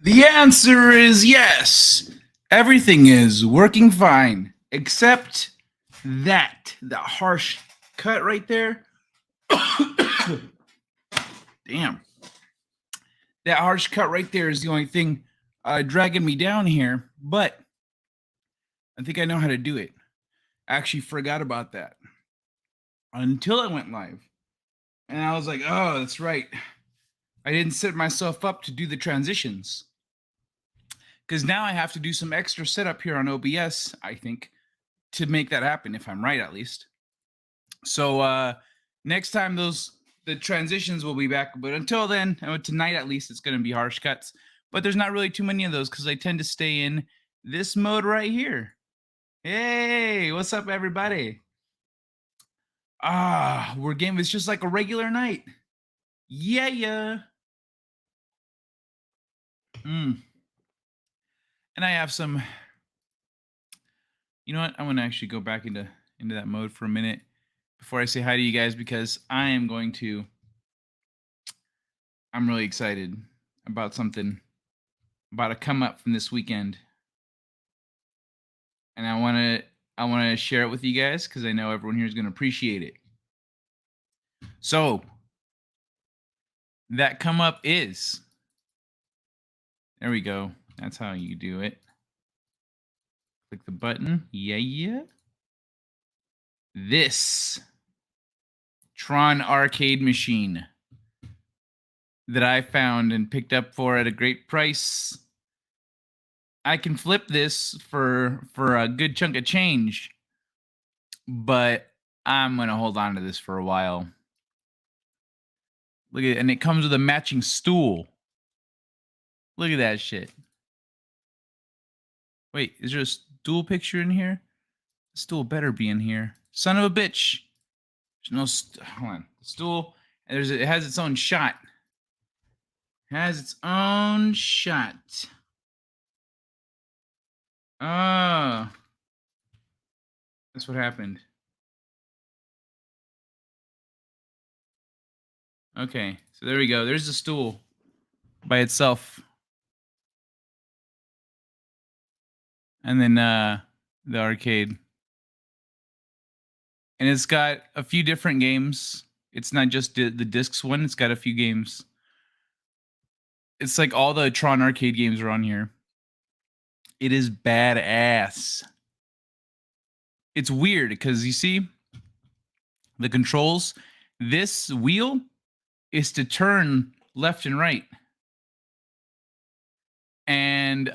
The answer is yes. Everything is working fine, except that harsh cut right there. Damn. That harsh cut right there is the only thing dragging me down here, but I think I know how to do it. I actually forgot about that until I went live. And I was like, oh, that's right. I didn't set myself up to do the transitions. Because now I have to do some extra setup here on OBS, I think, to make that happen, if I'm right, at least. So next time the transitions will be back. But until then, tonight at least, it's going to be harsh cuts. But there's not really too many of those because I tend to stay in this mode right here. Hey, what's up, everybody? We're game. It's just like a regular night. Yeah. And I have some. You know what? I want to actually go back into that mode for a minute before I say hi to you guys because I'm really excited about something about a come up from this weekend. And I want to share it with you guys because I know everyone here is going to appreciate it. So that come up is, there we go. That's how you do it. Click the button. Yeah. This TRON arcade machine that I found and picked up for at a great price. I can flip this for a good chunk of change, but I'm going to hold on to this for a while. Look at it, and it comes with a matching stool. Look at that shit. Wait, is there a stool picture in here? The stool better be in here. Son of a bitch. There's no hold on. The stool, and it has its own shot. It has its own shot. Oh. That's what happened. Okay, so there we go. There's the stool by itself. And then the arcade. And it's got a few different games. It's not just the discs one. It's got a few games. It's like all the TRON arcade games are on here. It is badass. It's weird because you see the controls. This wheel is to turn left and right. And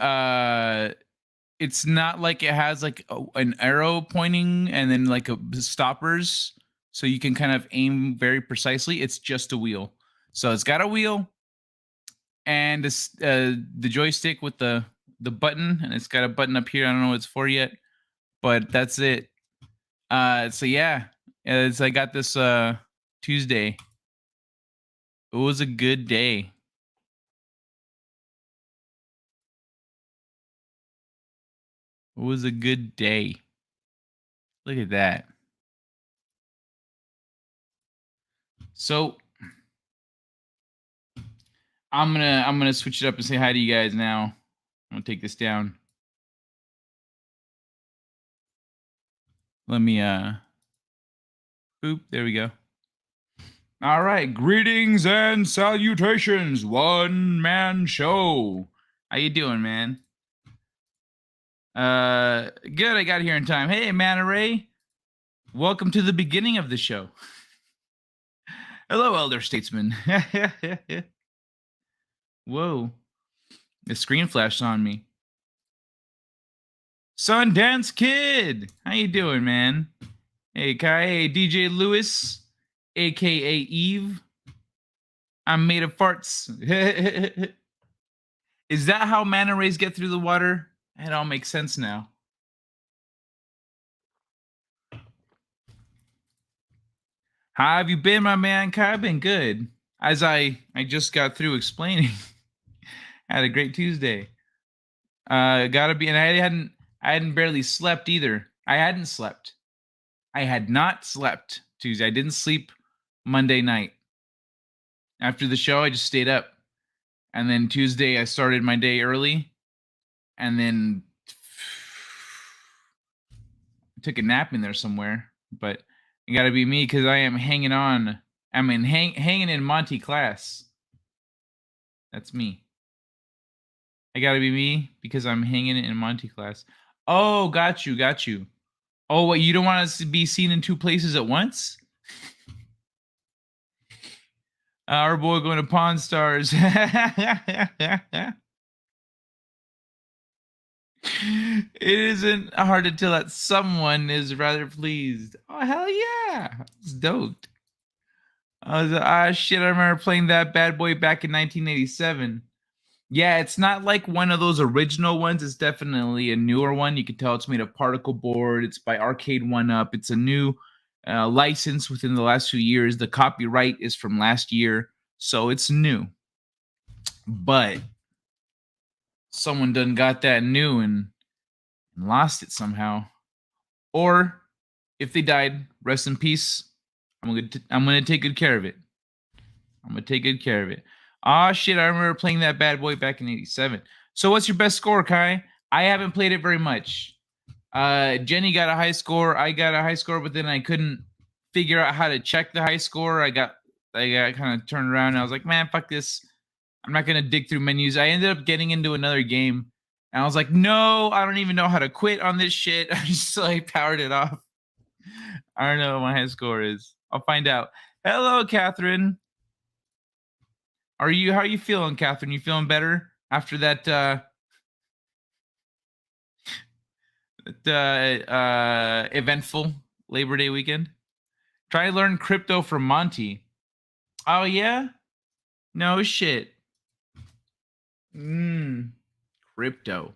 it's not like it has like an arrow pointing and then like stoppers, so you can kind of aim very precisely. It's just a wheel. So it's got a wheel and the joystick with the button, and it's got a button up here. I don't know what it's for yet, but that's it. So yeah, I got this Tuesday. It was a good day. It was a good day. Look at that. So I'm gonna switch it up and say hi to you guys now. I'm gonna take this down. Let me boop, there we go. All right, greetings and salutations, one man show. How you doing, man? Good, I got here in time. Hey, Manta Ray. Welcome to the beginning of the show. Hello, Elder Statesman. Whoa. The screen flashed on me. Sundance Kid. How you doing, man? Hey, Kai. Hey, DJ Lewis, a.k.a. Eve. I'm made of farts. Is that how manta rays get through the water? It all makes sense now. How have you been, my man? Kai, I've been good. As I just got through explaining. I had a great Tuesday. Gotta be, and I hadn't barely slept either. I hadn't slept. I had not slept Tuesday. I didn't sleep Monday night. After the show, I just stayed up. And then Tuesday I started my day early, and then took a nap in there somewhere. But it got to be me because I am hanging on. I mean, hanging in Monty class. That's me. I got to be me because I'm hanging in Monty class. Oh, got you. Oh, what, you don't want us to be seen in two places at once? Our boy going to Pawn Stars. It isn't hard to tell that someone is rather pleased. Oh, hell yeah. It's dope. Shit, I remember playing that bad boy back in 1987. Yeah, it's not like one of those original ones. It's definitely a newer one. You can tell it's made of particle board. It's by Arcade One Up. It's a new license within the last few years. The copyright is from last year, so it's new. But someone done got that new and lost it somehow. Or if they died, rest in peace. I'm gonna take good care of it. Ah, shit, I remember playing that bad boy back in 87. So what's your best score, Kai? I haven't played it very much. Jenny got a high score. I got a high score, but then I couldn't figure out how to check the high score. I got kind of turned around and I was like, man, fuck this. I'm not going to dig through menus. I ended up getting into another game and I was like, no, I don't even know how to quit on this shit. I just like powered it off. I don't know what my high score is. I'll find out. Hello, Catherine. How are you feeling, Catherine? You feeling better after that eventful Labor Day weekend? Try to learn crypto from Monty. Oh yeah? No shit. Crypto.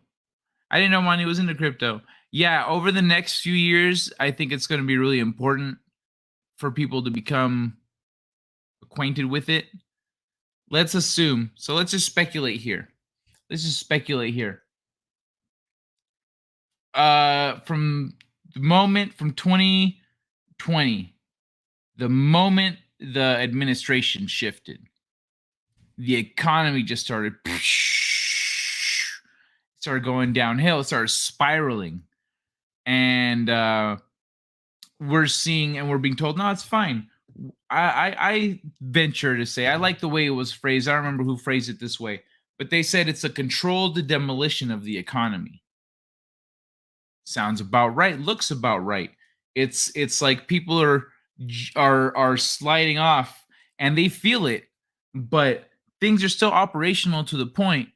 I didn't know Monty was into crypto. Yeah, over the next few years, I think it's going to be really important for people to become acquainted with it. Let's assume. So let's just speculate here. From the moment from 2020, the moment the administration shifted, the economy just started going downhill. It started spiraling, and we're seeing and we're being told, no, it's fine. I venture to say I like the way it was phrased. I don't remember who phrased it this way, but they said it's a controlled demolition of the economy. Sounds about right. Looks about right. It's like people are sliding off and they feel it, but things are still operational to the point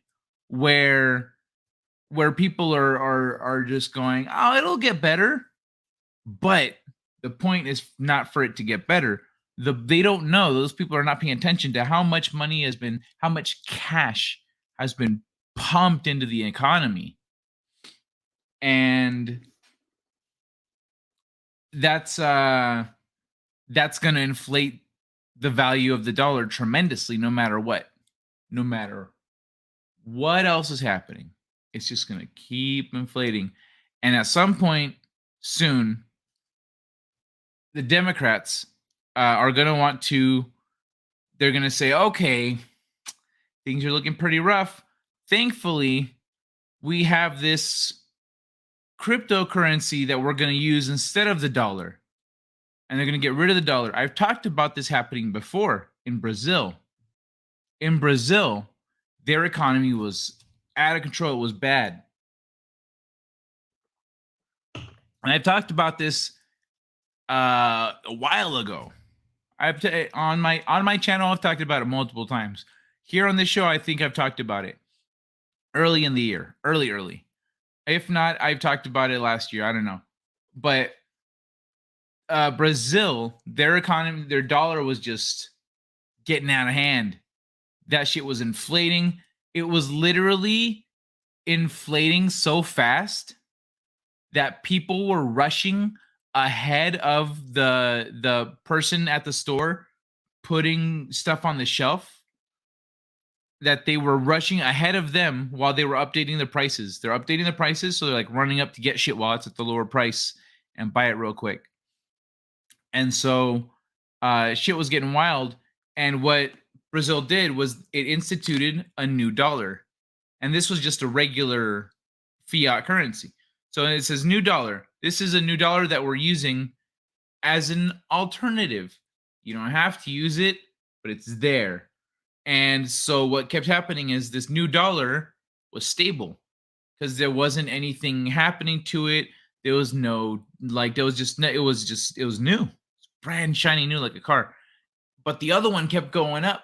where people are just going, oh, it'll get better. But the point is not for it to get better. They don't know. Those people are not paying attention to how much how much cash has been pumped into the economy. And that's going to inflate the value of the dollar tremendously, no matter what. No matter what else is happening, it's just going to keep inflating. And at some point soon, the Democrats are going to want to, they're going to say, okay, things are looking pretty rough. Thankfully, we have this cryptocurrency that we're going to use instead of the dollar. And they're going to get rid of the dollar. I've talked about this happening before in Brazil. In Brazil, their economy was out of control. It was bad. And I've talked about this a while ago. On my channel, I've talked about it multiple times. Here on this show, I think I've talked about it early in the year, early. If not, I've talked about it last year. I don't know. But Brazil, their economy, their dollar was just getting out of hand. That shit was inflating. It was literally inflating so fast that people were rushing ahead of the person at the store putting stuff on the shelf, that they were rushing ahead of them while they were updating the prices. They're updating the prices, so they're like running up to get shit while it's at the lower price and buy it real quick. And so shit was getting wild. And what Brazil did was it instituted a new dollar. And this was just a regular fiat currency. So it says new dollar. This is a new dollar that we're using as an alternative. You don't have to use it, but it's there. And so what kept happening is this new dollar was stable because there wasn't anything happening to it. There was no it was new, brand shiny new like a car. But the other one kept going up.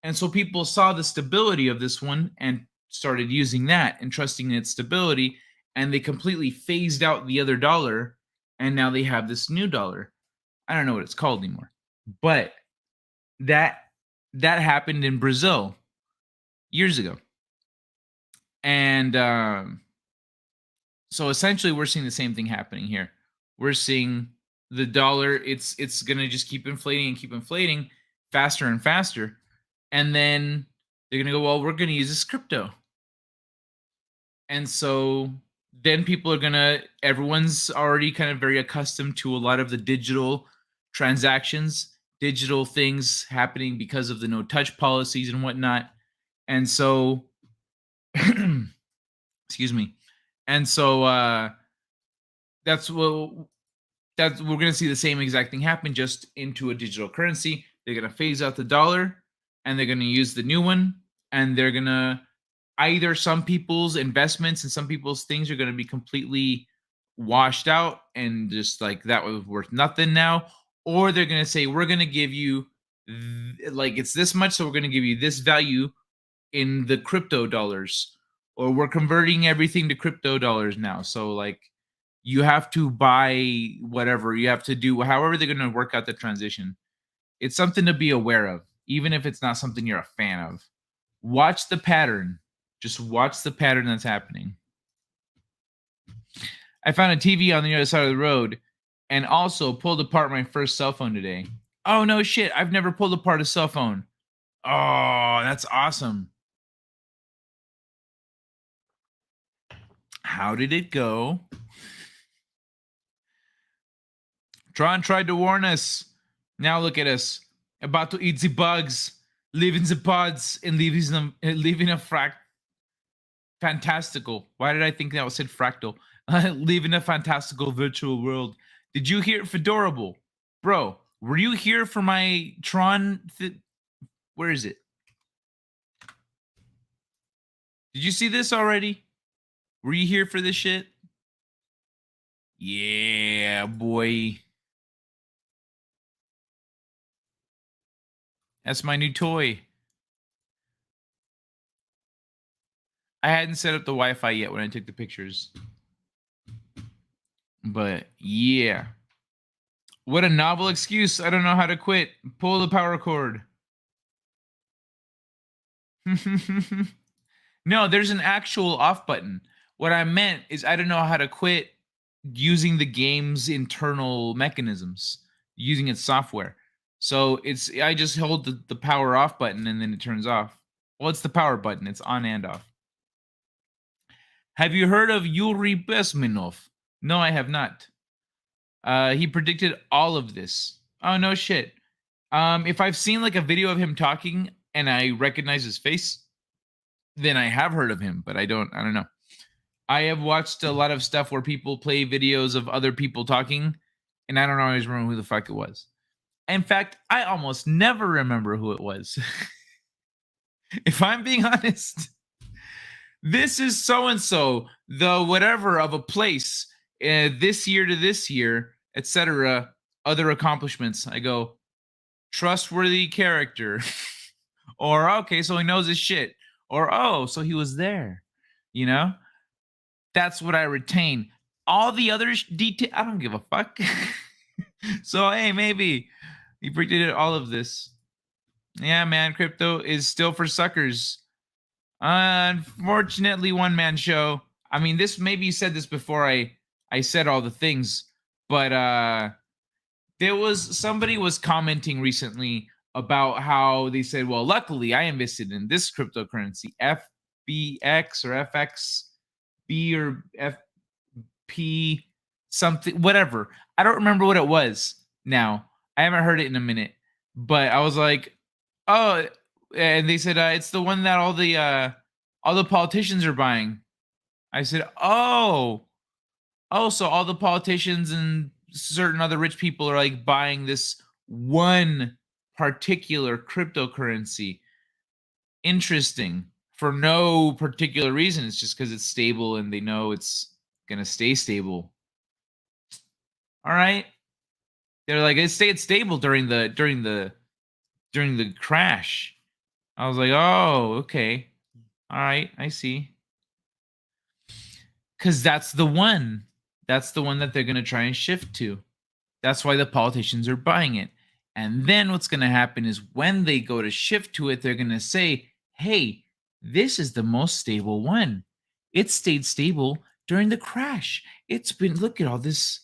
And so people saw the stability of this one and started using that and trusting in its stability. And they completely phased out the other dollar. And now they have this new dollar. I don't know what it's called anymore. But that happened in Brazil years ago. And so essentially we're seeing the same thing happening here. We're seeing the dollar, it's going to just keep inflating faster and faster. And then they're going to go, well, we're going to use this crypto. And so then everyone's already kind of very accustomed to a lot of the digital transactions, digital things happening because of the no touch policies and whatnot. And so, excuse me. And so we're going to see the same exact thing happen, just into a digital currency. They're going to phase out the dollar and they're going to use the new one. And they're going to either some people's investments and some people's things are going to be completely washed out and just like that was worth nothing now. Or they're going to say, we're going to give you it's this much. So we're going to give you this value in the crypto dollars, or we're converting everything to crypto dollars now. So like you have to buy whatever you have to do, however they're going to work out the transition. It's something to be aware of, even if it's not something you're a fan of. Watch the pattern. Just watch the pattern that's happening. I found a TV on the other side of the road and also pulled apart my first cell phone today. Oh, no shit. I've never pulled apart a cell phone. Oh, that's awesome. How did it go? Tron tried to warn us. Now look at us. About to eat the bugs, leaving the pods, and leaving a fantastical. Why did I think that was said fractal? Leaving a fantastical virtual world. Did you hear Fedorable? Bro, were you here for my Tron? Where is it? Did you see this already? Were you here for this shit? Yeah, boy. That's my new toy. I hadn't set up the Wi-Fi yet when I took the pictures. But yeah. What a novel excuse. I don't know how to quit. Pull the power cord. No, there's an actual off button. What I meant is I don't know how to quit using the game's internal mechanisms, using its software. So I just hold the power off button and then it turns off. Well, it's the power button. It's on and off. Have you heard of Yuri Bezmenov? No, I have not. He predicted all of this. Oh, no shit. If I've seen like a video of him talking and I recognize his face, then I have heard of him, but I don't know. I have watched a lot of stuff where people play videos of other people talking, and I don't always remember who the fuck it was. In fact, I almost never remember who it was. If I'm being honest, this is so-and-so, the whatever of a place, this year to this year, etc., other accomplishments. I go, trustworthy character. Or, okay, so he knows his shit. Or, oh, so he was there. You know? That's what I retain. All the other detail, I don't give a fuck. So, hey, maybe he predicted all of this. Yeah, man, crypto is still for suckers. Unfortunately, one-man show. I mean, this maybe you said this before I said all the things, but somebody was commenting recently about how they said, well, luckily I invested in this cryptocurrency, FBX or FXB or FP something, whatever. I don't remember what it was now. I haven't heard it in a minute, but I was like, oh, And they said it's the one that all the politicians are buying. I said, oh, so all the politicians and certain other rich people are like buying this one particular cryptocurrency. Interesting. For no particular reason. It's just because it's stable and they know it's gonna stay stable. All right. They're like, it stayed stable during the crash. I was like, oh, okay. All right, I see. Because that's the one. That's the one that they're going to try and shift to. That's why the politicians are buying it. And then what's going to happen is when they go to shift to it, they're going to say, hey, this is the most stable one. It stayed stable during the crash. It's been, look at all this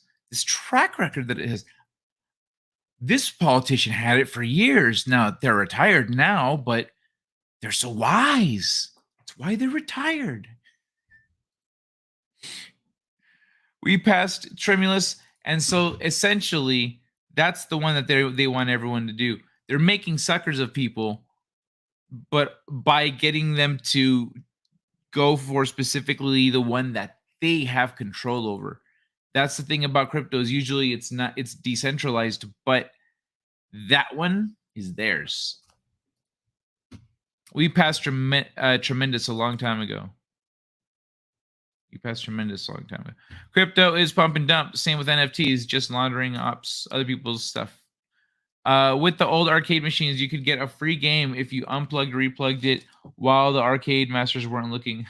track record that it has. This politician had it for years. Now they're retired now, but they're so wise. That's why they're retired. We passed Tremulous, and so essentially that's the one that they want everyone to do. They're making suckers of people, but by getting them to go for specifically the one that they have control over. That's the thing about cryptos. Usually it's decentralized, but that one is theirs. We passed Tremendous a long time ago. You passed Tremendous a long time ago. Crypto is pump and dump. Same with NFTs, just laundering ops, other people's stuff. With the old arcade machines, you could get a free game if you unplugged, replugged it while the arcade masters weren't looking.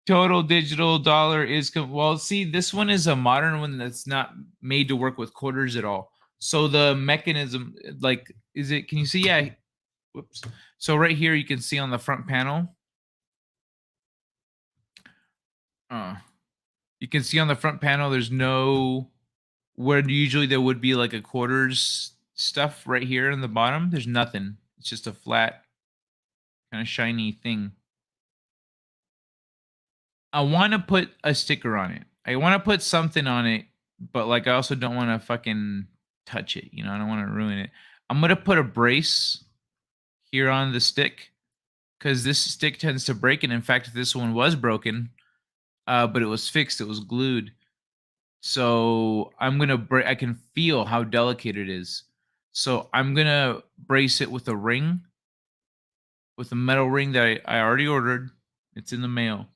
Total digital dollar is well. See, this one is a modern one that's not made to work with quarters at all. So the mechanism, like, is it? Can you see? Yeah. Whoops. So right here, you can see on the front panel. You can see on the front panel. There's no where usually there would be like a quarters stuff right here in the bottom. There's nothing. It's just a flat, kind of shiny thing. I want to put a sticker on it. I want to put something on it, but like I also don't want to fucking touch it. You know, I don't want to ruin it. I'm gonna put a brace here on the stick because this stick tends to break, and in fact, this one was broken, but it was fixed. It was glued. So I'm gonna I can feel how delicate it is. So I'm gonna brace it with a ring, with a metal ring that I already ordered. It's in the mail.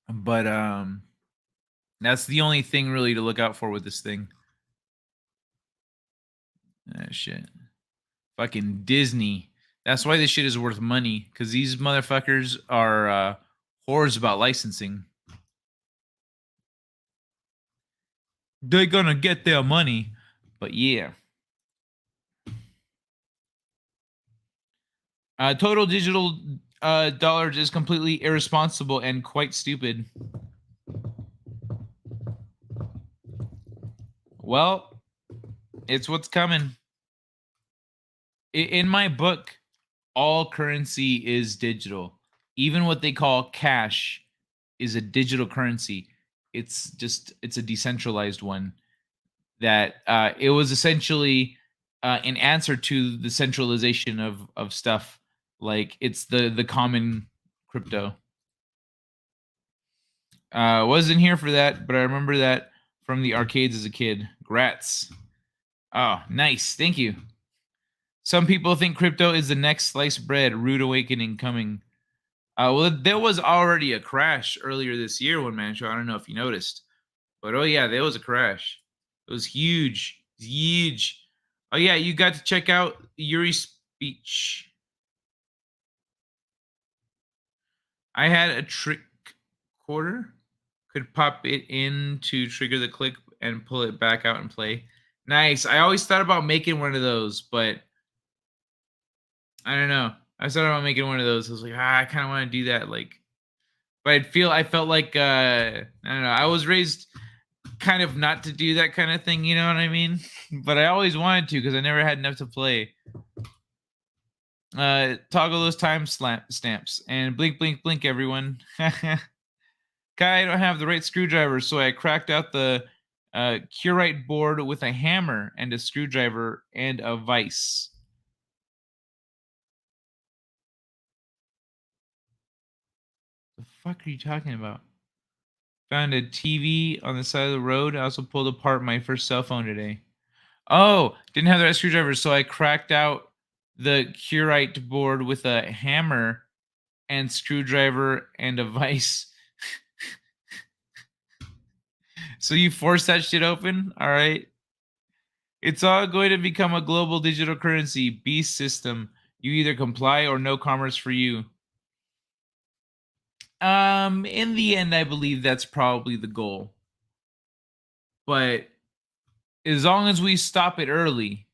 But that's the only thing really to look out for with this thing. Ah, shit. Fucking Disney. That's why this shit is worth money, because these motherfuckers are whores about licensing. They're gonna get their money. But yeah. Total digital dollars is completely irresponsible and quite stupid. Well, it's what's coming. In my book, all currency is digital. Even what they call cash is a digital currency. It's a decentralized one that it was essentially an answer to the centralization of stuff. Like it's the common crypto. Wasn't here for that, but I remember that from the arcades as a kid. Grats. Oh, nice. Thank you. Some people think crypto is the next sliced bread. Rude awakening coming. Well, there was already a crash earlier this year, one man show. I don't know if you noticed, but oh yeah, there was a crash. It was huge, huge. Oh yeah, you got to check out Yuri's speech. I had a trick quarter. Could pop it in to trigger the click and pull it back out and play. Nice. I always thought about making one of those, but I don't know. I thought about making one of those. I was like, I kind of want to do that. Like, but I felt like I don't know. I was raised kind of not to do that kind of thing. You know what I mean? But I always wanted to because I never had enough to play. Toggle those time stamps and blink, blink, blink, everyone. Kai, I don't have the right screwdriver, so I cracked out the curite board with a hammer and a screwdriver and a vise. The fuck are you talking about? Found a TV on the side of the road. I also pulled apart my first cell phone today. Oh, didn't have the right screwdriver, so I cracked out the curite board with a hammer and screwdriver and a vise. So you force that shit open? All right. It's all going to become a global digital currency beast system. You either comply or no commerce for you. In the end, I believe that's probably the goal. But as long as we stop it early,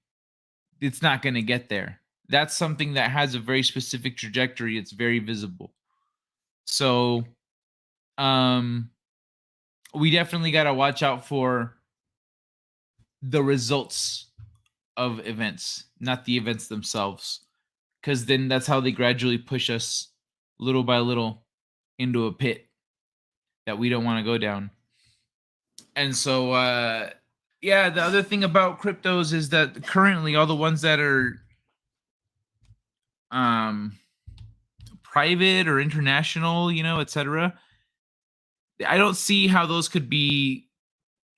it's not going to get there. That's something that has a very specific trajectory. It's very visible. So, we definitely got to watch out for the results of events, not the events themselves, because then that's how they gradually push us little by little into a pit that we don't want to go down. And so, yeah, the other thing about cryptos is that currently all the ones that are private or international, etc. I don't see how those could be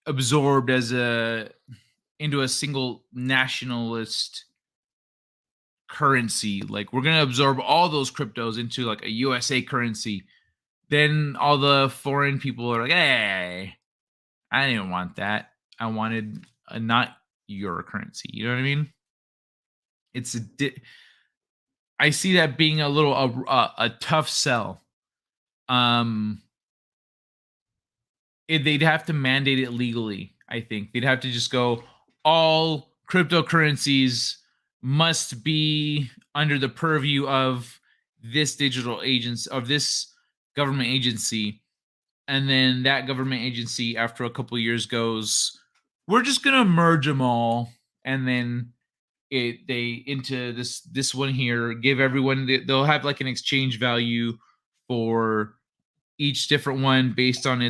absorbed as into a single nationalist currency. Like we're gonna absorb all those cryptos into like a USA currency. Then all the foreign people are like, hey, I didn't want that. I wanted a not your currency. You know what I mean? It's I see that being a little a tough sell. They'd have to mandate it legally. I think they'd have to just go all cryptocurrencies must be under the purview of this digital agents of this government agency, and then that government agency after a couple of years goes, we're just gonna merge them all, and then they into this one here, give everyone they'll have like an exchange value for each different one based on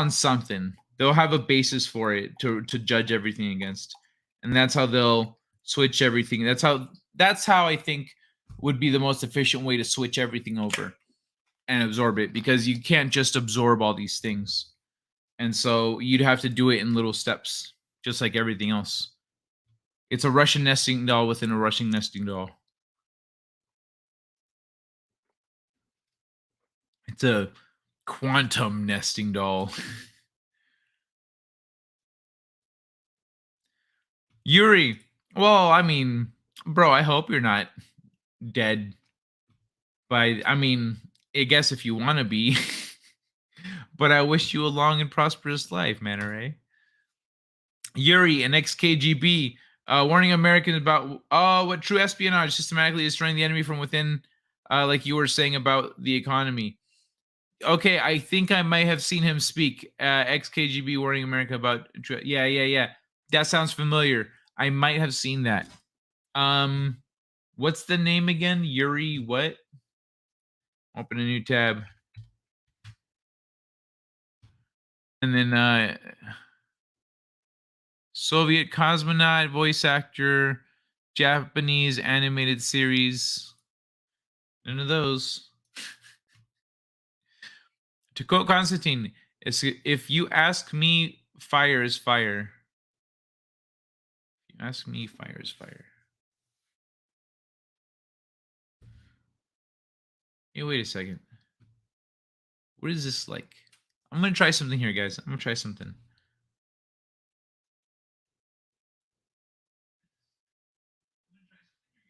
something. They'll have a basis for it to judge everything against, and that's how they'll switch everything. That's how I think would be the most efficient way to switch everything over and absorb it, because you can't just absorb all these things, and so you'd have to do it in little steps, just like everything else. It's a Russian nesting doll within a Russian nesting doll. It's a quantum nesting doll. Yuri, well, I mean, bro, I hope you're not dead by, I guess if you want to be, but I wish you a long and prosperous life, Manta Ray. Yuri, an ex-KGB, warning Americans about what true espionage, systematically destroying the enemy from within, like you were saying about the economy. Okay, I think I might have seen him speak. Ex-KGB warning America about. Yeah. That sounds familiar. I might have seen that. What's the name again? Yuri what? Open a new tab. And then Soviet cosmonaut, voice actor, Japanese animated series. None of those. To quote Constantine, if you ask me, fire is fire. If you ask me, fire is fire. Hey, wait a second. What is this like? I'm going to try something here, guys. I'm going to try something.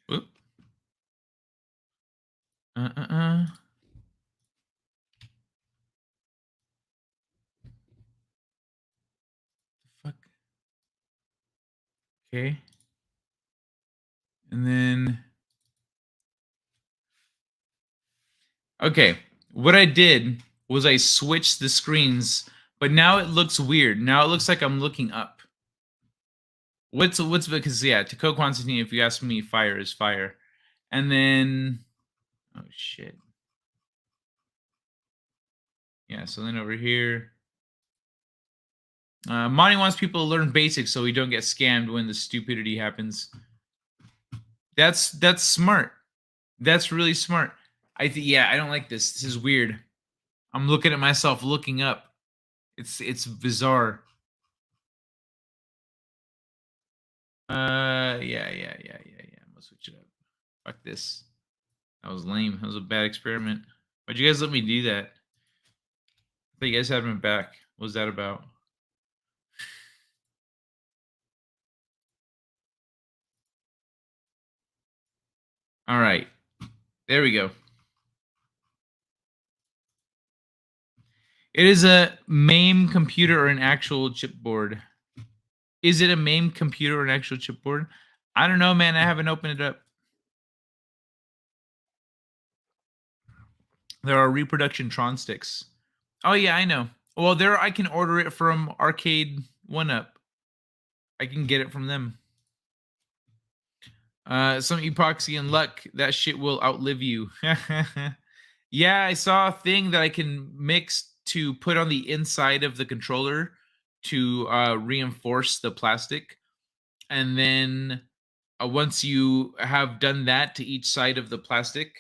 Whoop. The fuck? Okay. And then. Okay. What I did was I switched the screens, but now it looks weird. Now it looks like I'm looking up. What's because yeah, to quote Constantine, if you ask me, fire is fire. And then oh shit. Yeah, so then over here. Monty wants people to learn basics so we don't get scammed when the stupidity happens. That's smart. That's really smart. Yeah, I don't like this. This is weird. I'm looking at myself looking up. It's bizarre. Yeah. I'm gonna switch it up. Fuck this. That was lame. That was a bad experiment. Why'd you guys let me do that? I thought you guys had me back. What was that about? All right. There we go. It is a MAME computer or an actual chipboard. Is it a MAME computer or an actual chipboard? I don't know, man. I haven't opened it up. There are reproduction Tron sticks. Oh yeah, I know. Well, there I can order it from Arcade One Up. I can get it from them. Some epoxy and luck. That shit will outlive you. Yeah, I saw a thing that I can mix to put on the inside of the controller to reinforce the plastic. And then once you have done that to each side of the plastic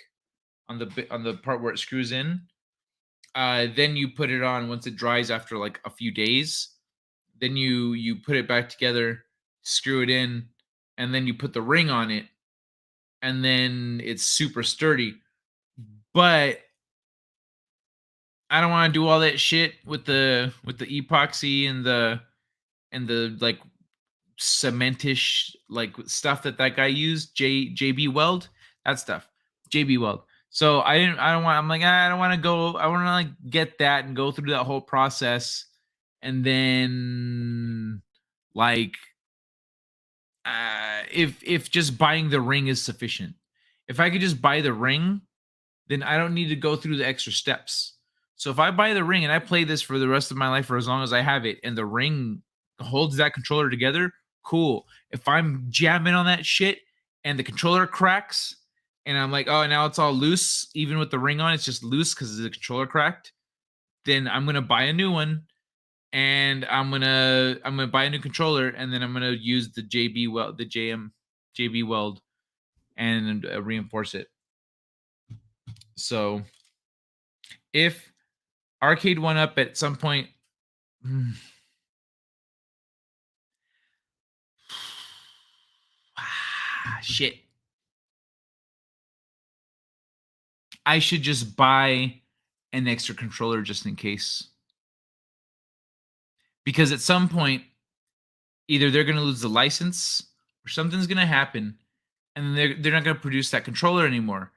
on the part where it screws in, then you put it on once it dries after like a few days. Then you put it back together, screw it in, and then you put the ring on it, and then it's super sturdy. But I don't want to do all that shit with the epoxy and the like cementish like stuff that guy used, JB Weld, that stuff, JB Weld. So I don't want. I'm like, I don't want to go. I want to like get that and go through that whole process, and then like, if just buying the ring is sufficient, if I could just buy the ring, then I don't need to go through the extra steps. So if I buy the ring and I play this for the rest of my life for as long as I have it, and the ring holds that controller together, cool. If I'm jamming on that shit and the controller cracks and I'm like, oh, now it's all loose, even with the ring on, it's just loose because the controller cracked, then I'm gonna buy a new one, and I'm gonna buy a new controller, and then I'm gonna use the JB Weld, the JB Weld, and reinforce it. So if Arcade One Up at some point. Shit. I should just buy an extra controller just in case. Because at some point, either they're going to lose the license or something's going to happen, and they're not going to produce that controller anymore.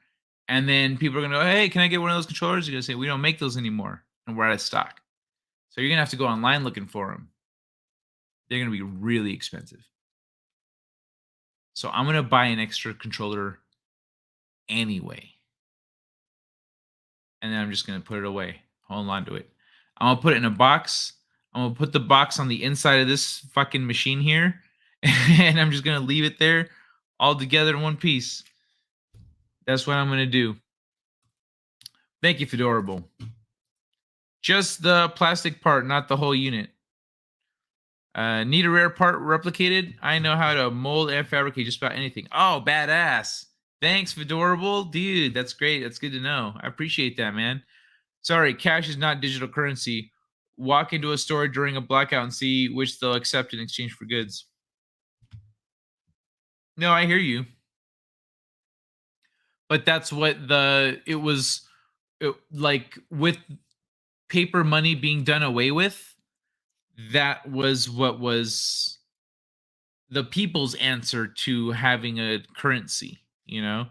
And then people are going to go, hey, can I get one of those controllers? You're going to say, we don't make those anymore, and we're out of stock. So you're going to have to go online looking for them. They're going to be really expensive. So I'm going to buy an extra controller anyway. And then I'm just going to put it away. Hold on to it. I'm going to put it in a box. I'm going to put the box on the inside of this fucking machine here. And I'm just going to leave it there all together in one piece. That's what I'm going to do. Thank you, Fedorable. Just the plastic part, not the whole unit. Need a rare part replicated? I know how to mold and fabricate just about anything. Oh, badass. Thanks, Fedorable. Dude, that's great. That's good to know. I appreciate that, man. Sorry, cash is not digital currency. Walk into a store during a blackout and see which they'll accept in exchange for goods. No, I hear you. But that's what like with paper money being done away with, that was what was the people's answer to having a currency, you know?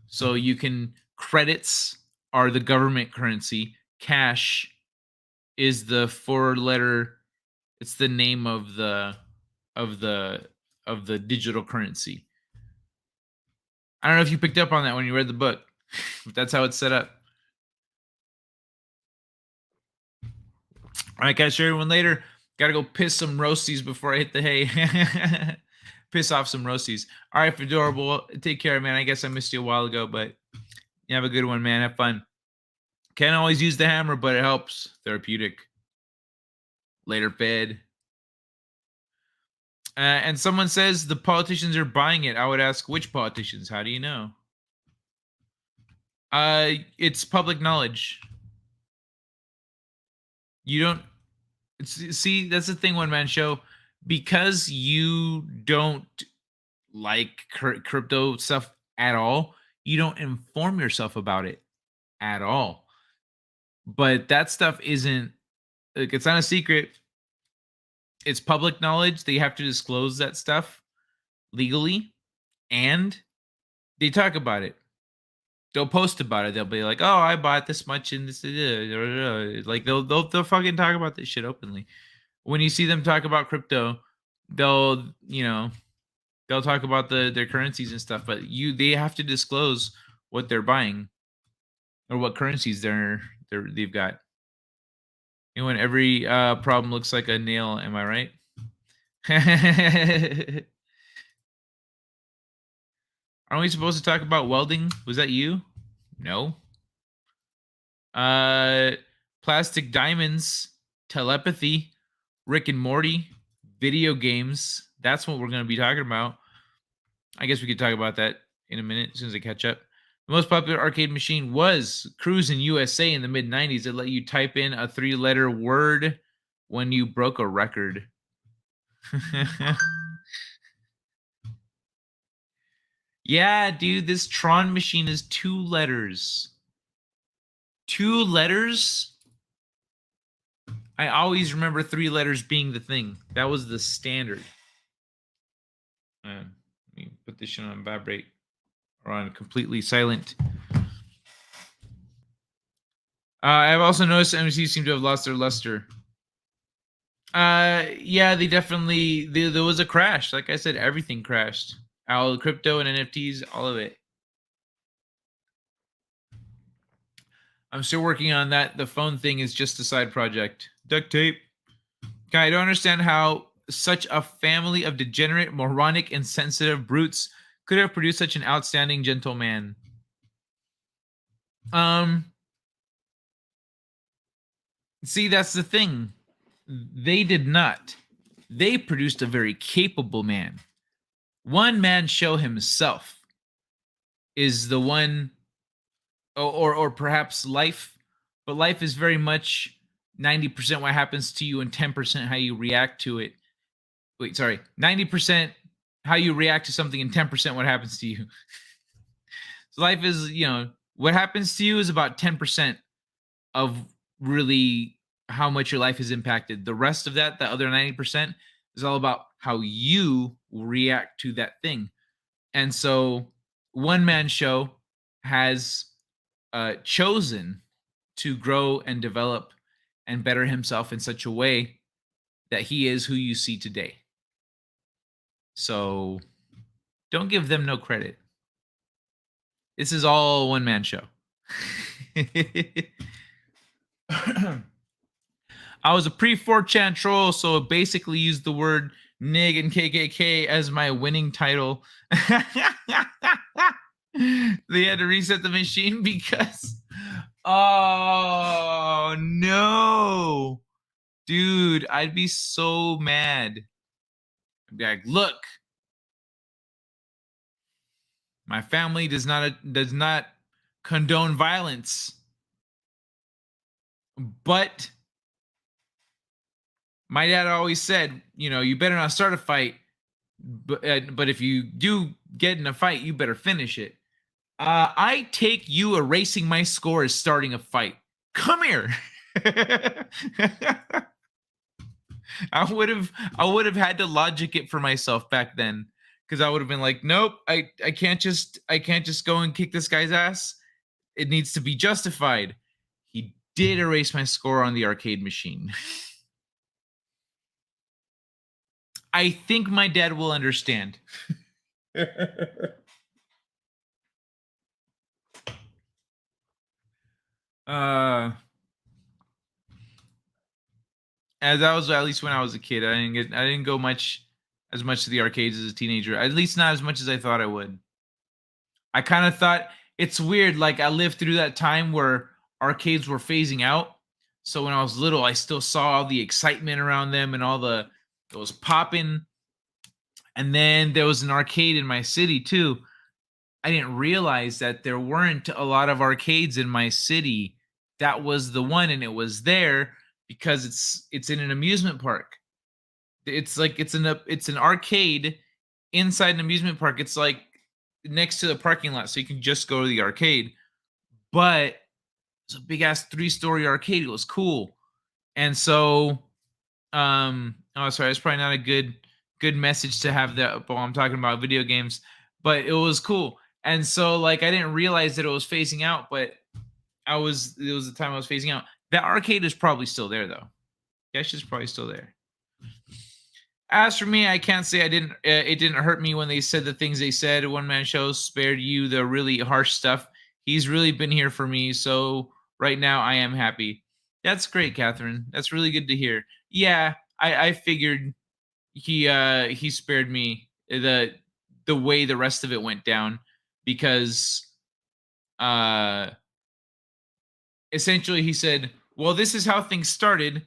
So you can, credits are the government currency, cash is the four-letter, it's the name of the digital currency. I don't know if you picked up on that when you read the book, but that's how it's set up. All right, guys, share everyone later. Gotta go piss some roasties before I hit the hay. Piss off some roasties. All right, Fedorable, take care, man. I guess I missed you a while ago, but you have a good one, man. Have fun. Can't always use the hammer, but it helps. Therapeutic. Later, Fed. And someone says the politicians are buying it. I would ask, which politicians? How do you know? It's public knowledge. You don't see. That's the thing. One man show, because you don't like crypto stuff at all. You don't inform yourself about it at all. But that stuff isn't like, it's not a secret. It's public knowledge. They have to disclose that stuff legally, and they talk about it. They'll post about it. They'll be like, "Oh, I bought this much in this." Like they'll fucking talk about this shit openly. When you see them talk about crypto, they'll they'll talk about their currencies and stuff. But they have to disclose what they're buying or what currencies they've got. And when every problem looks like a nail, am I right? Aren't we supposed to talk about welding? Was that you? No. Plastic diamonds, telepathy, Rick and Morty, video games. That's what we're going to be talking about. I guess we could talk about that in a minute as soon as I catch up. The most popular arcade machine was Cruisin' USA in the mid 90s. It let you type in a 3-letter word when you broke a record. Yeah, dude, this TRON machine is 2 letters. 2 letters? I always remember 3 letters being the thing. That was the standard. Let me put this shit on vibrate or on completely silent. I've also noticed MCs seem to have lost their luster. Yeah, they definitely. There was a crash. Like I said, everything crashed. All crypto and NFTs, all of it. I'm still working on that. The phone thing is just a side project. Duct tape. I don't understand how such a family of degenerate, moronic, insensitive brutes could have produced such an outstanding gentleman. See, that's the thing. They did not. They produced a very capable man. One man show himself is the one, or perhaps life, but life is very much 90% what happens to you and 10% how you react to it. Wait, sorry, 90% how you react to something and 10% what happens to you. So life is, what happens to you is about 10% of really how much your life is impacted. The rest of that, the other 90%, is all about how you react to that thing. And so one man show has chosen to grow and develop and better himself in such a way that he is who you see today. So don't give them no credit. This is all one man show. I was a pre-4chan troll, so it basically used the word nig and KKK as my winning title. They had to reset the machine because... Oh, no. Dude, I'd be so mad. I'd be like, look, my family does not condone violence, but my dad always said, you better not start a fight, but if you do get in a fight, you better finish it. I take you erasing my score as starting a fight. Come here. I would have had to logic it for myself back then, because I would have been like, nope, I can't just go and kick this guy's ass. It needs to be justified. He did erase my score on the arcade machine. I think my dad will understand. As that was at least when I was a kid. I didn't go as much to the arcades as a teenager. At least not as much as I thought I would. I kind of thought it's weird. Like I lived through that time where arcades were phasing out. So when I was little, I still saw all the excitement around them and all those popping. And then there was an arcade in my city too. I didn't realize that there weren't a lot of arcades in my city. That was the one, and it was there because it's in an amusement park. It's like it's an arcade inside an amusement park. It's like next to the parking lot, so you can just go to the arcade. But it's a big ass 3-story arcade. It was cool. And so oh sorry, it's probably not a good message to have that while I'm talking about video games, but it was cool. And so like I didn't realize that it was phasing out, but it was the time I was phasing out. That arcade is probably still there though. Cash is probably still there. As for me, I can't say I didn't. It didn't hurt me when they said the things they said. One man show spared you the really harsh stuff. He's really been here for me, so right now I am happy. That's great, Catherine. That's really good to hear. Yeah, I figured he spared me the way the rest of it went down because essentially he said, "Well, this is how things started.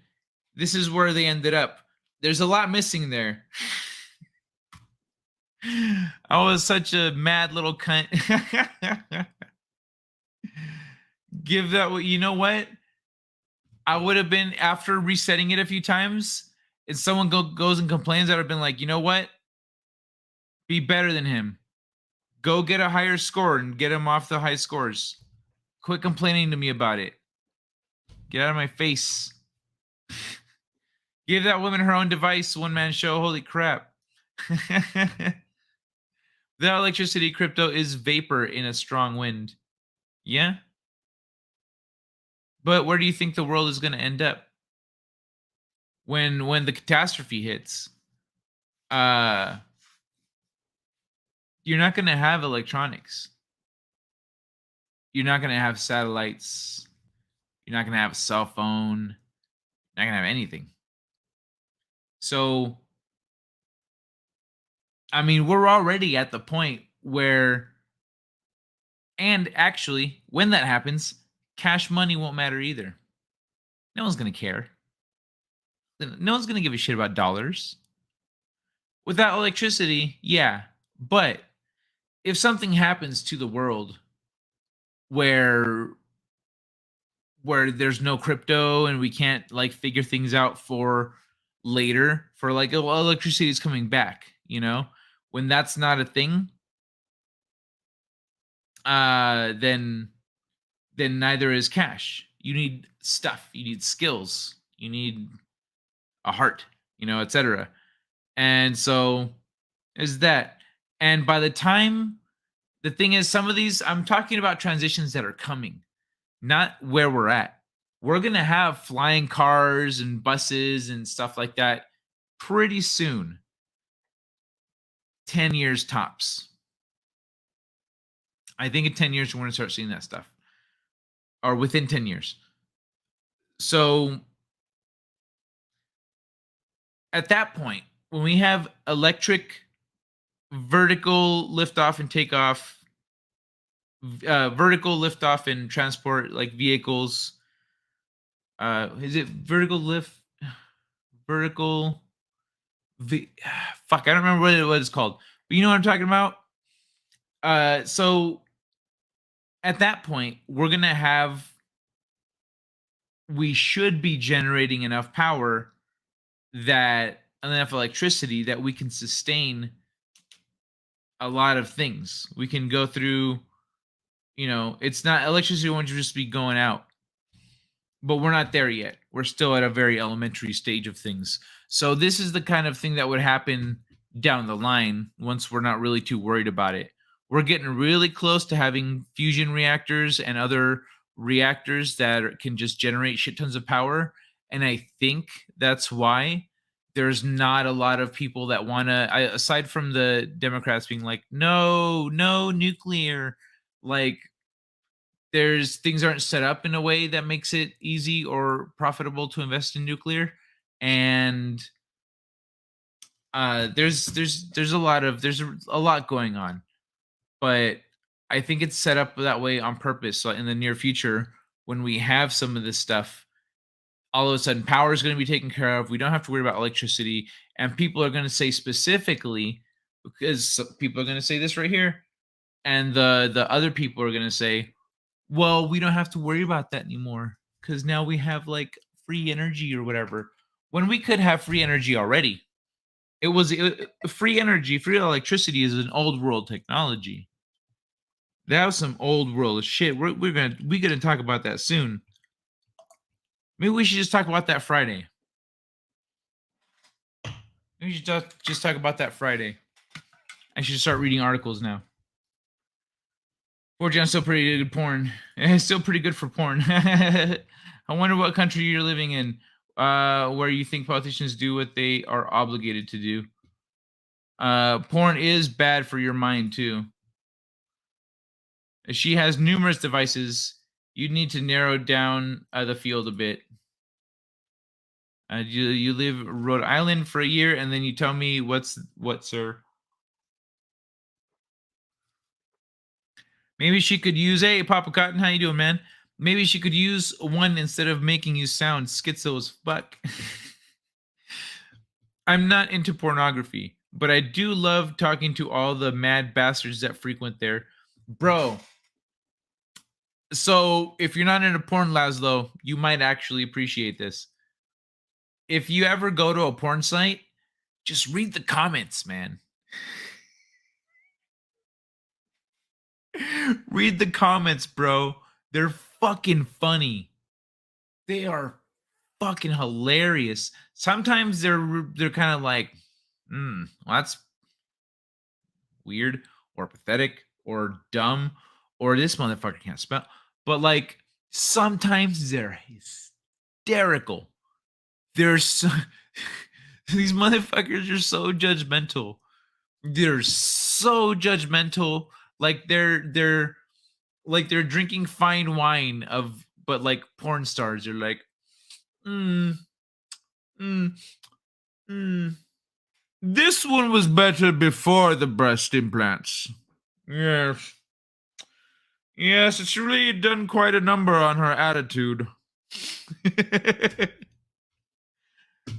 This is where they ended up. There's a lot missing there." I was such a mad little cunt. Give that what you know what? I would have been after resetting it a few times. If someone goes and complains, I'd have been like, you know what? Be better than him. Go get a higher score and get him off the high scores. Quit complaining to me about it. Get out of my face. Give that woman her own device, one man show. Holy crap. Without electricity, crypto is vapor in a strong wind. Yeah? But where do you think the world is going to end up? When the catastrophe hits, you're not going to have electronics. You're not going to have satellites. You're not going to have a cell phone. You're not going to have anything. So, I mean, we're already at the point where, and actually, when that happens, cash money won't matter either. No one's going to care. No one's going to give a shit about dollars. Without electricity, yeah. But if something happens to the world where there's no crypto and we can't like figure things out for later, for like, oh, well, electricity is coming back, you know, when that's not a thing, then neither is cash. You need stuff, you need skills, you need a heart, you know, etc. And so is that. And by the time, the thing is, some of these, I'm talking about transitions that are coming, not where we're at. We're going to have flying cars and buses and stuff like that pretty soon. 10 years tops. I think in 10 years, we're going to start seeing that stuff. Or within 10 years. So at that point, when we have electric vertical liftoff and takeoff, vertical liftoff and transport, like vehicles, is it vertical lift? Vertical. Fuck, I don't remember what it's called. But you know what I'm talking about? So at that point, we should be generating enough power, that enough electricity that we can sustain a lot of things. We can go through, you know, it's not, electricity won't just be going out. But we're not there yet. We're still at a very elementary stage of things. So this is the kind of thing that would happen down the line once we're not really too worried about it. We're getting really close to having fusion reactors and other reactors that can just generate shit tons of power. And I think that's why there's not a lot of people that want to, aside from the Democrats being like, no nuclear, like, there's things aren't set up in a way that makes it easy or profitable to invest in nuclear, and there's a lot going on, but I think it's set up that way on purpose. So in the near future, when we have some of this stuff, all of a sudden power is going to be taken care of. We don't have to worry about electricity, and people are going to say specifically, because people are going to say this right here, and the other people are going to say, well, we don't have to worry about that anymore because now we have like free energy or whatever, when we could have free energy already. Free energy, free electricity is an old world technology. That was some old world shit. We're gonna talk about that soon. Maybe we should just talk about that Friday. Maybe we should just talk about that Friday. I should start reading articles now. 4chan's still pretty good porn. It's still pretty good for porn. I wonder what country you're living in, where you think politicians do what they are obligated to do. Porn is bad for your mind too. She has numerous devices. You need to narrow down the field a bit. You live Rhode Island for a year, and then you tell me what, sir? Maybe she could use, hey, Papa Cotton, how you doing, man? Maybe she could use one instead of making you sound schizo as fuck. I'm not into pornography, but I do love talking to all the mad bastards that frequent there. Bro, so if you're not into porn, Laszlo, you might actually appreciate this. If you ever go to a porn site, just read the comments, man. Read the comments, bro. They're fucking funny. They are fucking hilarious. Sometimes they're kind of like, well, that's weird or pathetic or dumb or this motherfucker can't spell. But like sometimes they're hysterical. They're so these motherfuckers are so judgmental. They're so judgmental. Like they're drinking fine wine of, but like porn stars. They're like, this one was better before the breast implants. Yes. Yes, it's really done quite a number on her attitude.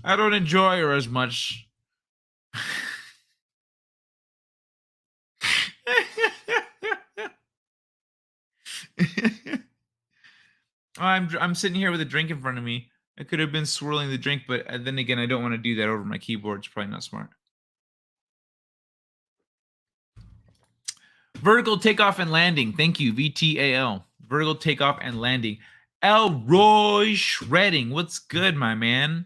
I don't enjoy her as much. I'm sitting here with a drink in front of me. I could have been swirling the drink, but then again, I don't want to do that over my keyboard. It's probably not smart. Vertical takeoff and landing. Thank you, VTAL. Vertical takeoff and landing. Elroy Shredding. What's good, my man?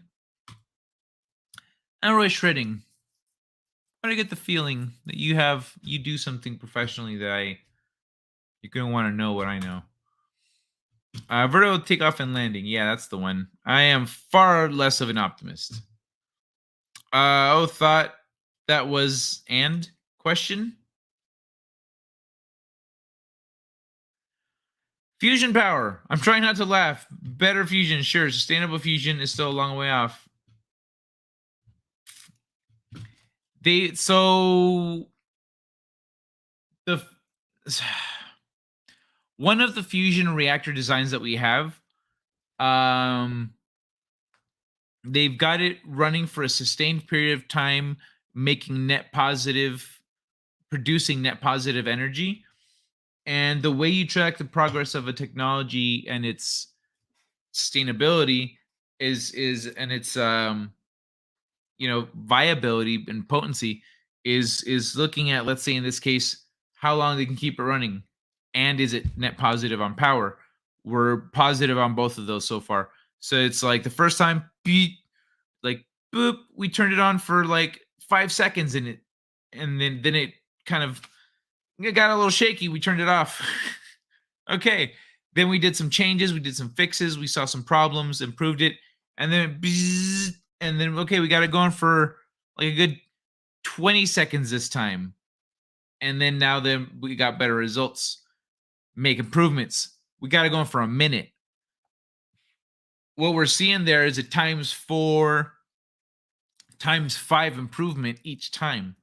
Elroy Shredding. I get the feeling that you do something professionally that you're gonna want to know what I know. Vertical takeoff and landing. Yeah, that's the one. I am far less of an optimist. Thought that was and question. Fusion power. I'm trying not to laugh. Better fusion, sure. Sustainable fusion is still a long way off. One of the fusion reactor designs that we have, they've got it running for a sustained period of time, producing net positive energy. And the way you track the progress of a technology and its sustainability is and its viability and potency is looking at, let's say in this case, how long they can keep it running, and is it net positive on power. We're positive on both of those so far. So it's like the first time, beep, like boop, we turned it on for like 5 seconds in it, and then it kind of got a little shaky. We turned it off. Okay. Then we did some changes. We did some fixes. We saw some problems, improved it. And then, okay, we got it going for like a good 20 seconds this time. And then we got better results, make improvements. We got it going for a minute. What we're seeing there is a ×4, ×5 improvement each time.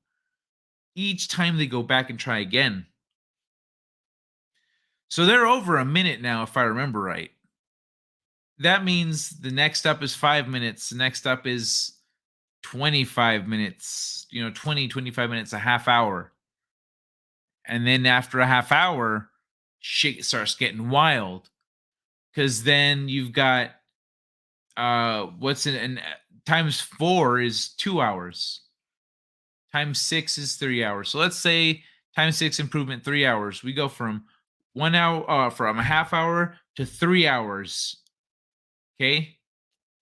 Each time they go back and try again. So they're over a minute now, if I remember right. That means the next up is 5 minutes. The next up is 25 minutes, 20, 25 minutes, a half hour. And then after a half hour, shit starts getting wild. Because then you've got times 4 is 2 hours. Times 6 is 3 hours. So let's say times 6 improvement 3 hours. We go from 1 hour from a half hour to 3 hours. Okay?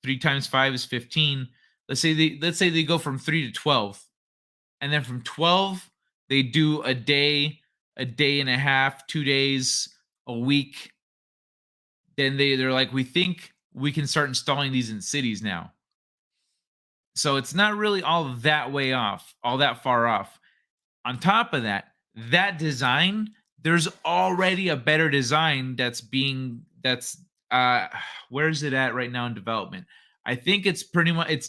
3 times 5 is 15. Let's say they go from 3 to 12. And then from 12 they do a day and a half, 2 days, a week. Then they're like, we think we can start installing these in cities now. So it's not really all that far off. On top of that, that design, there's already a better design that's where's it at right now in development? I think it's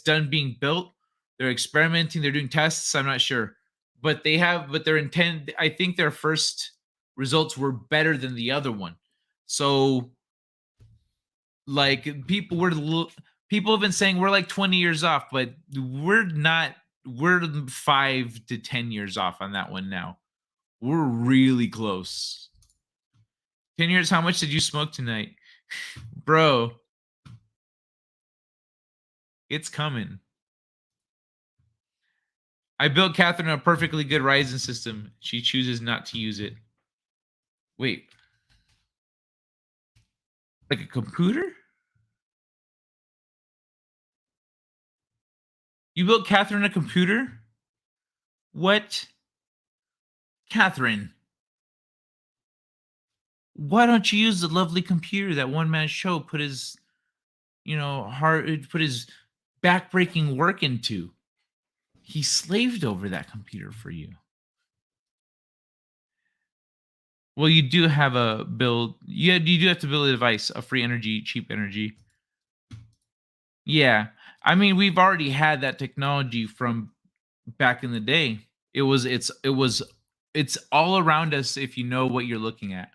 done being built. They're experimenting, they're doing tests, I'm not sure. But I think their first results were better than the other one. So like people have been saying we're like 20 years off, but we're not. We're 5 to 10 years off on that one now. We're really close. 10 years, how much did you smoke tonight? Bro, it's coming. I built Catherine a perfectly good Ryzen system. She chooses not to use it. Wait. Like a computer? You built Catherine a computer? What? Catherine, why don't you use the lovely computer that one man show put his, put his backbreaking work into? He slaved over that computer for you. Well, you do have a build. You do have to build a device, a free energy, cheap energy. Yeah. I mean, we've already had that technology from back in the day. It's all around us if you know what you're looking at.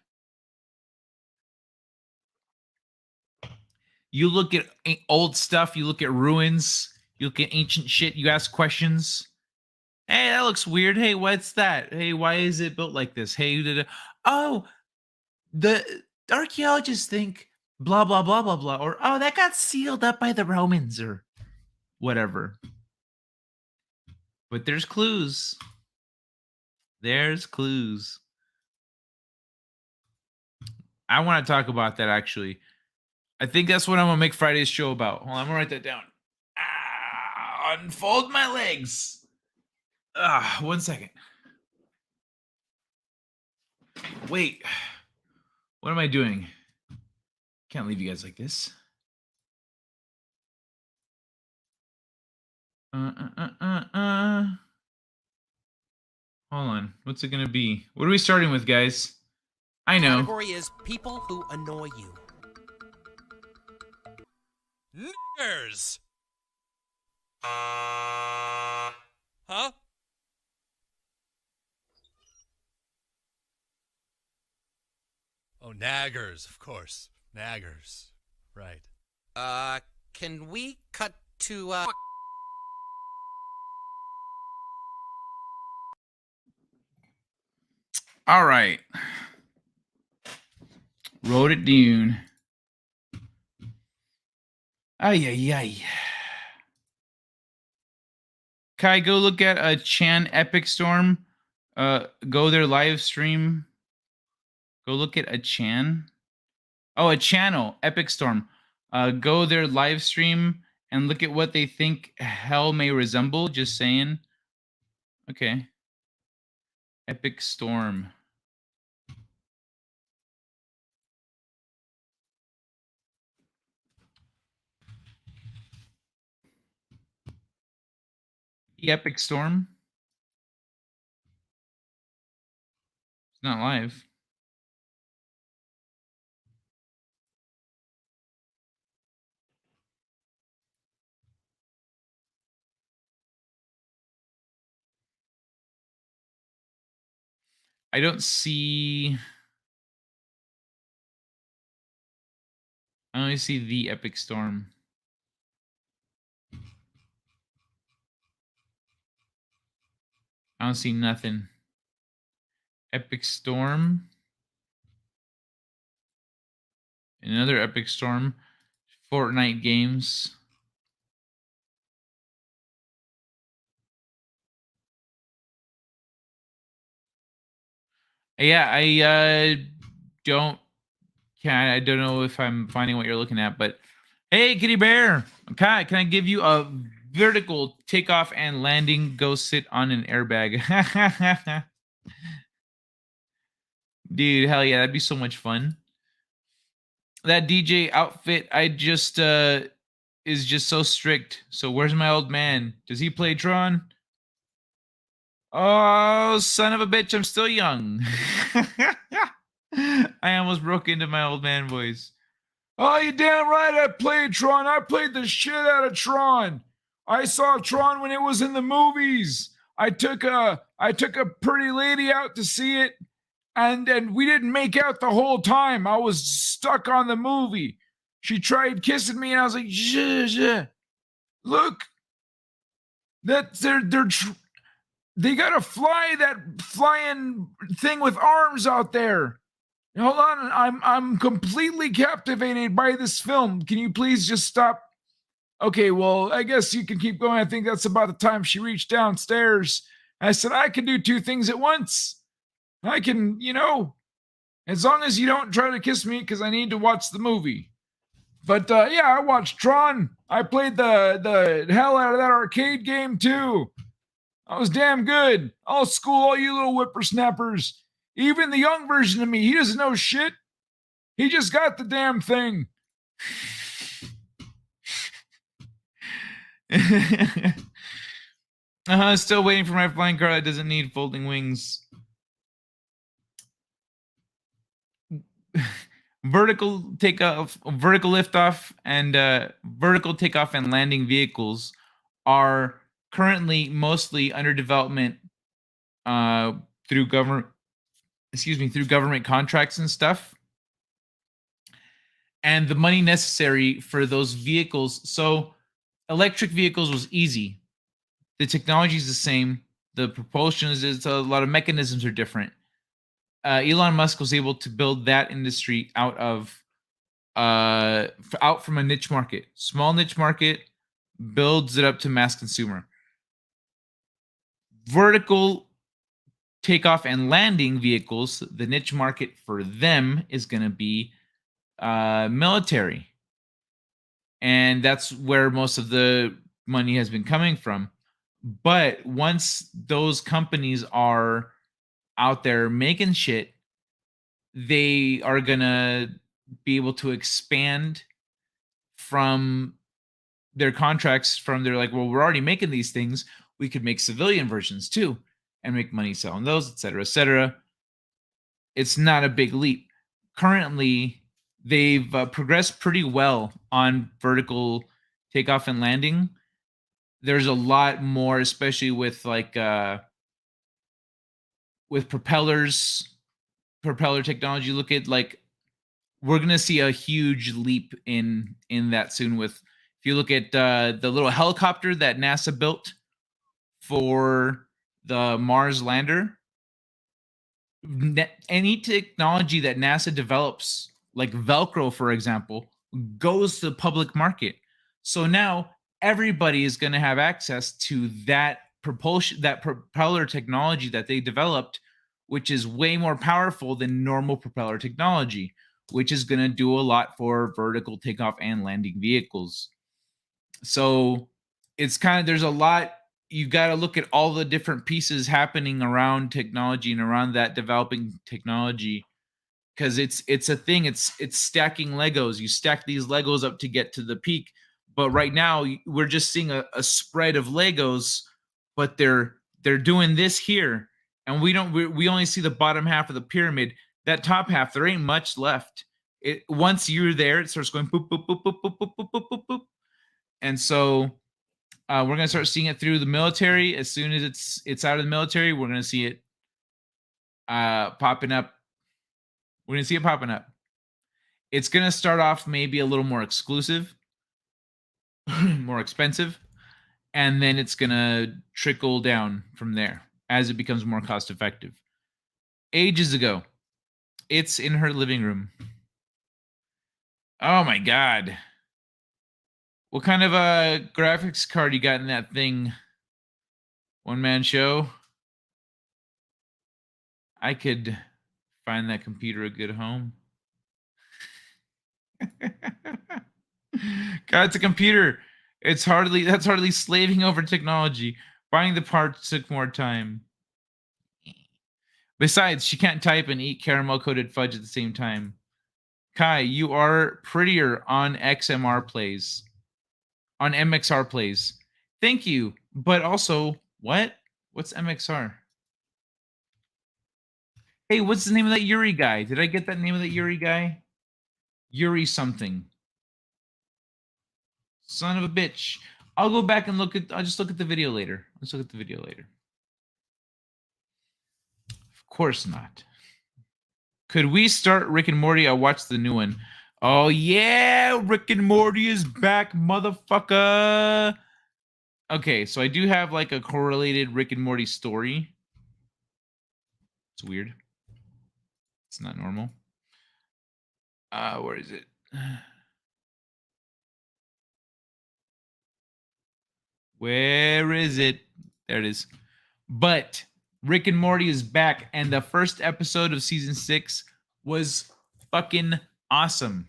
You look at old stuff, you look at ruins, you look at ancient shit, you ask questions. Hey, that looks weird. Hey, what's that? Hey, why is it built like this? Hey, oh, the archaeologists think blah blah blah blah blah, or oh, that got sealed up by the Romans or whatever. But there's clues. There's clues. I want to talk about that actually. I think that's what I'm gonna make Friday's show about. Hold on, I'm gonna write that down. Unfold my legs. 1 second. Wait. What am I doing? Can't leave you guys like this. Hold on. What's it gonna be? What are we starting with, guys? I know. Category is people who annoy you. Niggers! Huh? Oh, naggers, of course. Naggers. Right. Can we cut to, All right. Wrote it down. Ay, ay, ay. Kai, go look at a Chan Epic Storm. Go their live stream. Go look at a Chan. Oh, a channel, Epic Storm. Go their live stream and look at what they think hell may resemble. Just saying. Okay. Epic Storm. The Epic Storm. It's not live. I don't see. I only see the Epic Storm. I don't see nothing. Epic Storm. Another Epic Storm. Fortnite games. Yeah, I don't know if I'm finding what you're looking at, but hey, Kitty Bear, okay, can I give you a vertical takeoff and landing? Go sit on an airbag. Dude, hell yeah, that'd be so much fun. That DJ outfit is just so strict. So where's my old man? Does he play Tron? Oh, son of a bitch, I'm still young. I almost broke into my old man voice. Oh, you damn right I played Tron. I played the shit out of Tron. I saw Tron when it was in the movies. I took a pretty lady out to see it, and we didn't make out the whole time. I was stuck on the movie. She tried kissing me, and I was like, zh. Look, they gotta fly that flying thing with arms out there. Hold on, I'm completely captivated by this film. Can you please just stop? Okay, well, I guess you can keep going. I think that's about the time she reached downstairs. I said, I can do two things at once. I can, as long as you don't try to kiss me, because I need to watch the movie. But yeah, I watched Tron. I played the hell out of that arcade game too. I was damn good. I'll school all you little whippersnappers. Even the young version of me, he doesn't know shit. He just got the damn thing. Still waiting for my flying car that doesn't need folding wings. Vertical liftoff, and vertical takeoff and landing vehicles are currently mostly under development through government contracts and stuff. And the money necessary for those vehicles. So electric vehicles was easy. The technology is the same. The propulsion is a lot of mechanisms are different. Elon Musk was able to build that industry out from a niche market, small niche market, builds it up to mass consumer. Vertical takeoff and landing vehicles, the niche market for them is going to be military. And that's where most of the money has been coming from. But once those companies are out there making shit, they are going to be able to expand from their contracts from they're like, well, we're already making these things. We could make civilian versions too and make money selling those, et cetera, et cetera. It's not a big leap. Currently, they've progressed pretty well on vertical takeoff and landing. There's a lot more, especially with with propeller technology. Look at we're gonna see a huge leap in that soon. If you look at the little helicopter that NASA built for the Mars lander, any technology that NASA develops, like Velcro, for example, goes to the public market. So now everybody is going to have access to that propeller technology that they developed, which is way more powerful than normal propeller technology, which is going to do a lot for vertical takeoff and landing vehicles. So it's there's a lot. You got to look at all the different pieces happening around technology and around that developing technology, because it's a thing. It's stacking Legos. You stack these Legos up to get to the peak, but right now we're just seeing a spread of Legos, but they're doing this here, and we only see the bottom half of the pyramid. That top half, there ain't much left. Once you're there, it starts going boop boop boop boop boop boop boop boop boop boop, and so. We're going to start seeing it through the military. As soon as it's out of the military, we're going to see it popping up. We're going to see it popping up. It's going to start off maybe a little more exclusive, more expensive, and then it's going to trickle down from there as it becomes more cost effective. Ages ago, it's in her living room. Oh my god. What kind of a graphics card you got in that thing? One man show? I could find that computer a good home. God, it's a computer. That's hardly slaving over technology. Buying the parts took more time. Besides, she can't type and eat caramel coated fudge at the same time. Kai, you are prettier on XMR plays. On MXR plays. Thank you. But also, what? What's MXR? Hey, what's the name of that Yuri guy? Did I get that name of that Yuri guy? Yuri something. Son of a bitch. I'll go back and I'll just look at the video later. Let's look at the video later. Of course not. Could we start Rick and Morty? I watched the new one. Oh yeah, Rick and Morty is back, motherfucker. Okay, so I do have like a correlated Rick and Morty story. It's weird. It's not normal. Where is it? Where is it? There it is. But Rick and Morty is back, and the first episode of season 6 was fucking awesome.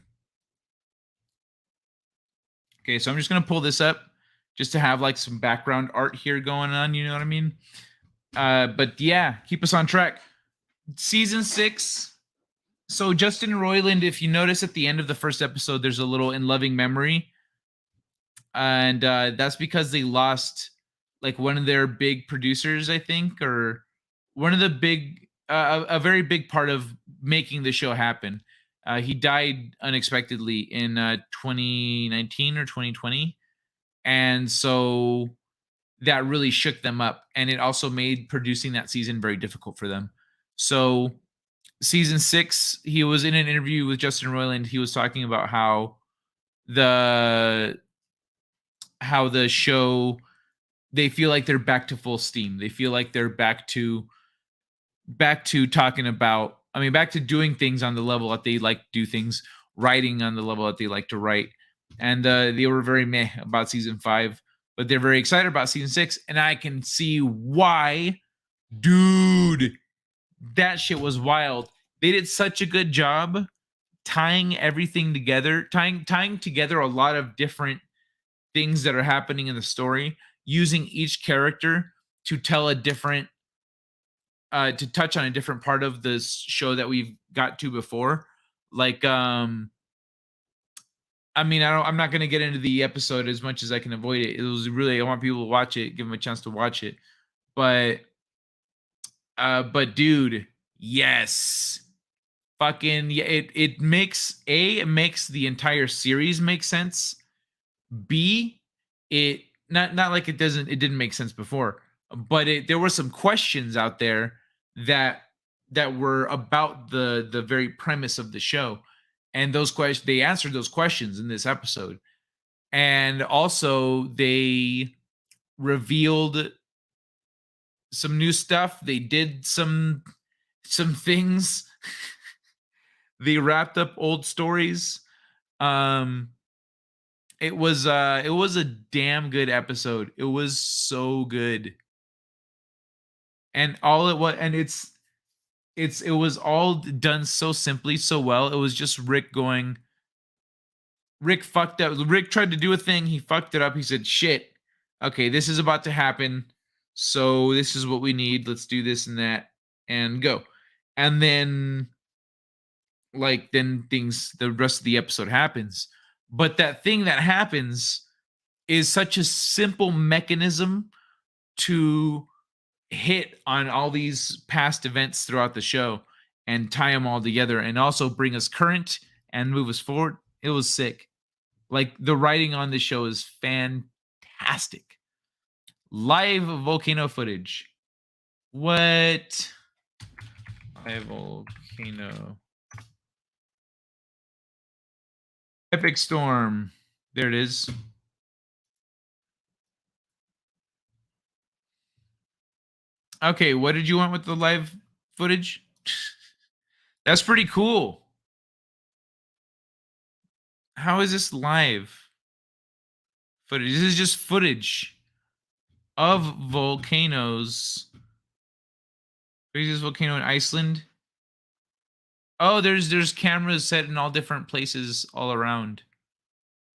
Okay, so I'm just gonna pull this up just to have like some background art here going on, you know what I mean? But yeah, keep us on track. Season 6. So Justin Roiland, if you notice at the end of the first episode, there's a little in loving memory. And that's because they lost like one of their big producers, I think, or one of the big, a very big part of making the show happen. He died unexpectedly in 2019 or 2020. And so that really shook them up. And it also made producing that season very difficult for them. So season 6, he was in an interview with Justin Roiland. He was talking about how the show, they feel like they're back to full steam. They feel like they're back to talking about, I mean, back to doing things on the level that they like to do things, writing on the level that they like to write. And they were very meh about season 5, but they're very excited about season 6. And I can see why. Dude, that shit was wild. They did such a good job tying everything together, tying together a lot of different things that are happening in the story, using each character to tell a different to touch on a different part of this show that we've got to before. Like I mean, I'm not going to get into the episode as much as I can avoid it. It was really, I want people to watch it, give them a chance to watch it. But dude, yes. Fucking yeah, it makes the entire series make sense. B, it not like it didn't make sense before, but there were some questions out there that were about the very premise of the show, and those questions, they answered those questions in this episode. And also they revealed some new stuff. They did some things. They wrapped up old stories. It was a damn good episode. It was so good. And all it was, and it was all done so simply, so well. It was just Rick fucked up. Rick tried to do a thing, he fucked it up. He said, "Shit. Okay, this is about to happen. So this is what we need. Let's do this and that and go." And then the rest of the episode happens. But that thing that happens is such a simple mechanism to hit on all these past events throughout the show and tie them all together and also bring us current and move us forward. It was sick. Like, the writing on this show is fantastic. Live volcano footage. What? Live volcano. Epic storm. There it is. Okay, what did you want with the live footage? That's pretty cool. How is this live footage? This is just footage of volcanoes. Craziest volcano in Iceland. Oh, there's cameras set in all different places all around.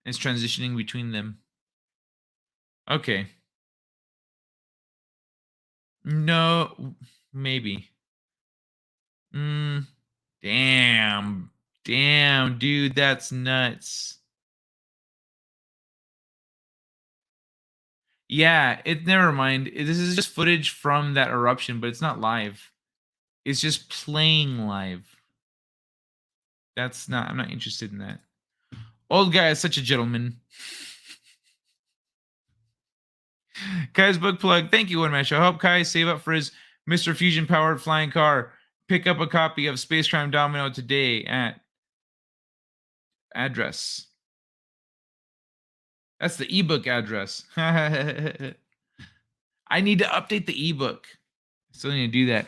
It's transitioning between them. Okay. No, maybe. Damn. Damn, dude, that's nuts. Yeah, never mind. This is just footage from that eruption, but it's not live. It's just playing live. I'm not interested in that. Old guy is such a gentleman. Kai's book plug. Thank you, One Man Show. I hope Kai save up for his Mr. Fusion powered flying car. Pick up a copy of Space Crime Domino today at address. That's the ebook address. I need to update the ebook. Still need to do that.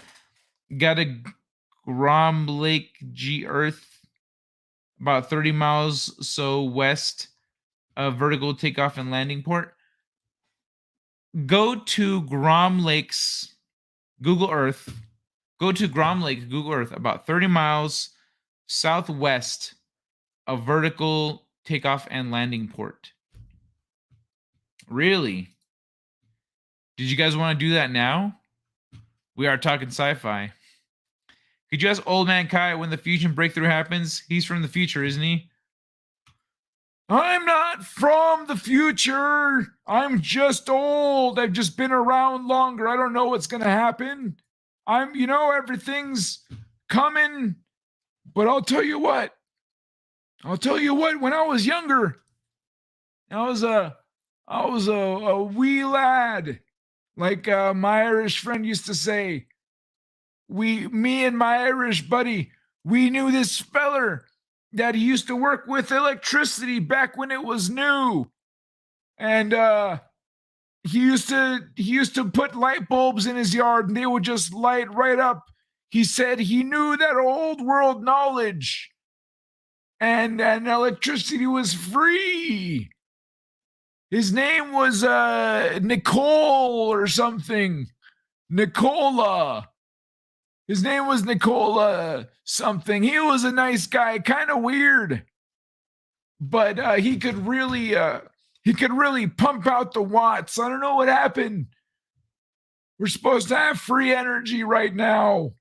Got a Grom Lake G Earth, about 30 miles so west of vertical takeoff and landing port. Go to Grom Lake's Google Earth. Go to Grom Lake, Google Earth, about 30 miles southwest of vertical takeoff and landing port. Really? Did you guys want to do that now? We are talking sci-fi. Could you ask Old Man Kai when the fusion breakthrough happens? He's from the future, isn't he? I'm not from the future. I'm just old. I've just been around longer. I don't know what's going to happen. Everything's coming. But I'll tell you what. When I was younger, I was a wee lad. Like my Irish friend used to say. Me and my Irish buddy, we knew this feller that he used to work with electricity back when it was new. And he used to put light bulbs in his yard and they would just light right up. He said he knew that old world knowledge. And electricity was free. His name was Nicole or something. Nicola. His name was Nicola something. He was a nice guy, kind of weird, but he could really pump out the watts. I don't know what happened. We're supposed to have free energy right now.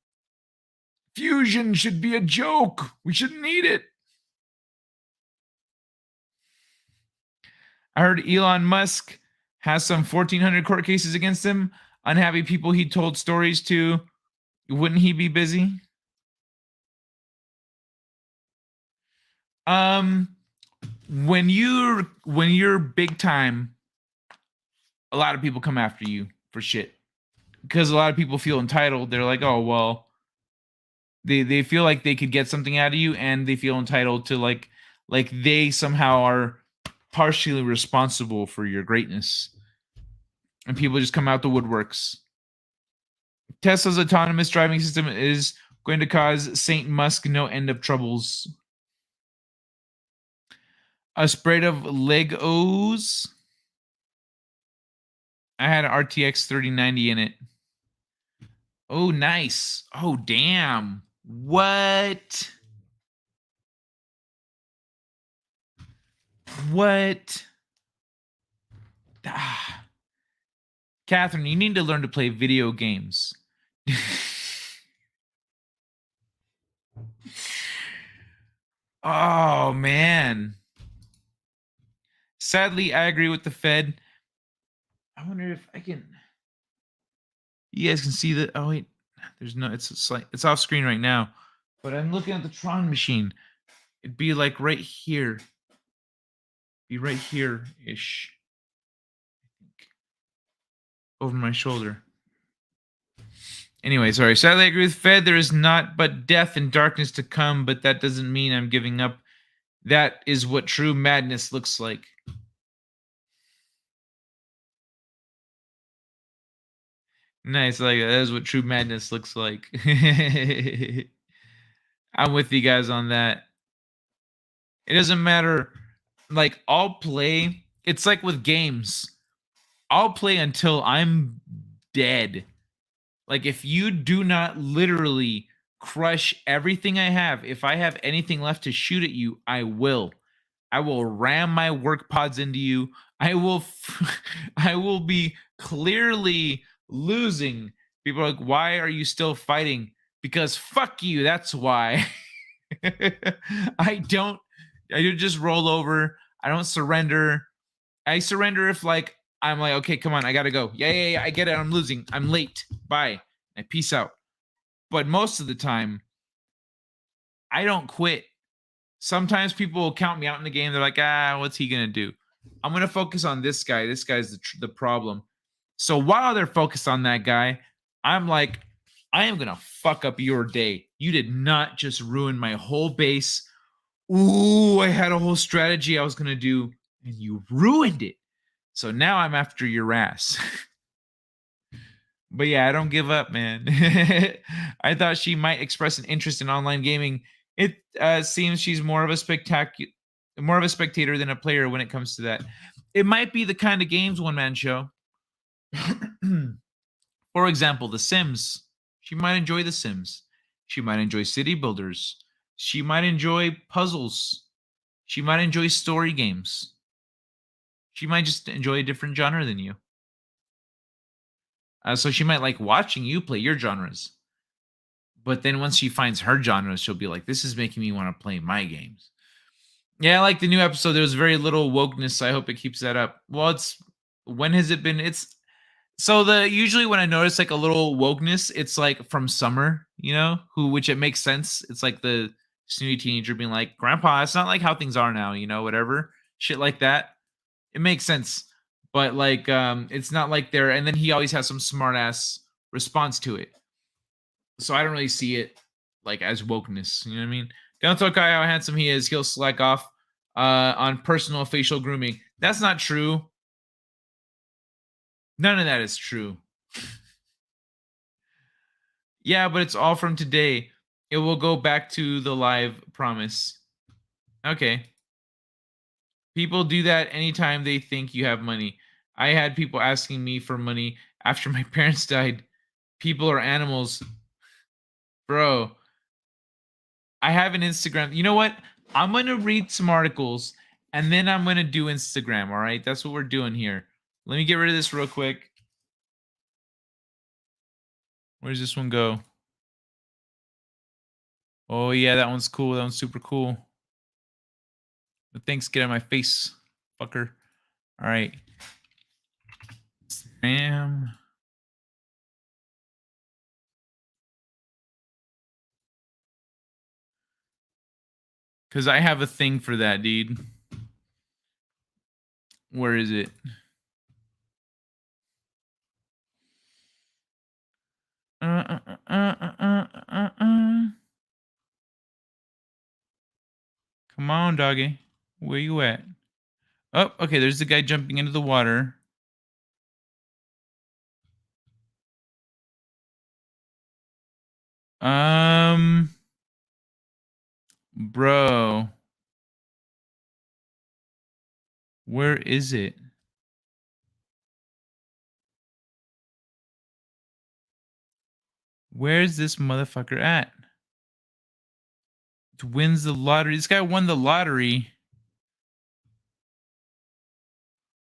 Fusion should be a joke. We shouldn't need it. I heard Elon Musk has some 1,400 court cases against him. Unhappy people he told stories to. Wouldn't he be busy? When you're big time, a lot of people come after you for shit. Because a lot of people feel entitled. They're like, oh well, they feel like they could get something out of you, and they feel entitled to like they somehow are partially responsible for your greatness. And people just come out the woodworks. Tesla's autonomous driving system is going to cause Saint Musk no end of troubles. A spread of Legos. I had an RTX 3090 in it. Oh, nice. Oh, damn. What? Ah. Catherine, you need to learn to play video games. Oh, man. Sadly, I agree with the Fed. I wonder if I can. You guys can see that. Oh, wait. There's no. It's off screen right now. But I'm looking at the Tron machine. It'd be like right here. Be right here-ish. I think. Over my shoulder. Anyway, sorry. Sadly, I agree with Fed. There is not but death and darkness to come, but that doesn't mean I'm giving up. That is what true madness looks like. Nice, like that is what true madness looks like. I'm with you guys on that. It doesn't matter. Like I'll play. It's like with games. I'll play until I'm dead. Like if you do not literally crush everything I have, if I have anything left to shoot at you, I will. I will ram my work pods into you. I will I will be clearly losing. People are like, "Why are you still fighting?" Because fuck you, that's why. I don't just roll over. I don't surrender. I surrender if like I'm like, okay, come on, I gotta go. Yeah, I get it. I'm losing. I'm late. Bye. I peace out. But most of the time, I don't quit. Sometimes people will count me out in the game. They're like, what's he gonna do? I'm gonna focus on this guy. This guy's the problem. So while they're focused on that guy, I'm like, I am gonna fuck up your day. You did not just ruin my whole base. Ooh, I had a whole strategy I was gonna do, and you ruined it. So now I'm after your ass. But yeah, I don't give up, man. I thought she might express an interest in online gaming. It seems she's more of a spectator than a player when it comes to that. It might be the kind of games one man show. For example, The Sims. She might enjoy The Sims. She might enjoy city builders. She might enjoy puzzles. She might enjoy story games. She might just enjoy a different genre than you. So she might like watching you play your genres. But then once she finds her genres, she'll be like, this is making me want to play my games. Yeah, I like the new episode. There was very little wokeness. So I hope it keeps that up. Well, when has it been? Usually when I notice like a little wokeness, it's like from Summer, which it makes sense. It's like the snooty teenager being like, Grandpa, it's not like how things are now, whatever. Shit like that. It makes sense. But like it's not like they're, and then he always has some smart ass response to it. So I don't really see it like as wokeness. You know what I mean? Don't tell Kai how handsome he is. He'll slack off on personal facial grooming. That's not true. None of that is true. Yeah, but it's all from today. It will go back to the live promise. Okay. People do that anytime they think you have money. I had people asking me for money after my parents died. People are animals. Bro, I have an Instagram. You know what? I'm going to read some articles and then I'm going to do Instagram. All right. That's what we're doing here. Let me get rid of this real quick. Where's this one go? Oh, yeah. That one's cool. That one's super cool. But thanks. Get out of my face, fucker. All right. Spam. Because I have a thing for that, dude. Where is it? Come on, doggy. Where you at? Oh, okay. There's the guy jumping into the water. Bro. Where is it? Where's this motherfucker at? Wins the lottery. This guy won the lottery.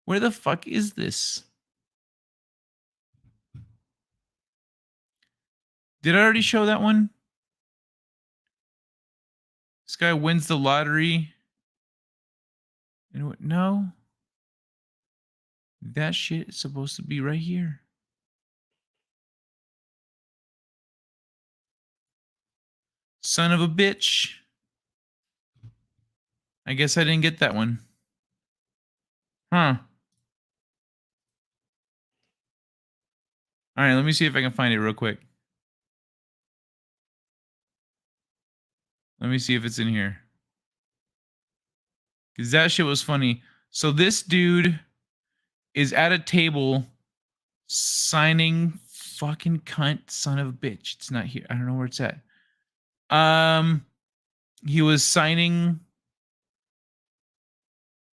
Where the fuck is this? Did I already show that one? This guy wins the lottery. No. That shit is supposed to be right here. Son of a bitch. I guess I didn't get that one. Huh. All right, let me see if I can find it real quick. Let me see if it's in here. Because that shit was funny. So this dude is at a table signing fucking cunt son of a bitch. It's not here. I don't know where it's at. He was signing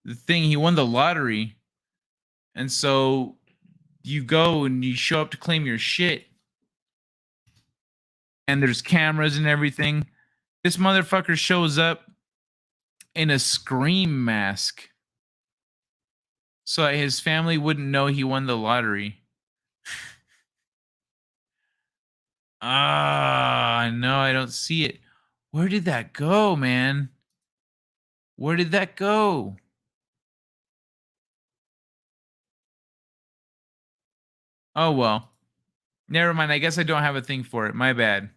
the thing. He won the lottery. And so you go and you show up to claim your shit. And there's cameras and everything. This motherfucker shows up in a Scream mask. So his family wouldn't know he won the lottery. No, I don't see it. Where did that go, man? Where did that go? Oh, well. Never mind. I guess I don't have a thing for it. My bad.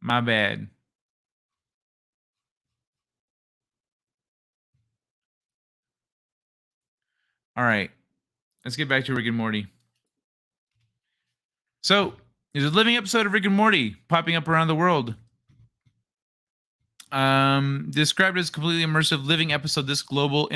My bad. All right. Let's get back to Rick and Morty. So, there's a living episode of Rick and Morty popping up around the world. Described as completely immersive living episode, this global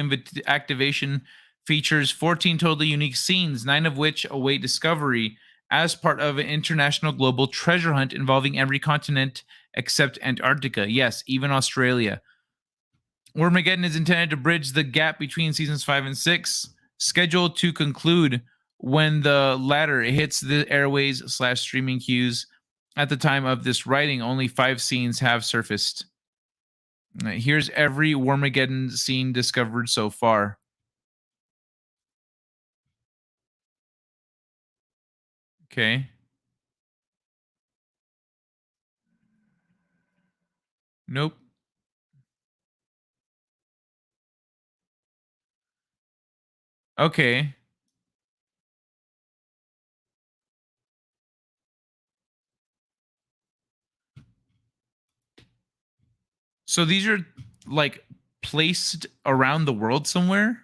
activation features 14 totally unique scenes, 9 of which await discovery as part of an international global treasure hunt involving every continent except Antarctica. Yes, even Australia. Wormageddon is intended to bridge the gap between seasons 5 and 6, scheduled to conclude when the latter hits the airways / streaming queues. At the time of this writing, only 5 scenes have surfaced. Here's every Wormageddon scene discovered so far. Okay. Nope. Okay. So these are like placed around the world somewhere?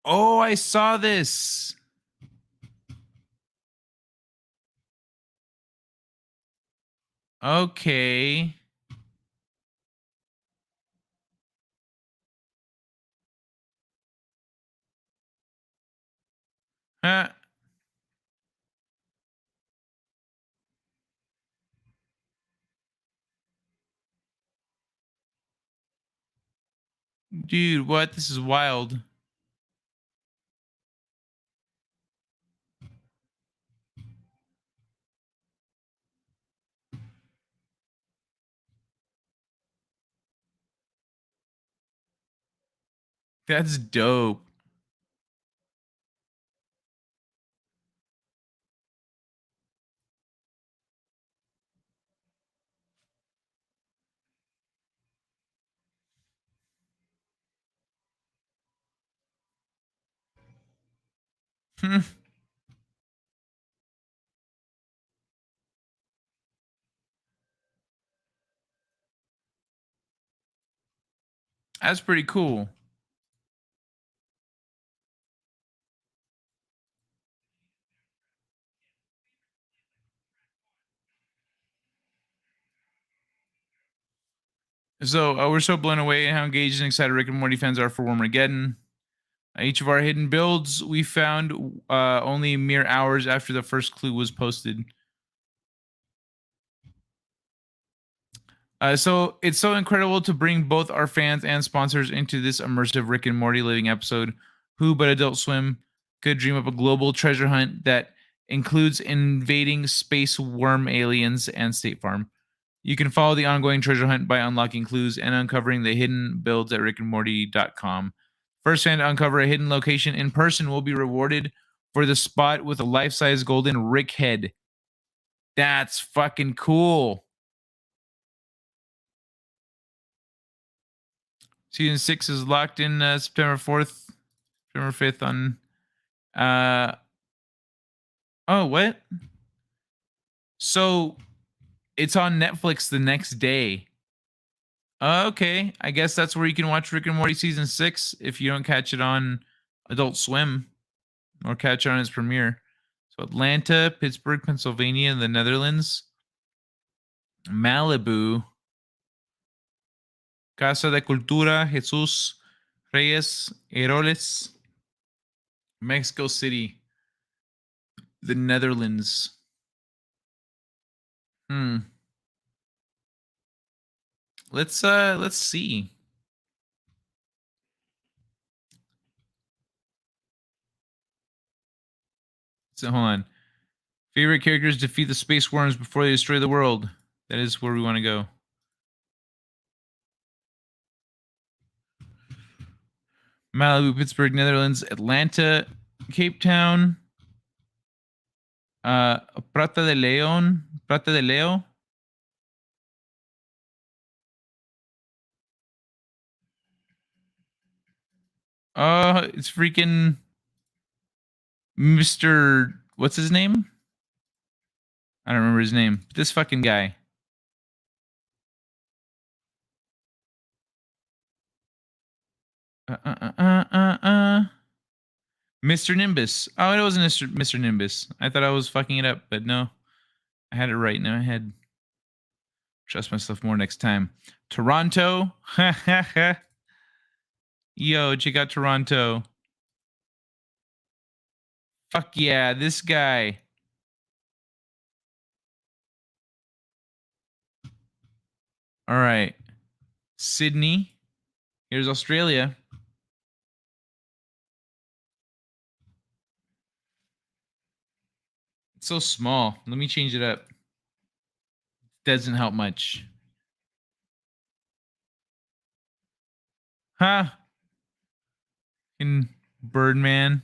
Oh, I saw this. Okay. Dude, what? This is wild. That's dope. That's pretty cool. So we're so blown away at how engaged and excited Rick and Morty fans are for Wormageddon. Each of our hidden builds we found only mere hours after the first clue was posted. So it's so incredible to bring both our fans and sponsors into this immersive Rick and Morty living episode. Who but Adult Swim could dream up a global treasure hunt that includes invading space worm aliens and State Farm? You can follow the ongoing treasure hunt by unlocking clues and uncovering the hidden builds at rickandmorty.com. First fan to uncover a hidden location in person will be rewarded for the spot with a life-size golden Rick head. That's fucking cool. Season 6 is locked in September 4th, September 5th on... Oh, what? So, it's on Netflix the next day. Okay, I guess that's where you can watch Rick and Morty Season 6 if you don't catch it on Adult Swim or catch it on its premiere. So, Atlanta, Pittsburgh, Pennsylvania, the Netherlands, Malibu, Casa de Cultura, Jesus Reyes, Heroles, Mexico City, the Netherlands. Let's see. So hold on. Favorite characters defeat the space worms before they destroy the world. That is where we want to go. Malibu, Pittsburgh, Netherlands, Atlanta, Cape Town, Prata de Leon, Prata de Leo. It's freaking Mr. What's his name? I don't remember his name. This fucking guy. Mr. Nimbus. Oh, it wasn't Mr. Nimbus. I thought I was fucking it up, but no. I had it right in my head. Trust myself more next time. Toronto. Yo, check out Toronto. Fuck yeah, this guy. All right. Sydney. Here's Australia. It's so small. Let me change it up. Doesn't help much. Huh? In Birdman.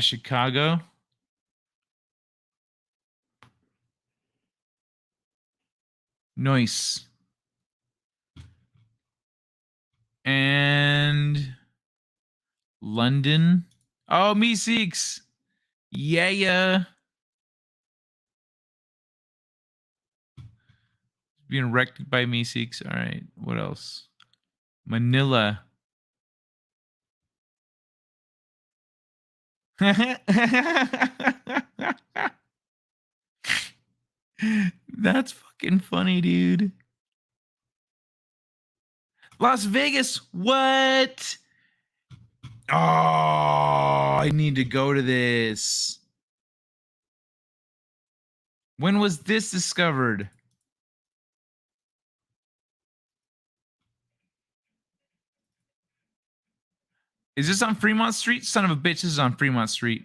Chicago. Nice. And London. Oh, me seeks. Yeah. Being wrecked by me seeks. All right. What else? Manila. That's fucking funny, dude. Las Vegas. What? Oh, I need to go to this. When was this discovered? Is this on Fremont Street? Son of a bitch, this is on Fremont Street.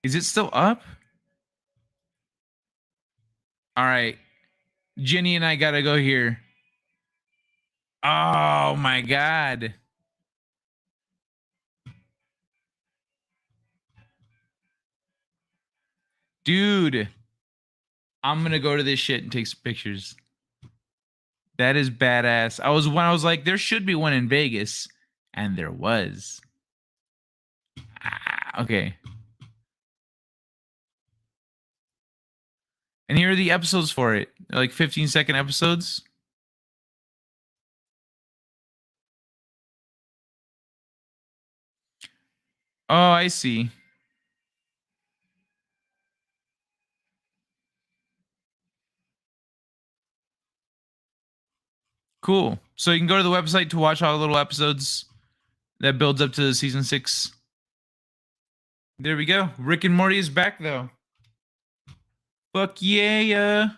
Is it still up? All right. Jenny and I gotta go here. Oh my God. Dude. I'm gonna go to this shit and take some pictures. That is badass. I was like, there should be one in Vegas. And there was. Okay. And here are the episodes for it. They're like 15-second episodes. Oh, I see. Cool. So you can go to the website to watch all the little episodes that builds up to season 6. There we go. Rick and Morty is back, though. Fuck yeah.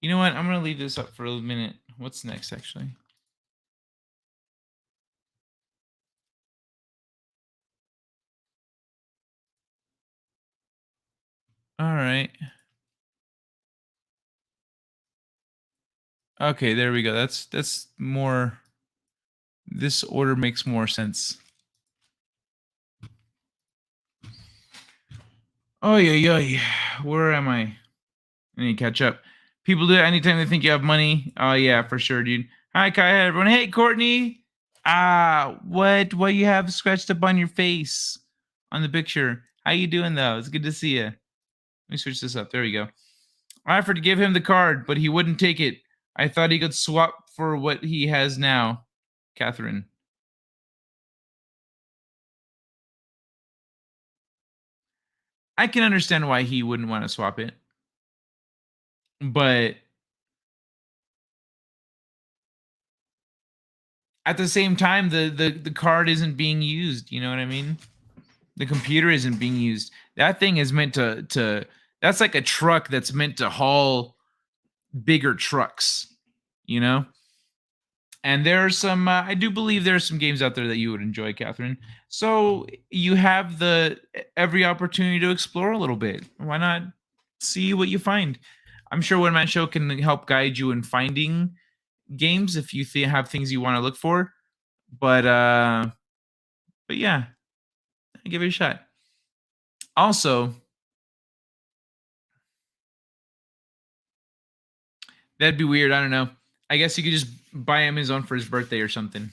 You know what? I'm going to leave this up for a minute. What's next, actually? All right. Okay, there we go. That's more... This order makes more sense. Oh, yeah. Where am I? I need to catch up. People do it anytime they think you have money. Oh, yeah, for sure, dude. Hi, Kai. Hi, everyone. Hey, Courtney. What you have scratched up on your face on the picture? How you doing, though? It's good to see you. Let me switch this up. There we go. I offered to give him the card, but he wouldn't take it. I thought he could swap for what he has now. Catherine. I can understand why he wouldn't want to swap it. But at the same time, the card isn't being used. You know what I mean? The computer isn't being used. That thing is meant to that's like a truck that's meant to haul bigger trucks, you know? And there are some I do believe there are some games out there that you would enjoy, Catherine. So you have the every opportunity to explore a little bit. Why not see what you find? I'm sure One Man Show can help guide you in finding games if you have things you want to look for. But yeah, give it a shot. Also, that'd be weird. I don't know. I guess you could just buy him his own for his birthday or something.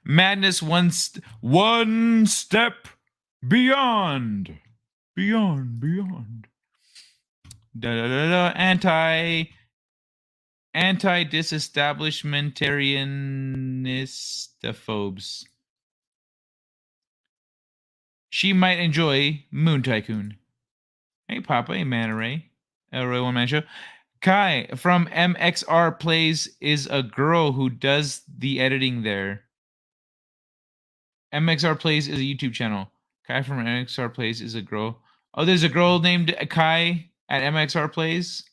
Madness one step beyond. Beyond. Da da da da. Disestablishmentarianistophobes. She might enjoy Moon Tycoon. Hey, Papa. Hey, Manta Ray. Elroy One Man Show. Kai from MXR Plays is a girl who does the editing there. MXR Plays is a YouTube channel. Kai from MXR Plays is a girl. Oh, there's a girl named Kai at MXR Plays.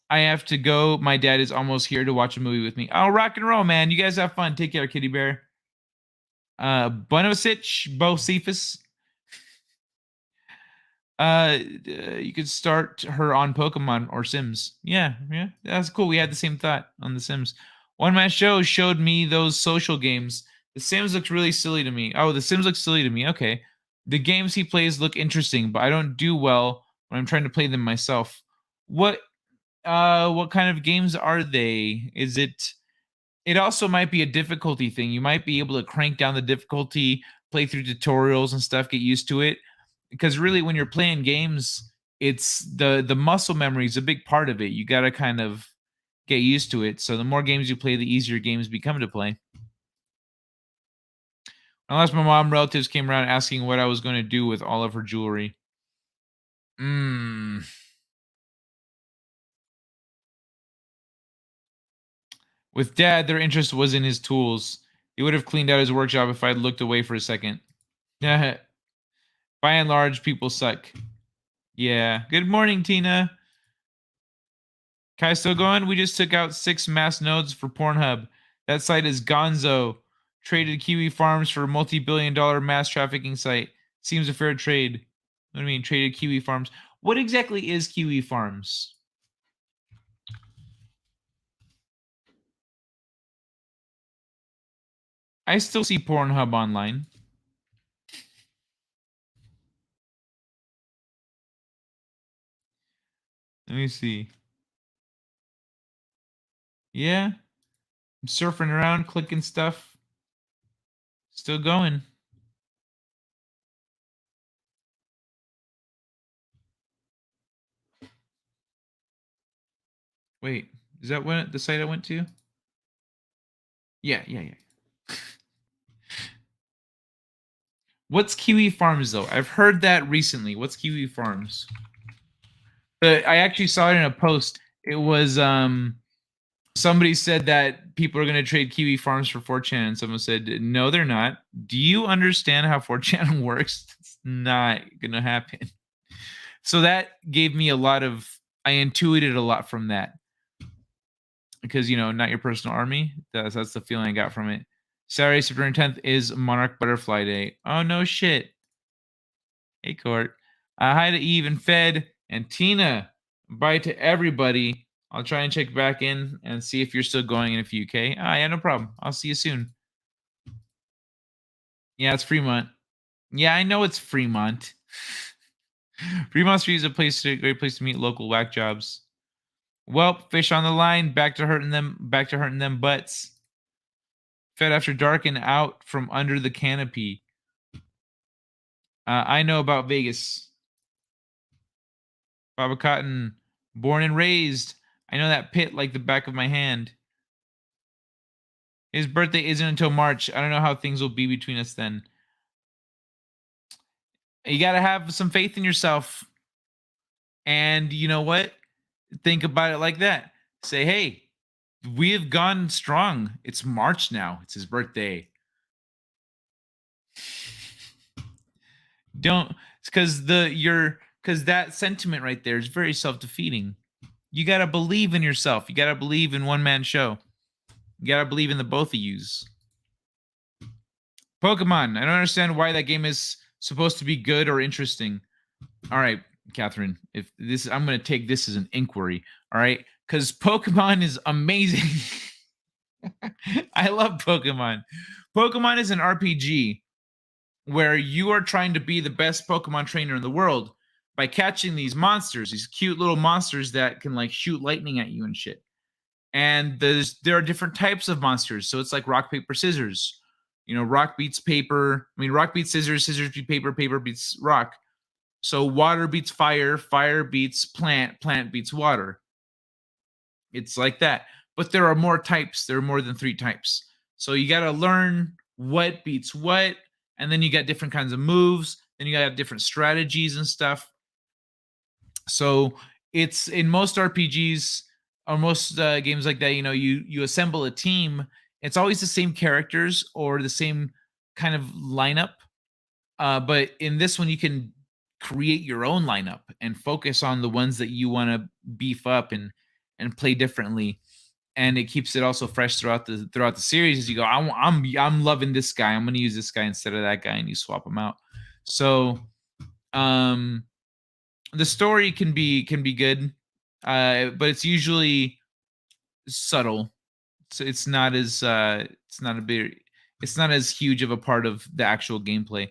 I have to go. My dad is almost here to watch a movie with me. Oh, rock and roll, man. You guys have fun. Take care, Kitty Bear. Bonosich, Bocephus. You could start her on Pokemon or Sims. Yeah, that's cool. We had the same thought on the Sims. One Man Show showed me those social games. The Sims looks really silly to me. Oh, the Sims look silly to me. Okay. The games he plays look interesting, but I don't do well when I'm trying to play them myself. What kind of games are they? Is it also might be a difficulty thing. You might be able to crank down the difficulty, play through tutorials and stuff, get used to it. Because really when you're playing games, it's the muscle memory is a big part of it. You got to kind of get used to it. So the more games you play, the easier games become to play. Unless my mom relatives came around asking what I was going to do with all of her jewelry. With Dad, their interest was in his tools. He would have cleaned out his workshop if I'd looked away for a second. By and large, people suck. Yeah. Good morning, Tina. Kai still going? We just took out 6 mass nodes for Pornhub. That site is gonzo. Traded Kiwi Farms for a multi-billion-dollar mass trafficking site. Seems a fair trade. What do you mean, traded Kiwi Farms? What exactly is Kiwi Farms? I still see Pornhub online. Let me see. Yeah. I'm surfing around, clicking stuff. Still going. Wait, is that what the site I went to? Yeah. What's Kiwi Farms though? I've heard that recently. What's Kiwi Farms? But I actually saw it in a post. It was somebody said that people are going to trade Kiwi Farms for 4chan, and someone said no, they're not. Do you understand how 4chan works? It's not going to happen. So that gave me I intuited a lot from that. Because, not your personal army. That's the feeling I got from it. Saturday, September 10th is Monarch Butterfly Day. Oh, no shit. Hey, Court. Hi to Eve and Fed and Tina. Bye to everybody. I'll try and check back in and see if you're still going in a few, okay? Yeah, no problem. I'll see you soon. Yeah, it's Fremont. Yeah, I know it's Fremont. Fremont Street is a great place to meet local whack jobs. Well, fish on the line. Back to hurting them butts. Fed after dark and out from under the canopy. I know about Vegas. Baba Cotton, born and raised. I know that pit like the back of my hand. His birthday isn't until March. I don't know how things will be between us then. You got to have some faith in yourself. And you know what? Think about it like that. Say, hey, we have gone strong. It's March now. It's his birthday. Don't, because that sentiment right there is very self-defeating. You got to believe in yourself. You got to believe in one man show. You got to believe in the both of yous. Pokemon. I don't understand why that game is supposed to be good or interesting. All right, Catherine, if this, I'm going to take this as an inquiry. All right, because Pokemon is amazing. I love Pokemon. Pokemon is an RPG where you are trying to be the best Pokemon trainer in the world by catching these monsters, these cute little monsters that can like shoot lightning at you and shit. And there are different types of monsters. So it's like rock, paper, scissors. You know, rock beats paper. I mean, rock beats scissors, scissors beat paper, paper beats rock. So water beats fire, fire beats plant, plant beats water. It's like that. But there are more types. There are more than 3 types. So you got to learn what beats what. And then you got different kinds of moves. Then you got different strategies and stuff. So it's in most RPGs or most games like that, you know, you assemble a team. It's always the same characters or the same kind of lineup. But in this one, you can create your own lineup and focus on the ones that you want to beef up and play differently. And it keeps it also fresh throughout the series as you go. I'm loving this guy. I'm going to use this guy instead of that guy, and you swap them out. So, the story can be good, but it's usually subtle. So it's not as huge of a part of the actual gameplay.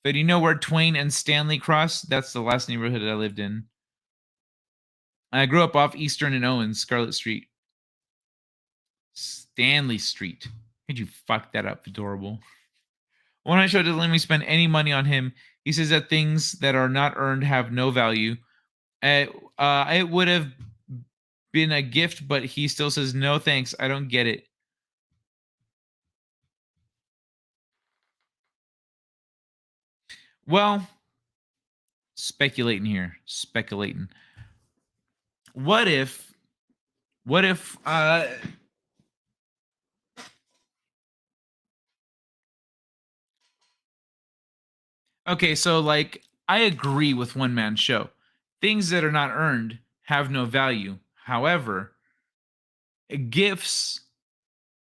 But you know where Twain and Stanley cross? That's the last neighborhood that I lived in. I grew up off Eastern and Owens, Scarlet Street. Stanley Street. How'd you fuck that up, adorable? When I showed doesn't let me spend any money on him. He says that things that are not earned have no value. It would have been a gift, but he still says no thanks. I don't get it. Well, speculating here. Speculating. What if okay, so like I agree with one man show. Things that are not earned have no value. However, gifts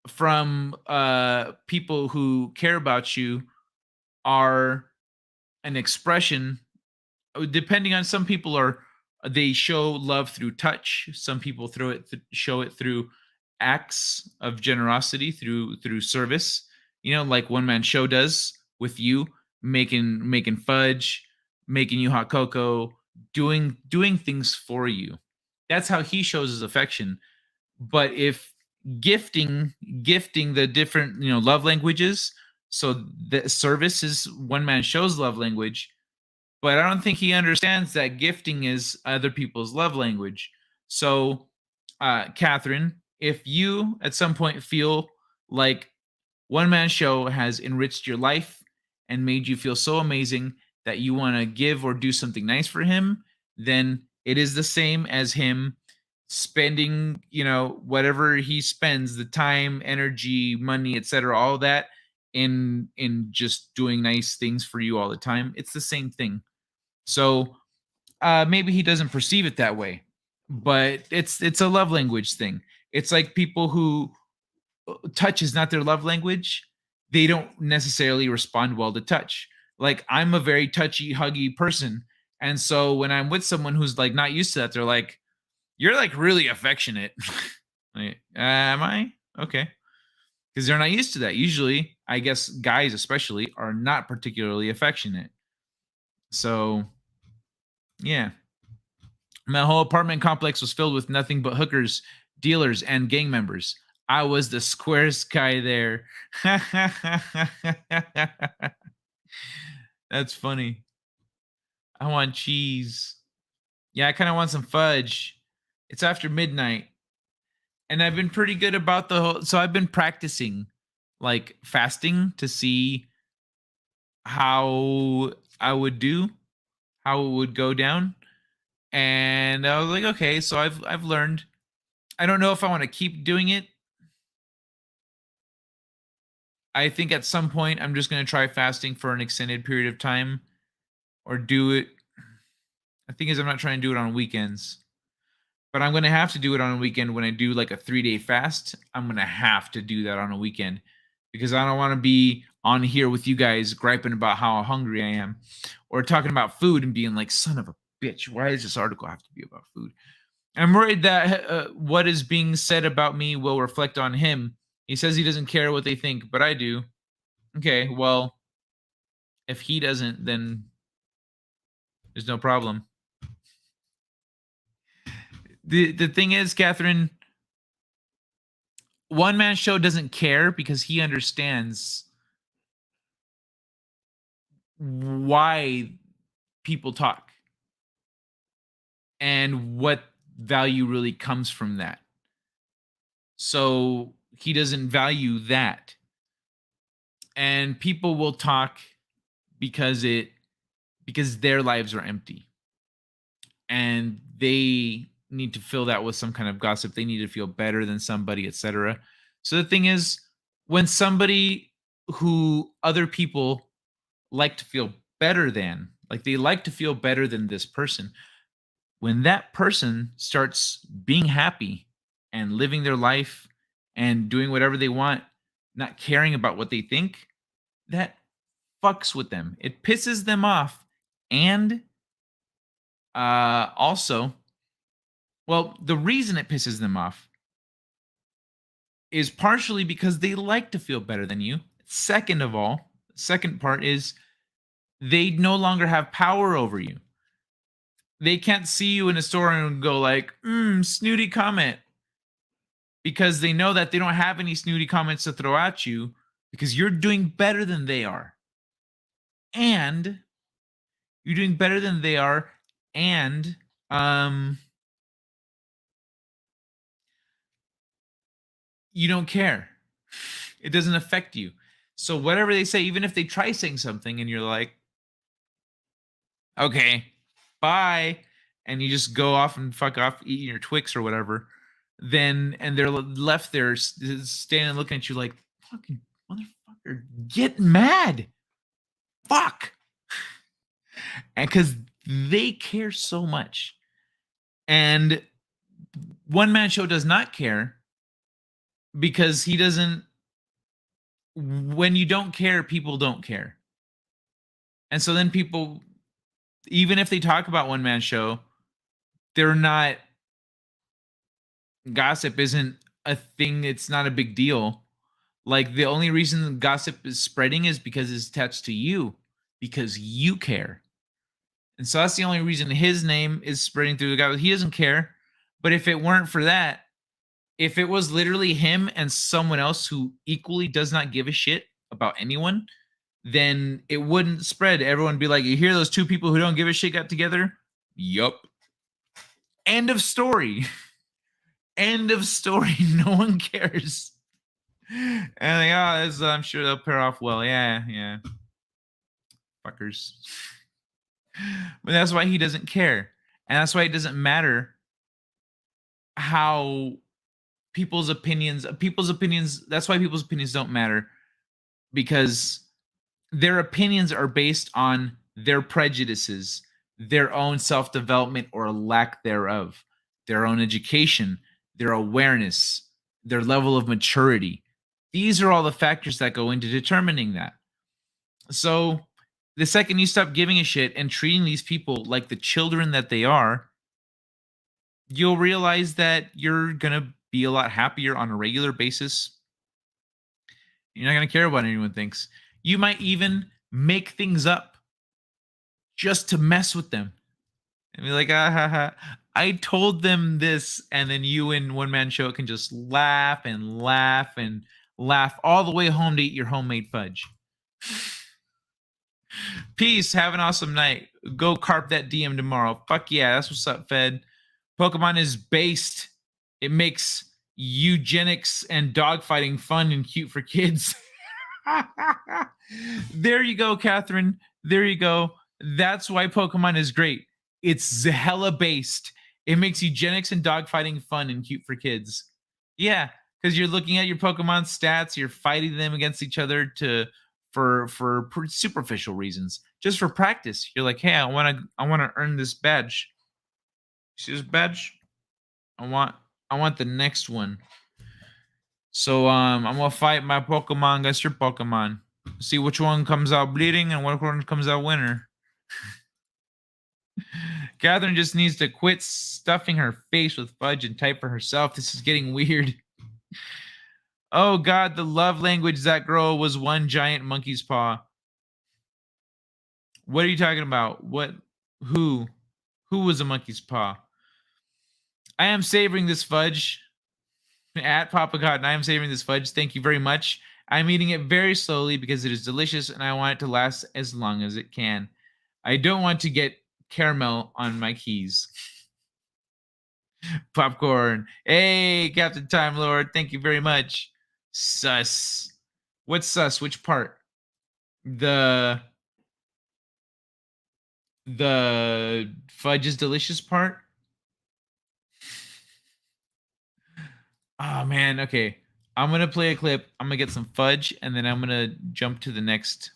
from people who care about you are an expression. Depending on, some people they show love through touch. Some people show it through acts of generosity, through service. You know, like one man show does with you, making fudge, making you hot cocoa, doing things for you. That's how he shows his affection. But if gifting the different, you know, love languages, so the service is one man show's love language, but I don't think he understands that gifting is other people's love language. So, Catherine, if you at some point feel like one man show has enriched your life and made you feel so amazing that you want to give or do something nice for him, then it is the same as him spending, you know, whatever he spends, the time, energy, money, etc., all that in just doing nice things for you all the time. It's the same thing. So maybe he doesn't perceive it that way, but it's a love language thing. It's like people who touch is not their love language. They don't necessarily respond well to touch. Like, I'm a very touchy, huggy person. And so when I'm with someone who's like not used to that, they're like, you're like really affectionate. Like, am I? Okay. Because they're not used to that. Usually, I guess guys especially are not particularly affectionate. So, yeah. My whole apartment complex was filled with nothing but hookers, dealers, and gang members. I was the squarest guy there. That's funny. I want cheese. Yeah, I kind of want some fudge. It's after midnight. And I've been pretty good about so I've been practicing like fasting to see how I would do, how it would go down. And I was like, okay, so I've learned. I don't know if I want to keep doing it. I think at some point I'm just going to try fasting for an extended period of time or do it. The thing is, I'm not trying to do it on weekends, but I'm going to have to do it on a weekend when I do like a 3-day fast. I'm going to have to do that on a weekend because I don't want to be on here with you guys griping about how hungry I am or talking about food and being like, son of a bitch, why does this article have to be about food? I'm worried that what is being said about me will reflect on him. He says he doesn't care what they think, but I do. Okay, well, if he doesn't, then there's no problem. The thing is, Catherine, One Man Show doesn't care because he understands why people talk and what value really comes from that. So he doesn't value that. And people will talk because their lives are empty. And they need to fill that with some kind of gossip. They need to feel better than somebody, etc. So the thing is, when somebody who other people like to feel better than, like they like to feel better than this person, when that person starts being happy and living their life and doing whatever they want, not caring about what they think, that fucks with them. It pisses them off. And also, well, the reason it pisses them off is partially because they like to feel better than you. Second of all, second part is they no longer have power over you. They can't see you in a store and go like, snooty comment. Because they know that they don't have any snooty comments to throw at you because you're doing better than they are. And you're doing better than they are. And you don't care. It doesn't affect you. So whatever they say, even if they try saying something and you're like, okay, bye, and you just go off and fuck off eating your Twix or whatever, then, and they're left there standing looking at you like, fucking motherfucker, get mad. Fuck. And because they care so much. And One Man Show does not care because he doesn't, when you don't care, people don't care. And so then people, even if they talk about One Man Show, they're not, gossip isn't a thing. It's not a big deal. Like the only reason gossip is spreading is because it's attached to you, because you care. And so that's the only reason his name is spreading through the guy. He doesn't care. But if it weren't for that, if it was literally him and someone else who equally does not give a shit about anyone, then it wouldn't spread. Everyone would be like, you hear those two people who don't give a shit got together? Yup. End of story. End of story. No one cares. And like, oh, this, I'm sure they'll pair off well. Yeah. Fuckers. But that's why he doesn't care. And that's why it doesn't matter how people's opinions, that's why people's opinions don't matter, because their opinions are based on their prejudices, their own self-development or lack thereof, their own education, their awareness, their level of maturity. These are all the factors that go into determining that. So the second you stop giving a shit and treating these people like the children that they are, you'll realize that you're going to be a lot happier on a regular basis. You're not going to care what anyone thinks. You might even make things up just to mess with them. And be like, I told them this. And then you in One Man Show can just laugh and laugh and laugh all the way home to eat your homemade fudge. Peace. Have an awesome night. Go carp that DM tomorrow. Fuck yeah. That's what's up, Fed. Pokemon is based. It makes eugenics and dogfighting fun and cute for kids. There you go, Catherine. There you go. That's why Pokemon is great. It's hella based. It makes eugenics and dogfighting fun and cute for kids. Yeah, because you're looking at your Pokemon stats, you're fighting them against each other for superficial reasons, just for practice. You're like, hey, I want to earn this badge. See this badge? I want the next one. So I'm gonna fight my Pokemon against your Pokemon. See which one comes out bleeding and which one comes out winner. Catherine just needs to quit stuffing her face with fudge and type for herself. This is getting weird. Oh God, the love language that girl was one giant monkey's paw. What are you talking about? What? Who? Who was a monkey's paw? I am savoring this fudge. At Papa God, and I am savoring this fudge. Thank you very much. I'm eating it very slowly because it is delicious and I want it to last as long as it can. I don't want to get caramel on my keys. Popcorn. Hey, Captain Time Lord. Thank you very much. Sus. What's sus? Which part? The fudge is delicious part? Oh man, okay. I'm gonna play a clip. I'm gonna get some fudge, and then I'm gonna jump to the next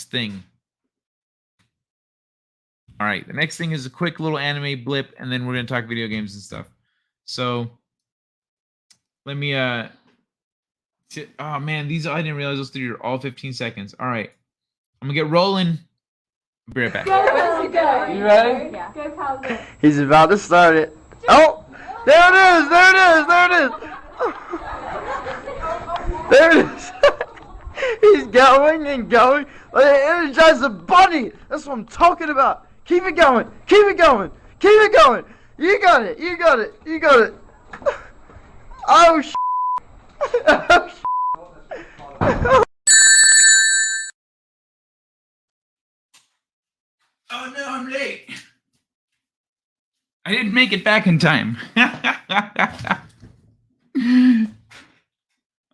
thing. All right, the next thing is a quick little anime blip, and then we're gonna talk video games and stuff. So let me oh man, these I didn't realize those three are all 15 seconds. All right, I'm gonna get rolling. I'll be right back. You ready? Yeah. Go, Calvin. He's about to start it. Oh! There it is! There it is! There it is! There it is! He's going and going. Like an Energizer Bunny! That's what I'm talking about. Keep it going! Keep it going! Keep it going! You got it! You got it! You got it! Oh, sh**! Oh, sh**! Oh no, I'm late. I didn't make it back in time.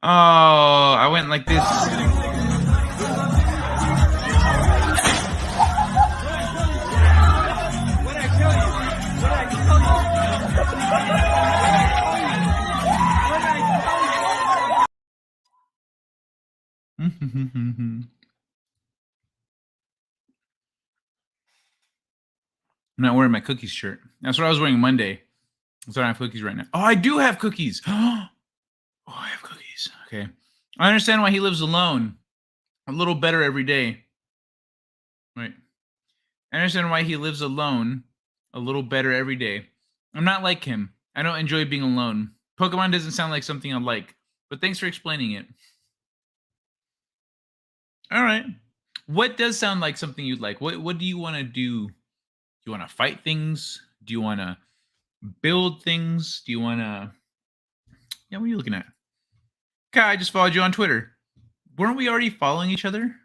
Oh, I went like this. I'm not wearing my cookies shirt. That's what I was wearing Monday. So I don't have cookies right now. Oh, I do have cookies. Oh, I have cookies. Okay. I understand why he lives alone. A little better every day. Right. I understand why he lives alone a little better every day. I'm not like him. I don't enjoy being alone. Pokemon doesn't sound like something I like, but thanks for explaining it. All right. What does sound like something you'd like? What do you want to do? Do you want to fight things? Do you want to build things? Do you want to... Yeah, what are you looking at? Kai, I just followed you on Twitter. Weren't we already following each other?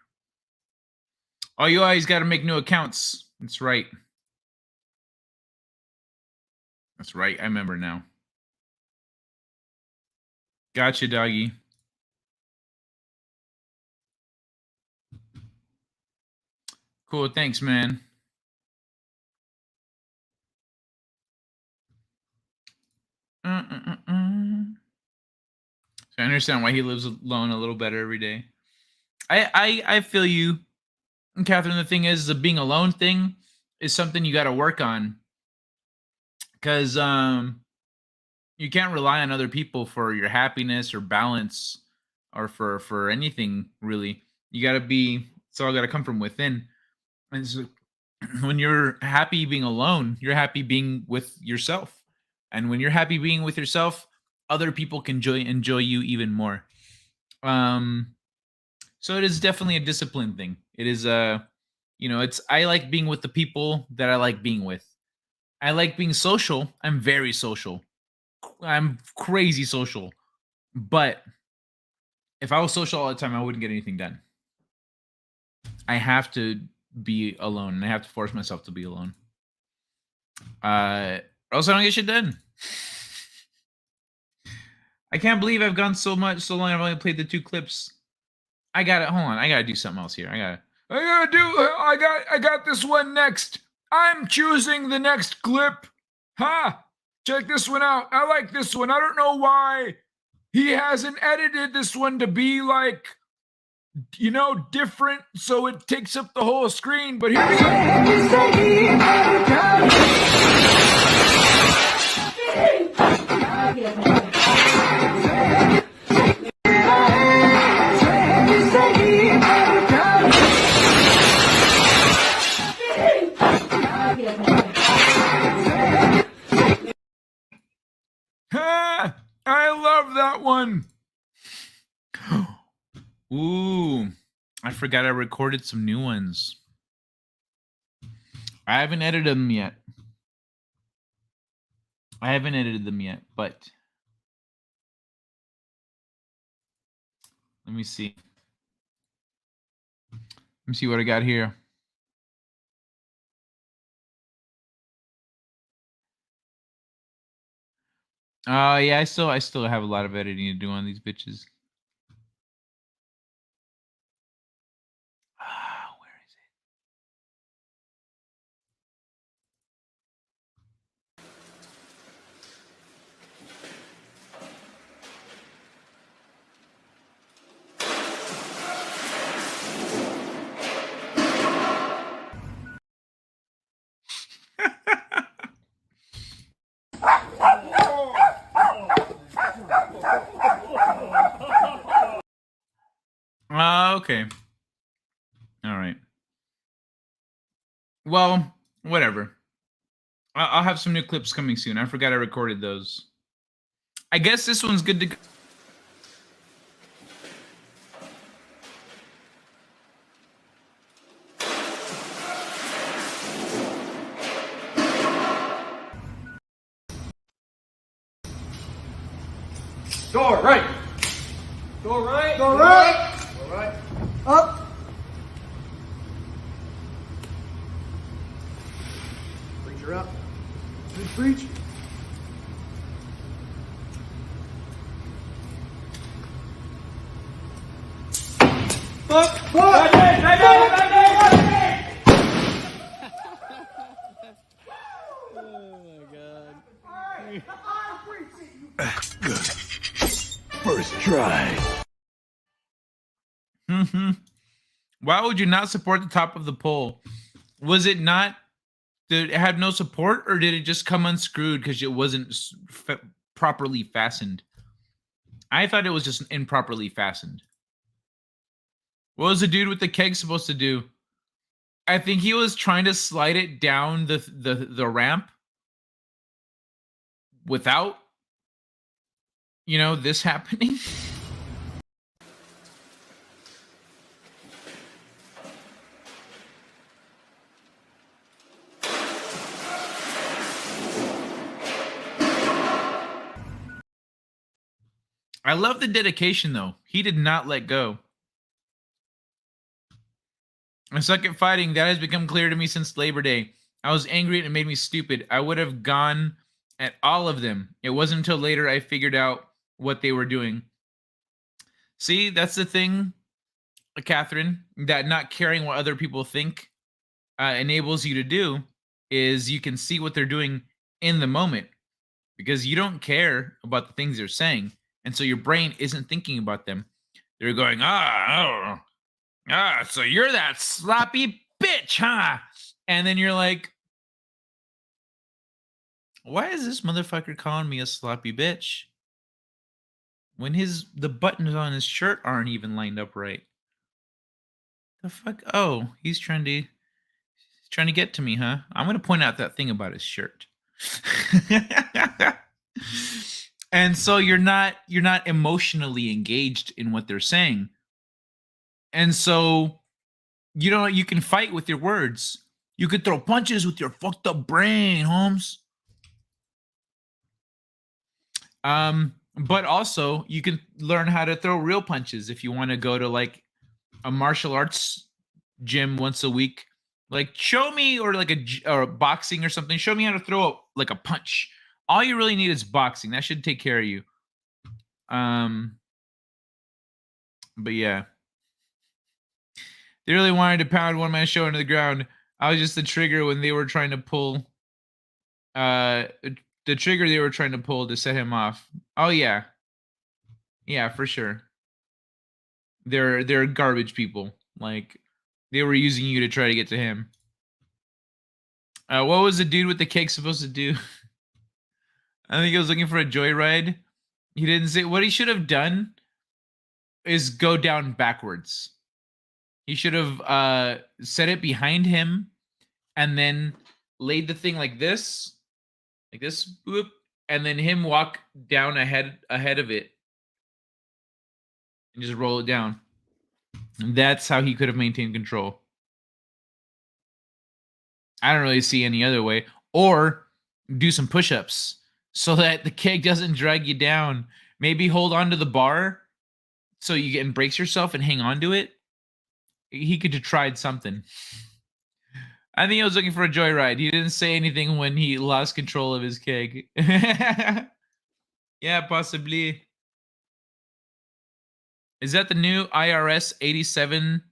Oh, you always got to make new accounts. That's right. That's right. I remember now. Gotcha, doggy. Cool. Thanks, man. So I understand why he lives alone a little better every day. I feel you, Catherine. The thing is, the being alone thing is something you got to work on, because you can't rely on other people for your happiness or balance or for anything really. You got to be. It's all got to come from within. And so when you're happy being alone, you're happy being with yourself. And when you're happy being with yourself, other people can enjoy you even more. So it is definitely a discipline thing. It is I like being with the people that I like being with. I like being social. I'm very social. I'm crazy social. But if I was social all the time, I wouldn't get anything done. I have to be alone, and I have to force myself to be alone. Or else I don't get shit done. I can't believe I've gone so long. I've only played the 2 clips. I got it. Hold on. I gotta do something else here. I got this one next. I'm choosing the next clip. Ha! Check this one out. I like this one. I don't know why he hasn't edited this one to be like, different, so it takes up the whole screen. But here we Ha! I love that one. Ooh, I forgot I recorded some new ones. I haven't edited them yet. But let me see. Let me see what I got here. Yeah, I still have a lot of editing to do on these bitches. Where is it? Okay. All right. Well, whatever. I'll have some new clips coming soon. I forgot I recorded those. I guess this one's good to go. Door right. Door right. Door right. Door right. Up. Preacher up. Good preach. Fuck. Fuck. First try. Why would you not support the top of the pole? Was it not? Did it have no support, or did it just come unscrewed because it wasn't properly fastened? I thought it was just improperly fastened. What was the dude with the keg supposed to do? I think he was trying to slide it down the ramp without, this happening. I love the dedication, though. He did not let go. I suck at fighting. That has become clear to me since Labor Day. I was angry and it made me stupid. I would have gone at all of them. It wasn't until later I figured out what they were doing. See, that's the thing, Catherine, that not caring what other people think enables you to do is you can see what they're doing in the moment because you don't care about the things they're saying. And so your brain isn't thinking about them. They're going, so you're that sloppy bitch, huh? And then you're like, why is this motherfucker calling me a sloppy bitch when the buttons on his shirt aren't even lined up right? The fuck? Oh, he's trying to get to me, huh? I'm gonna point out that thing about his shirt. And so you're not emotionally engaged in what they're saying. And so you can fight with your words. You could throw punches with your fucked up brain, Holmes. But also you can learn how to throw real punches if you want to go to like a martial arts gym once a week. Like show me, or like or boxing or something. Show me how to throw like a punch. All you really need is boxing. That should take care of you. But yeah. They really wanted to pound One Man Show into the ground. I was just the trigger when they were trying to pull the trigger they were trying to pull to set him off. Oh yeah. Yeah, for sure. They're garbage people. Like they were using you to try to get to him. What was the dude with the cake supposed to do? I think he was looking for a joyride. He didn't say what he should have done is go down backwards. He should have set it behind him and then laid the thing like this, boop, and then him walk down ahead of it and just roll it down. And that's how he could have maintained control. I don't really see any other way. Or do some push-ups so that the keg doesn't drag you down. Maybe hold on to the bar so you can brace yourself and hang on to it. He could have tried something. I think he was looking for a joyride. He didn't say anything when he lost control of his keg. Yeah, possibly. Is that the new IRS 87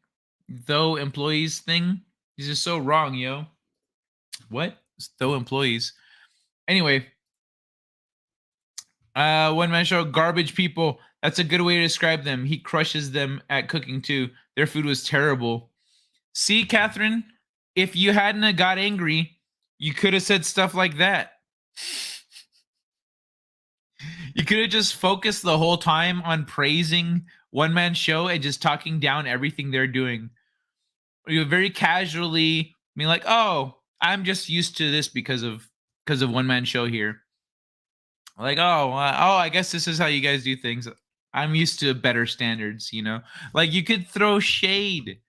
though employees thing? These are so wrong, yo. What? Though employees. Anyway. One Man Show, garbage people. That's a good way to describe them. He crushes them at cooking too. Their food was terrible. See, Catherine, if you hadn't got angry, you could have said stuff like that. You could have just focused the whole time on praising One Man Show and just talking down everything they're doing. You very casually being like, "Oh, I'm just used to this because of One Man Show here." Like, I guess this is how you guys do things. I'm used to better standards, you know? Like, you could throw shade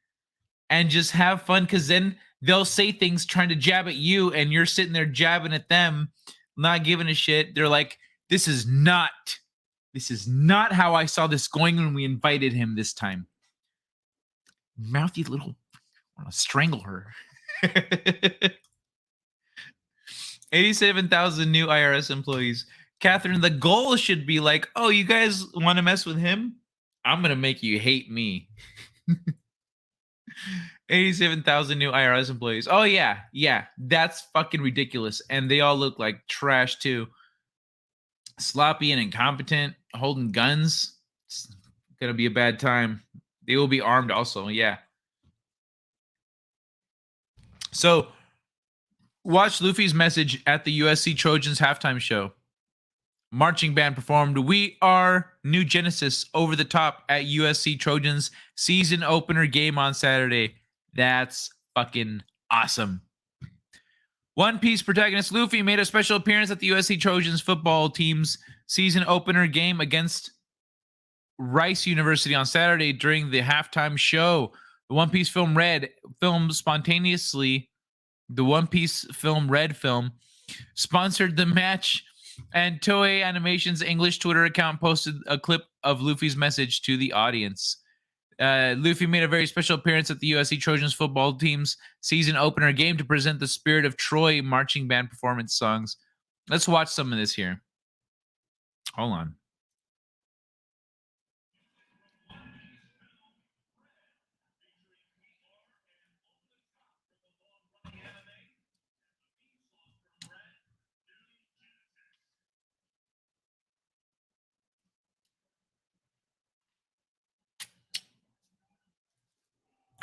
and just have fun, because then they'll say things trying to jab at you, and you're sitting there jabbing at them, not giving a shit. They're like, this is not how I saw this going when we invited him this time. Mouthy little, I want to strangle her. 87,000 new IRS employees. Catherine, the goal should be like, oh, you guys want to mess with him? I'm going to make you hate me. 87,000 new IRS employees. Oh, yeah. Yeah. That's fucking ridiculous. And they all look like trash, too. Sloppy and incompetent, holding guns. It's going to be a bad time. They will be armed also. Yeah. So, watch Luffy's message at the USC Trojans halftime show. Marching band performed We Are New Genesis over the top at USC Trojans season opener game on Saturday. That's fucking awesome. One Piece protagonist Luffy made a special appearance at the USC Trojans football team's season opener game against Rice University on Saturday during the halftime show. The One Piece film Red film sponsored the match, and Toei Animation's English Twitter account posted a clip of Luffy's message to the audience. Luffy made a very special appearance at the USC Trojans football team's season opener game to present the Spirit of Troy marching band performance songs. Let's watch some of this here. Hold on.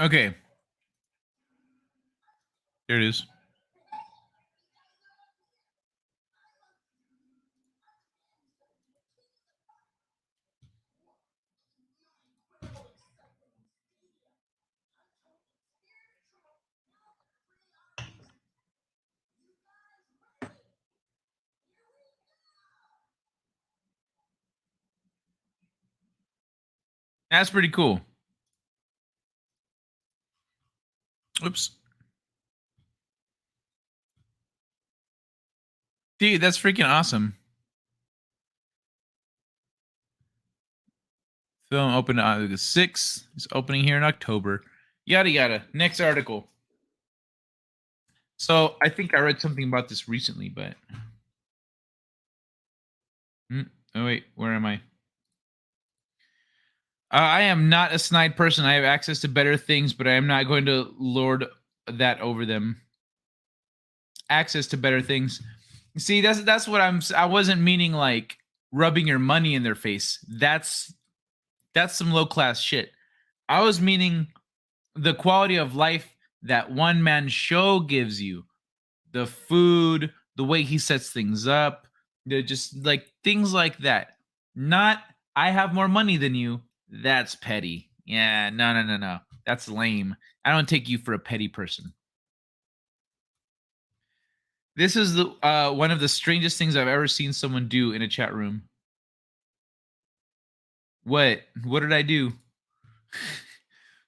Okay. There it is. That's pretty cool. Oops. Dude, that's freaking awesome. Film opened on the 6th. It's opening here in October. Yada, yada. Next article. So I think I read something about this recently, but... Oh, wait. Where am I? I am not a snide person. I have access to better things, but I am not going to lord that over them. Access to better things. See, that's what I wasn't meaning like rubbing your money in their face. That's some low class shit. I was meaning the quality of life that one man show gives you. The food, the way he sets things up, just like things like that. Not I have more money than you. That's petty. Yeah, no. That's lame. I don't take you for a petty person. This is the one of the strangest things I've ever seen someone do in a chat room. What? What did I do?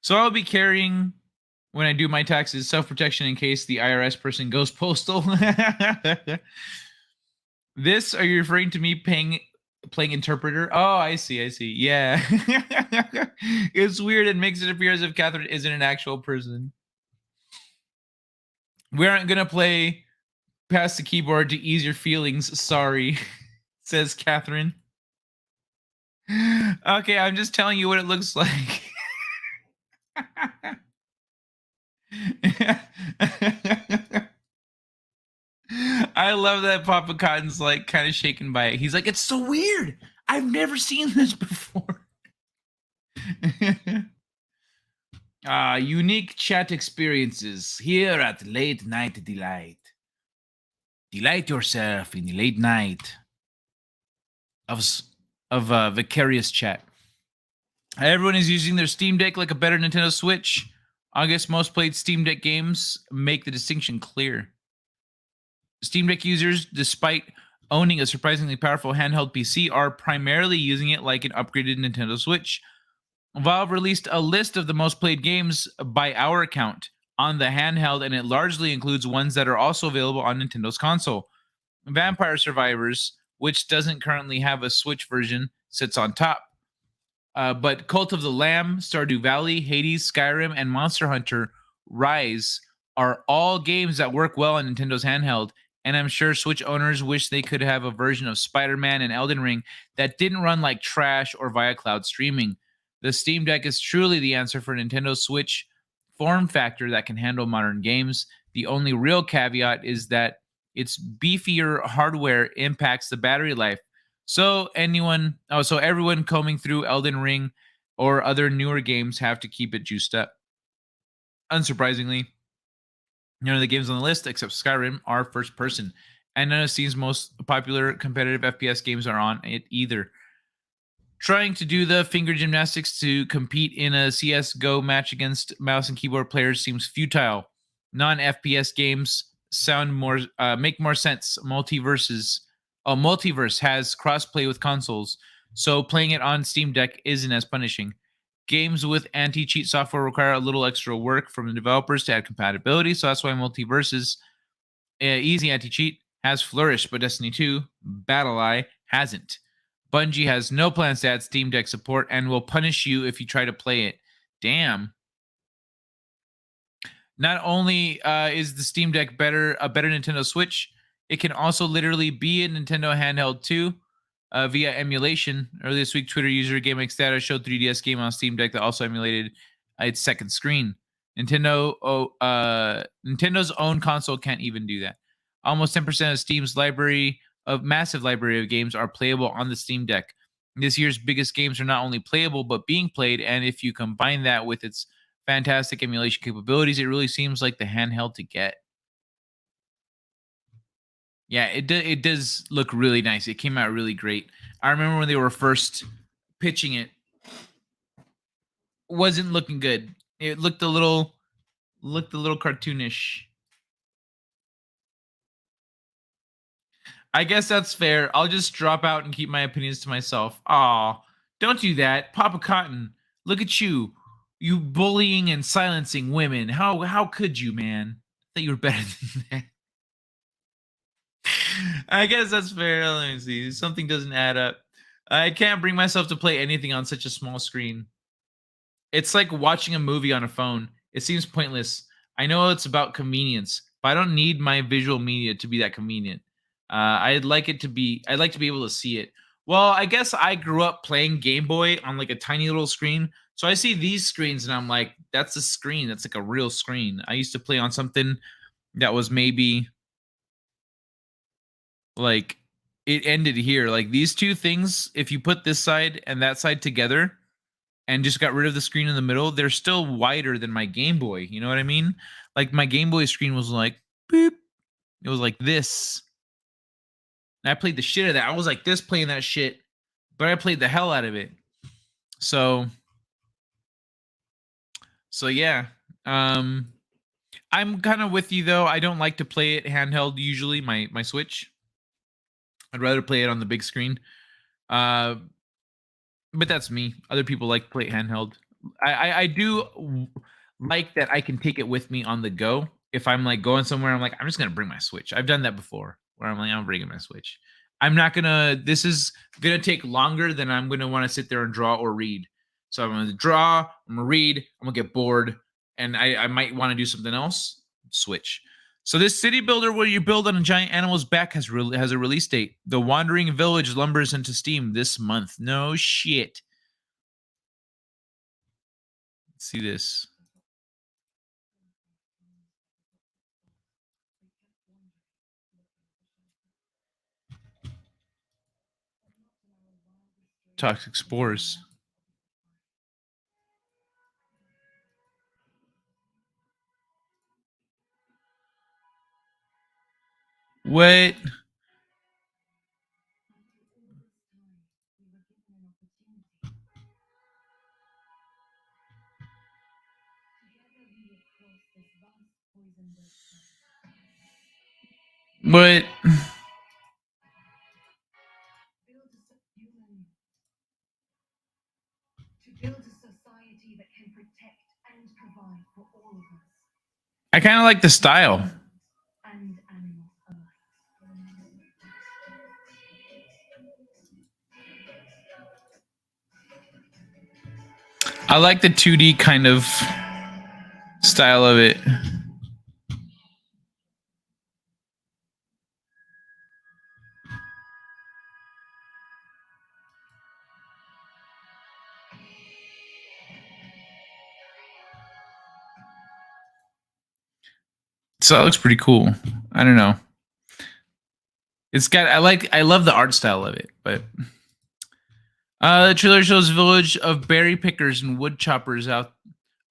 So I'll be carrying, when I do my taxes, self-protection in case the IRS person goes postal. This, are you referring to me playing interpreter? Oh, I see. Yeah. It's weird. It makes it appear as if Catherine isn't an actual person. We aren't going to play past the keyboard to ease your feelings. Sorry, says Catherine. Okay, I'm just telling you what it looks like. I love that Papa Cotton's like kind of shaken by it. He's like, it's so weird. I've never seen this before. Unique chat experiences here at Late Night Delight. Delight yourself in the late night of vicarious chat. Everyone is using their Steam Deck like a better Nintendo Switch. I guess most played Steam Deck games make the distinction clear. Steam Deck users, despite owning a surprisingly powerful handheld PC, are primarily using it like an upgraded Nintendo Switch. Valve released a list of the most played games by our account on the handheld, and it largely includes ones that are also available on Nintendo's console. Vampire Survivors, which doesn't currently have a Switch version, sits on top. But Cult of the Lamb, Stardew Valley, Hades, Skyrim, and Monster Hunter Rise are all games that work well on Nintendo's handheld, and I'm sure Switch owners wish they could have a version of Spider-Man and Elden Ring that didn't run like trash or via cloud streaming. The Steam Deck is truly the answer for Nintendo Switch form factor that can handle modern games. The only real caveat is that its beefier hardware impacts the battery life. So everyone combing through Elden Ring or other newer games have to keep it juiced up. Unsurprisingly, none of the games on the list, except Skyrim, are first person, and none of Steam's most popular competitive FPS games are on it either. Trying to do the finger gymnastics to compete in a CS:GO match against mouse and keyboard players seems futile. Non-FPS games make more sense. Multiverse has crossplay with consoles, so playing it on Steam Deck isn't as punishing. Games with anti-cheat software require a little extra work from the developers to add compatibility, so that's why Multiverse's easy anti-cheat has flourished, but Destiny 2 BattlEye hasn't. Bungie has no plans to add Steam Deck support and will punish you if you try to play it. Damn. Not only is the Steam Deck a better Nintendo Switch, it can also literally be a Nintendo handheld too, via emulation. Earlier this week, Twitter user GameXData showed 3DS game on Steam Deck that also emulated its second screen. Nintendo's own console can't even do that. Almost 10% of Steam's massive library of games are playable on the Steam Deck. This year's biggest games are not only playable, but being played, and if you combine that with its fantastic emulation capabilities, it really seems like the handheld to get. Yeah, it does look really nice. It came out really great. I remember when they were first pitching it, wasn't looking good. It looked a little cartoonish. I guess that's fair. I'll just drop out and keep my opinions to myself. Aw, don't do that. Papa Cotton, look at you. You bullying and silencing women. How could you, man? I thought you were better than that. I guess that's fair. Let me see. Something doesn't add up. I can't bring myself to play anything on such a small screen. It's like watching a movie on a phone. It seems pointless. I know it's about convenience, but I don't need my visual media to be that convenient. I'd like to be able to see it. Well, I guess I grew up playing Game Boy on like a tiny little screen. So I see these screens and I'm like, that's a screen. That's like a real screen. I used to play on something that was maybe like it ended here. Like these two things, if you put this side and that side together and just got rid of the screen in the middle, they're still wider than my Game Boy. You know what I mean? Like my Game Boy screen was like beep. It was like this. And I played the shit out of that. I was like this playing that shit, but I played the hell out of it. So yeah. I'm kind of with you though. I don't like to play it handheld usually, my Switch. I'd rather play it on the big screen. But that's me. Other people like to play it handheld. I do like that I can take it with me on the go. If I'm like going somewhere, I'm like, I'm just gonna bring my Switch. I've done that before where I'm like, I'm bringing my Switch. I'm not gonna, this is gonna take longer than I'm gonna want to sit there and draw or read. So I'm gonna draw, I'm gonna read, I'm gonna get bored, and I might want to do something else. Switch. So this city builder where you build on a giant animal's back has a release date. The Wandering Village lumbers into Steam this month. No shit. Let's see this. Toxic spores. What? What? I kind of like the style. I like the 2D kind of style of it. So that looks pretty cool. I don't know. It's got I love the art style of it, but the trailer shows a village of berry pickers and wood choppers out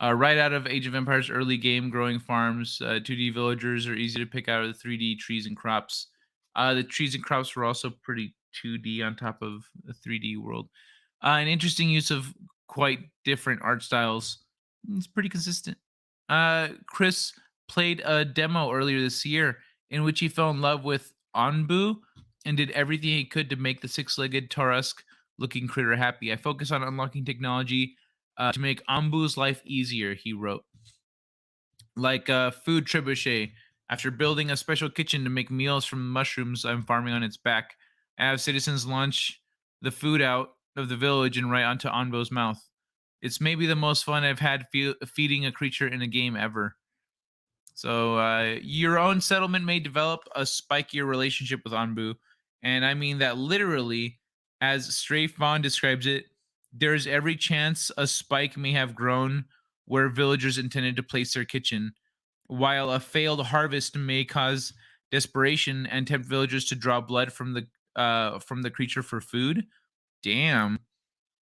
right out of Age of Empires early game growing farms. 2D villagers are easy to pick out of the 3D trees and crops. The trees and crops were also pretty 2D on top of a 3D world. An interesting use of quite different art styles. It's pretty consistent. Chris played a demo earlier this year in which he fell in love with Anbu and did everything he could to make the six-legged Taurusk looking critter happy. I focus on unlocking technology to make Anbu's life easier, he wrote. Like food trebuchet. After building a special kitchen to make meals from mushrooms I'm farming on its back, I have citizens launch the food out of the village and right onto Anbu's mouth. It's maybe the most fun I've had feeding a creature in a game ever. So your own settlement may develop a spikier relationship with Anbu. And I mean that literally, as Strafe Vaughn describes it, there's every chance a spike may have grown where villagers intended to place their kitchen, while a failed harvest may cause desperation and tempt villagers to draw blood from the creature for food. Damn.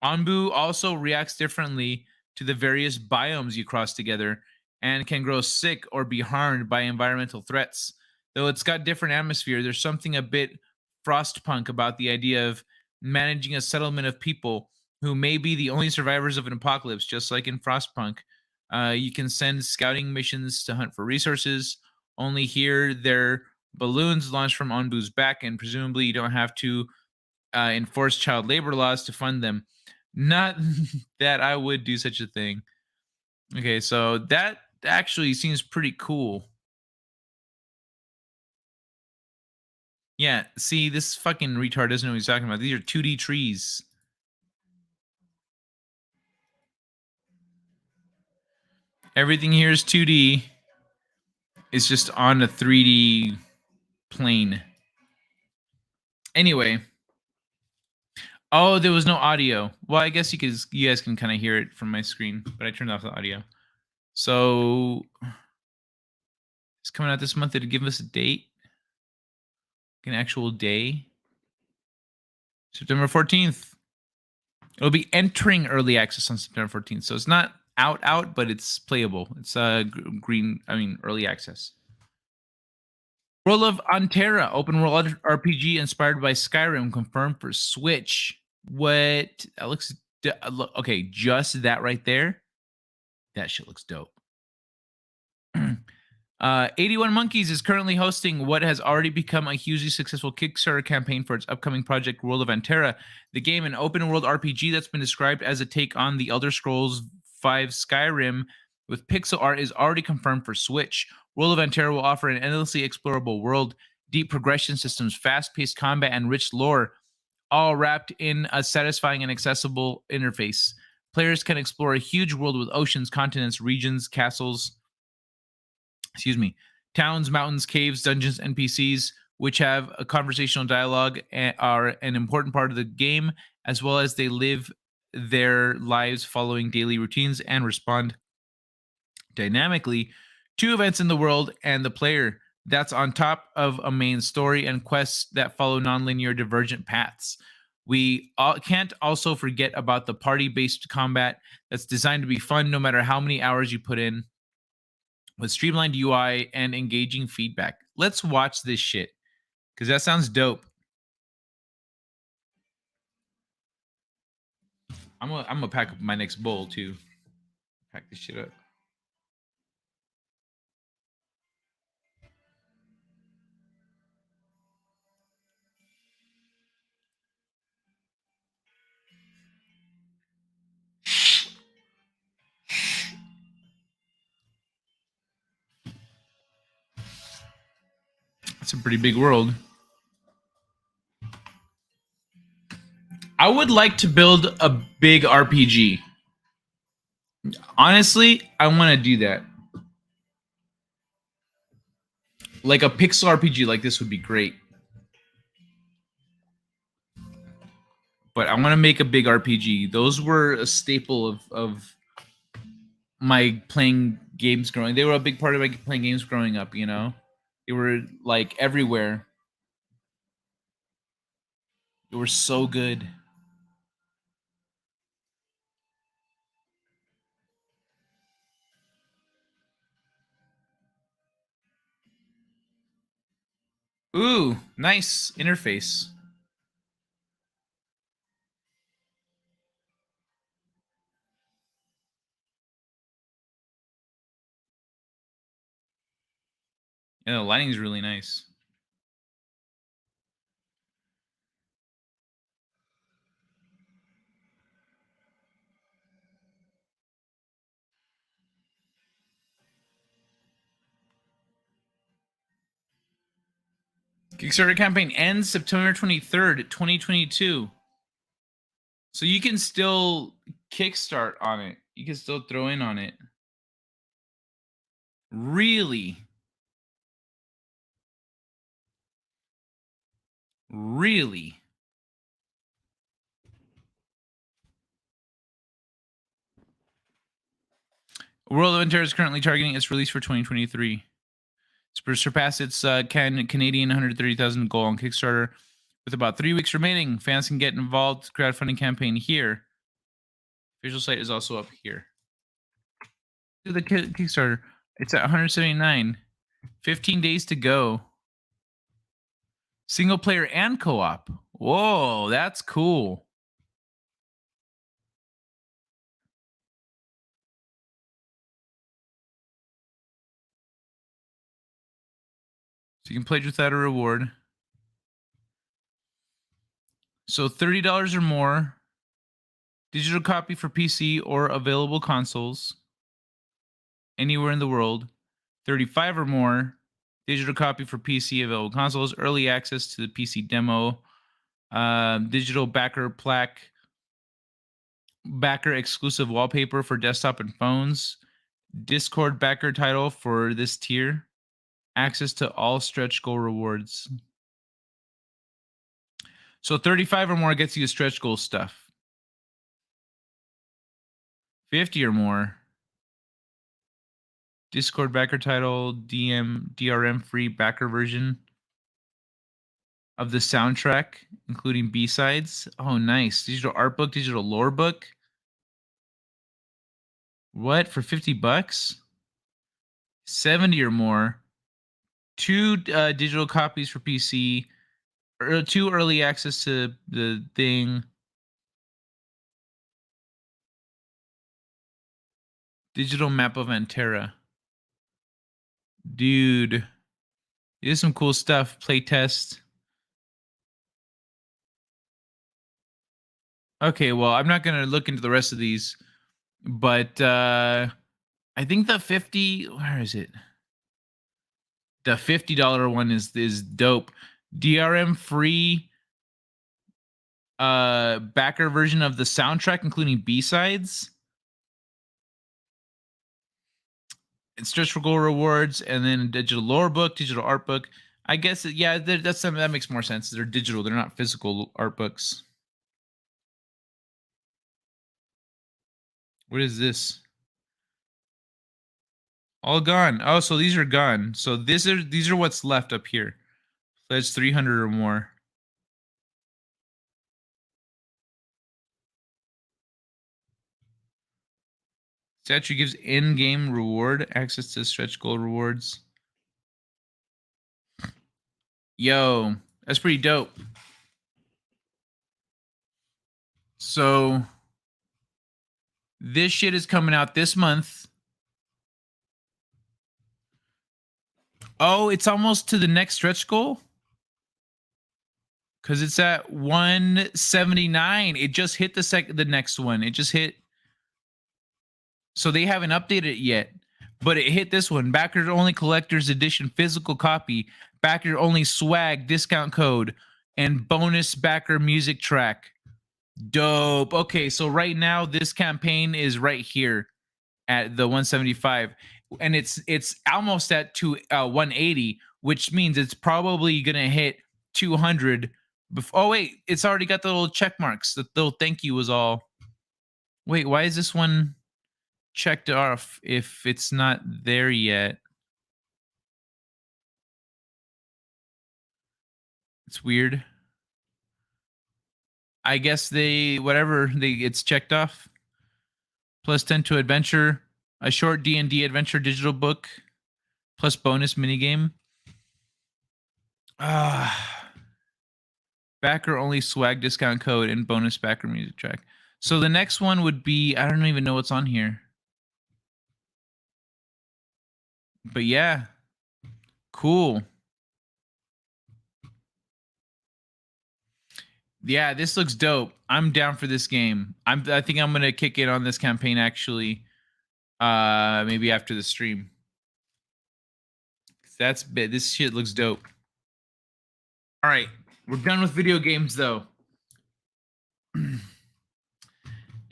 Anbu also reacts differently to the various biomes you cross together and can grow sick or be harmed by environmental threats. Though it's got different atmosphere, there's something a bit frostpunk about the idea of managing a settlement of people who may be the only survivors of an apocalypse, just like in Frostpunk. You can send scouting missions to hunt for resources. Only here, they're balloons launched from Anbu's back, and presumably you don't have to enforce child labor laws to fund them. Not that I would do such a thing. Okay, so that actually seems pretty cool. Yeah, see, this fucking retard doesn't know what he's talking about. These are 2D trees. Everything here is 2D. It's just on a 3D plane. Anyway, Oh, there was no audio. Well, I guess you guys can kind of hear it from my screen, but I turned off the audio. So it's coming out this month. Did it give us a date? An actual day? September 14th. It'll be entering early access on September 14th. So it's not out, but it's playable. It's early access. World of Anterra, open world RPG inspired by Skyrim, confirmed for Switch. What? That looks okay. Just that right there. That shit looks dope. 81 Monkeys is currently hosting what has already become a hugely successful Kickstarter campaign for its upcoming project, World of Anterra. The game, an open world RPG that's been described as a take on the Elder Scrolls V Skyrim with pixel art, is already confirmed for Switch. World of Anterra will offer an endlessly explorable world, deep progression systems, fast-paced combat, and rich lore, all wrapped in a satisfying and accessible interface. Players can explore a huge world with oceans, continents, regions, castles, towns, mountains, caves, dungeons, NPCs, which have a conversational dialogue and are an important part of the game, as well as they live their lives following daily routines and respond dynamically to events in the world and the player. That's on top of a main story and quests that follow nonlinear divergent paths. We can't also forget about the party-based combat that's designed to be fun no matter how many hours you put in, with streamlined UI and engaging feedback. Let's watch this shit, because that sounds dope. I'm gonna pack up my next bowl too. Pack this shit up. It's a pretty big world. I would like to build a big RPG. Honestly, I want to do that. Like a pixel RPG like this would be great. But I want to make a big RPG. Those were a staple of my playing games growing. They were a big part of my playing games growing up, you know? They were like everywhere. They were so good. Ooh, nice interface. Yeah, the lighting is really nice. Kickstarter campaign ends September 23rd, 2022. So you can still kickstart on it. You can still throw in on it. Really? Really? World of Anterra is currently targeting its release for 2023. It's surpassed its Canadian 130,000 goal on Kickstarter. With about 3 weeks remaining, fans can get involved. Crowdfunding campaign here. Official site is also up here. To the Kickstarter, it's at 179. 15 days to go. Single player and co-op. Whoa, that's cool. So you can pledge without a reward. So $30 or more. Digital copy for PC or available consoles anywhere in the world. 35 or more. Digital copy for PC, available consoles. Early access to the PC demo. Digital backer plaque. Backer exclusive wallpaper for desktop and phones. Discord backer title for this tier. Access to all stretch goal rewards. So 35 or more gets you stretch goal stuff. 50 or more. Discord backer title, DRM free backer version of the soundtrack, including B-sides. Oh, nice. Digital art book, digital lore book. What? For $50? 70 or more. 2 digital copies for PC. 2 early access to the thing. Digital map of Anterra. Dude. There's some cool stuff. Playtest. Okay, well, I'm not going to look into the rest of these. But I think the 50... Where is it? The $50 one is dope. DRM free backer version of the soundtrack, including B-sides. It's just for gold rewards, and then a digital lore book, digital art book. I guess, yeah, that makes more sense. They're digital. They're not physical art books. What is this? All gone. Oh, so these are gone. So these are what's left up here. That's 300 or more. Statue gives in-game reward access to stretch goal rewards. Yo, that's pretty dope. So this shit is coming out this month. Oh, it's almost to the next stretch goal? Because it's at 179. It just hit the next one. It just hit. So they haven't updated it yet. But it hit this one. Backer only collector's edition physical copy. Backer only swag discount code. And bonus backer music track. Dope. Okay, so right now this campaign is right here at the 175. And it's almost at 180, which means it's probably gonna hit 200. Oh wait, it's already got the little check marks. The little thank you was all. Wait, why is this one checked off if it's not there yet? It's weird. I guess it's checked off. Plus 10 to adventure, a short D&D adventure digital book, plus bonus minigame. Backer only swag discount code and bonus backer music track. So the next one would be, I don't even know what's on here. But yeah, cool. Yeah, this looks dope. I'm down for this game. I think I'm gonna kick it on this campaign actually. Maybe after the stream. This shit looks dope. All right, we're done with video games though.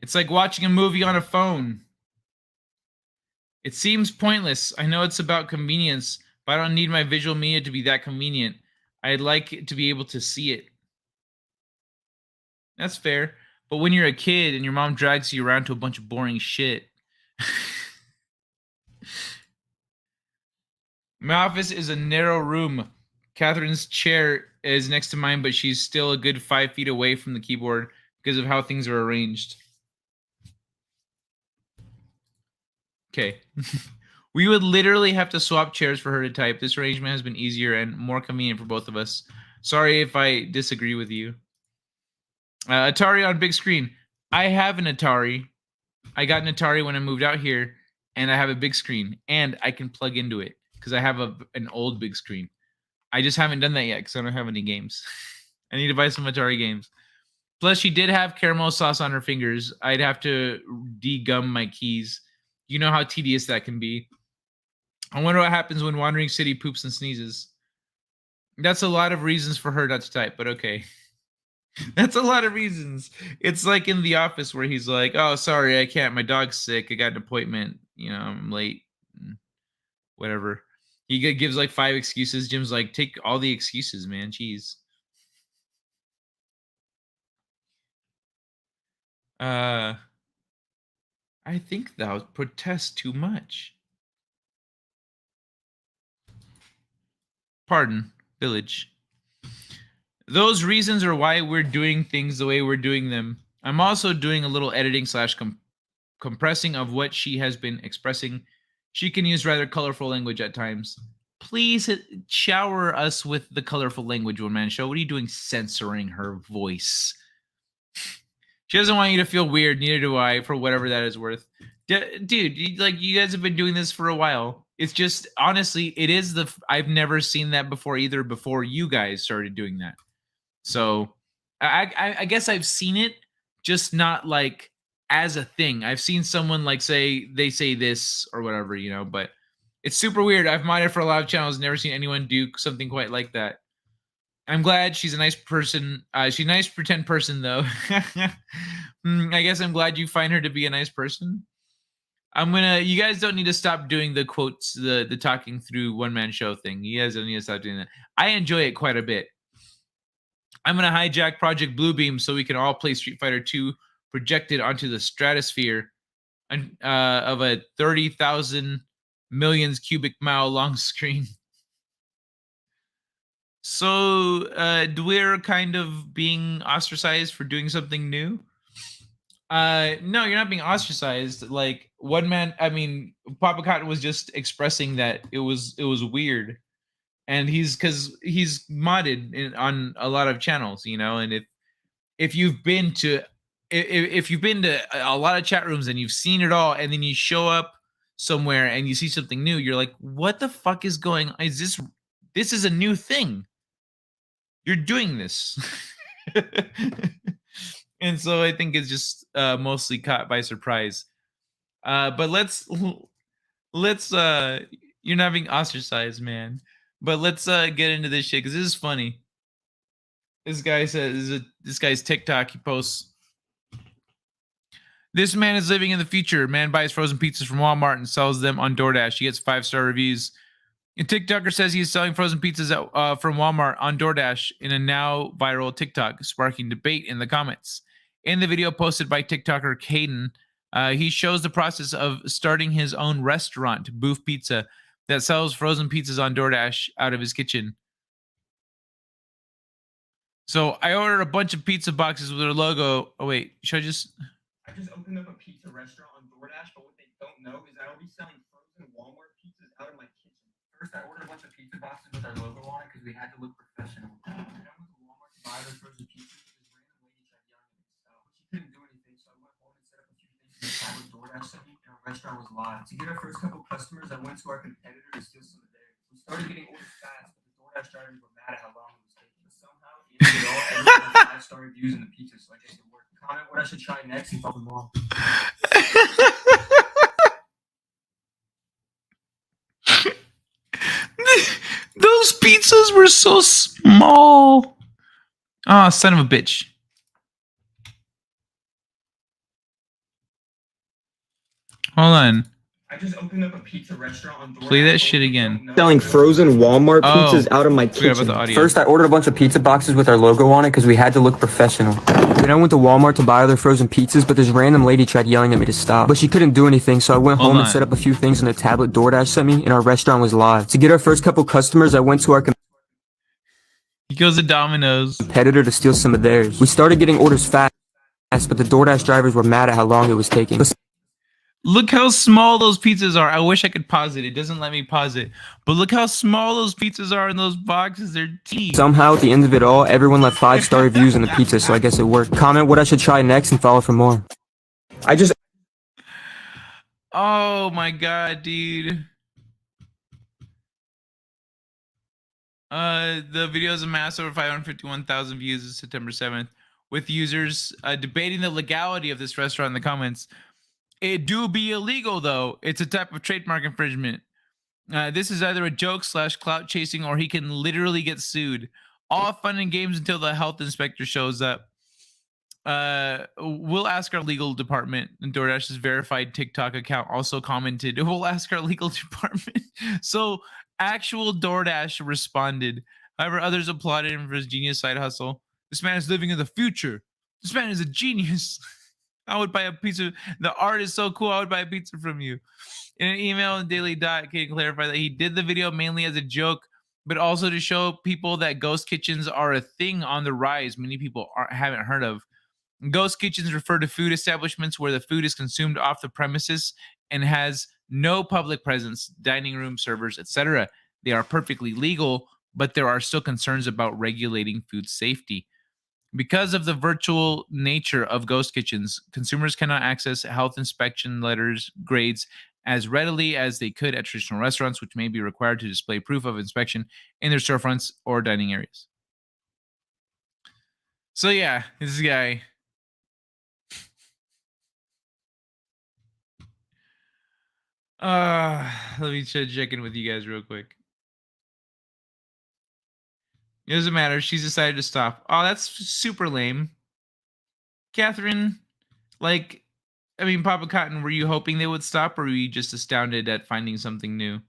It's like watching a movie on a phone. It seems pointless. I know it's about convenience, but I don't need my visual media to be that convenient. I'd like it to be able to see it. That's fair. But when you're a kid and your mom drags you around to a bunch of boring shit. My office is a narrow room. Catherine's chair is next to mine, but she's still a good 5 feet away from the keyboard because of how things are arranged. Okay. We would literally have to swap chairs for her to type. This arrangement has been easier and more convenient for both of us. Sorry if I disagree with you. Atari on big screen. I have an Atari. I got an Atari when I moved out here, and I have a big screen, and I can plug into it because I have an old big screen. I just haven't done that yet because I don't have any games. I need to buy some Atari games. Plus, she did have caramel sauce on her fingers. I'd have to de-gum my keys. You know how tedious that can be. I wonder what happens when Wandering City poops and sneezes. That's a lot of reasons for her not to type, but okay. That's a lot of reasons. It's like in The Office where he's like, oh, sorry, I can't. My dog's sick. I got an appointment. You know, I'm late. Whatever. He gives like 5 excuses. Jim's like, take all the excuses, man. Jeez. I think thou protest too much. Pardon, village. Those reasons are why we're doing things the way we're doing them. I'm also doing a little editing slash compressing of what she has been expressing. She can use rather colorful language at times. Please shower us with the colorful language, One Man Show. What are you doing censoring her voice? She doesn't want you to feel weird, neither do I, for whatever that is worth. Dude, you guys have been doing this for a while. It's just, honestly, it is I've never seen that before either, before you guys started doing that. So, I guess I've seen it, just not like as a thing. I've seen someone like say this or whatever, but it's super weird. I've modded for a lot of channels, never seen anyone do something quite like that. I'm glad she's a nice person. She's a nice pretend person, though. I guess I'm glad you find her to be a nice person. You guys don't need to stop doing the quotes, the talking through One Man Show thing. You guys don't need to stop doing that. I enjoy it quite a bit. I'm going to hijack Project Bluebeam so we can all play Street Fighter 2 projected onto the stratosphere of a 30,000 millions cubic mile long screen. So, we're kind of being ostracized for doing something new? No, you're not being ostracized. Like, Papa Cotton was just expressing that it was weird. And because he's modded on a lot of channels, and if you've been to a lot of chat rooms and you've seen it all, and then you show up somewhere and you see something new, you're like, what the fuck is going on? This is a new thing. You're doing this. And so I think it's just mostly caught by surprise. But let's you're not being ostracized, man. But let's get into this shit, because this is funny. This guy says, this guy's TikTok, he posts, this man is living in the future. Man buys frozen pizzas from Walmart and sells them on DoorDash. He gets 5-star reviews. A TikToker says he is selling frozen pizzas from Walmart on DoorDash in a now viral TikTok, sparking debate in the comments. In the video posted by TikToker Caden, he shows the process of starting his own restaurant, Boof Pizza, that sells frozen pizzas on DoorDash out of his kitchen. So I ordered a bunch of pizza boxes with their logo. Oh wait, should I just opened up a pizza restaurant on DoorDash, but what they don't know is I'll be selling frozen Walmart pizzas out of my kitchen. First, I ordered a bunch of pizza boxes with our logo on it because we had to look professional. Then I went to Walmart to buy their frozen pizzas. This random lady tried yelling at me to stop, but she couldn't do anything, so I went home and set up a few things in the tablet DoorDash sent me, and our restaurant was live. To get our first couple customers, I went to our competitor to steal some of theirs. We started getting orders fast, but the DoorDash drivers were mad at how long it was taking. But somehow, it ended all, everyone had 5-star reviews in the pizza, so I guess it worked. Comment what I should try next and follow them all. Those pizzas were so small. Oh, son of a bitch. Hold on. I just opened up a pizza restaurant on DoorDash. Play that shit again. Selling frozen Walmart pizzas out of my kitchen. First, I ordered a bunch of pizza boxes with our logo on it because we had to look professional. Then I went to Walmart to buy their frozen pizzas, but this random lady tried yelling at me to stop, but she couldn't do anything, so I went home and set up a few things in the tablet DoorDash sent me, and our restaurant was live. To get our first couple customers, I went to our He goes to Domino's competitor to steal some of theirs. We started getting orders fast, but the DoorDash drivers were mad at how long it was taking. Look how small those pizzas are. I wish I could pause it. It doesn't let me pause it. But look how small those pizzas are in those boxes. They're teeny. Somehow, at the end of it all, everyone left 5-star reviews on the pizza, so I guess it worked. Comment what I should try next and follow for more. Oh my god, dude. The video has amassed over 551,000 views on September 7th, with users debating the legality of this restaurant in the comments. It do be illegal, though. It's a type of trademark infringement. This is either a joke / clout chasing, or he can literally get sued. All fun and games until the health inspector shows up. We'll ask our legal department. And DoorDash's verified TikTok account also commented, we'll ask our legal department. So actual DoorDash responded. However, others applauded him for his genius side hustle. This man is living in the future. This man is a genius. I would buy a pizza. The art is so cool. I would buy a pizza from you. In an email in Daily Dot, Katie clarified that he did the video mainly as a joke, but also to show people that ghost kitchens are a thing on the rise many people haven't heard of. Ghost kitchens refer to food establishments where the food is consumed off the premises and has no public presence, dining room, servers, etc. They are perfectly legal, but there are still concerns about regulating food safety. Because of the virtual nature of ghost kitchens, consumers cannot access health inspection letters, grades as readily as they could at traditional restaurants, which may be required to display proof of inspection in their storefronts or dining areas. So yeah, this guy. Let me check in with you guys real quick. It doesn't matter. She's decided to stop. Oh, that's super lame. Catherine, like, I mean, Papa Cotton, were you hoping they would stop, or were you just astounded at finding something new?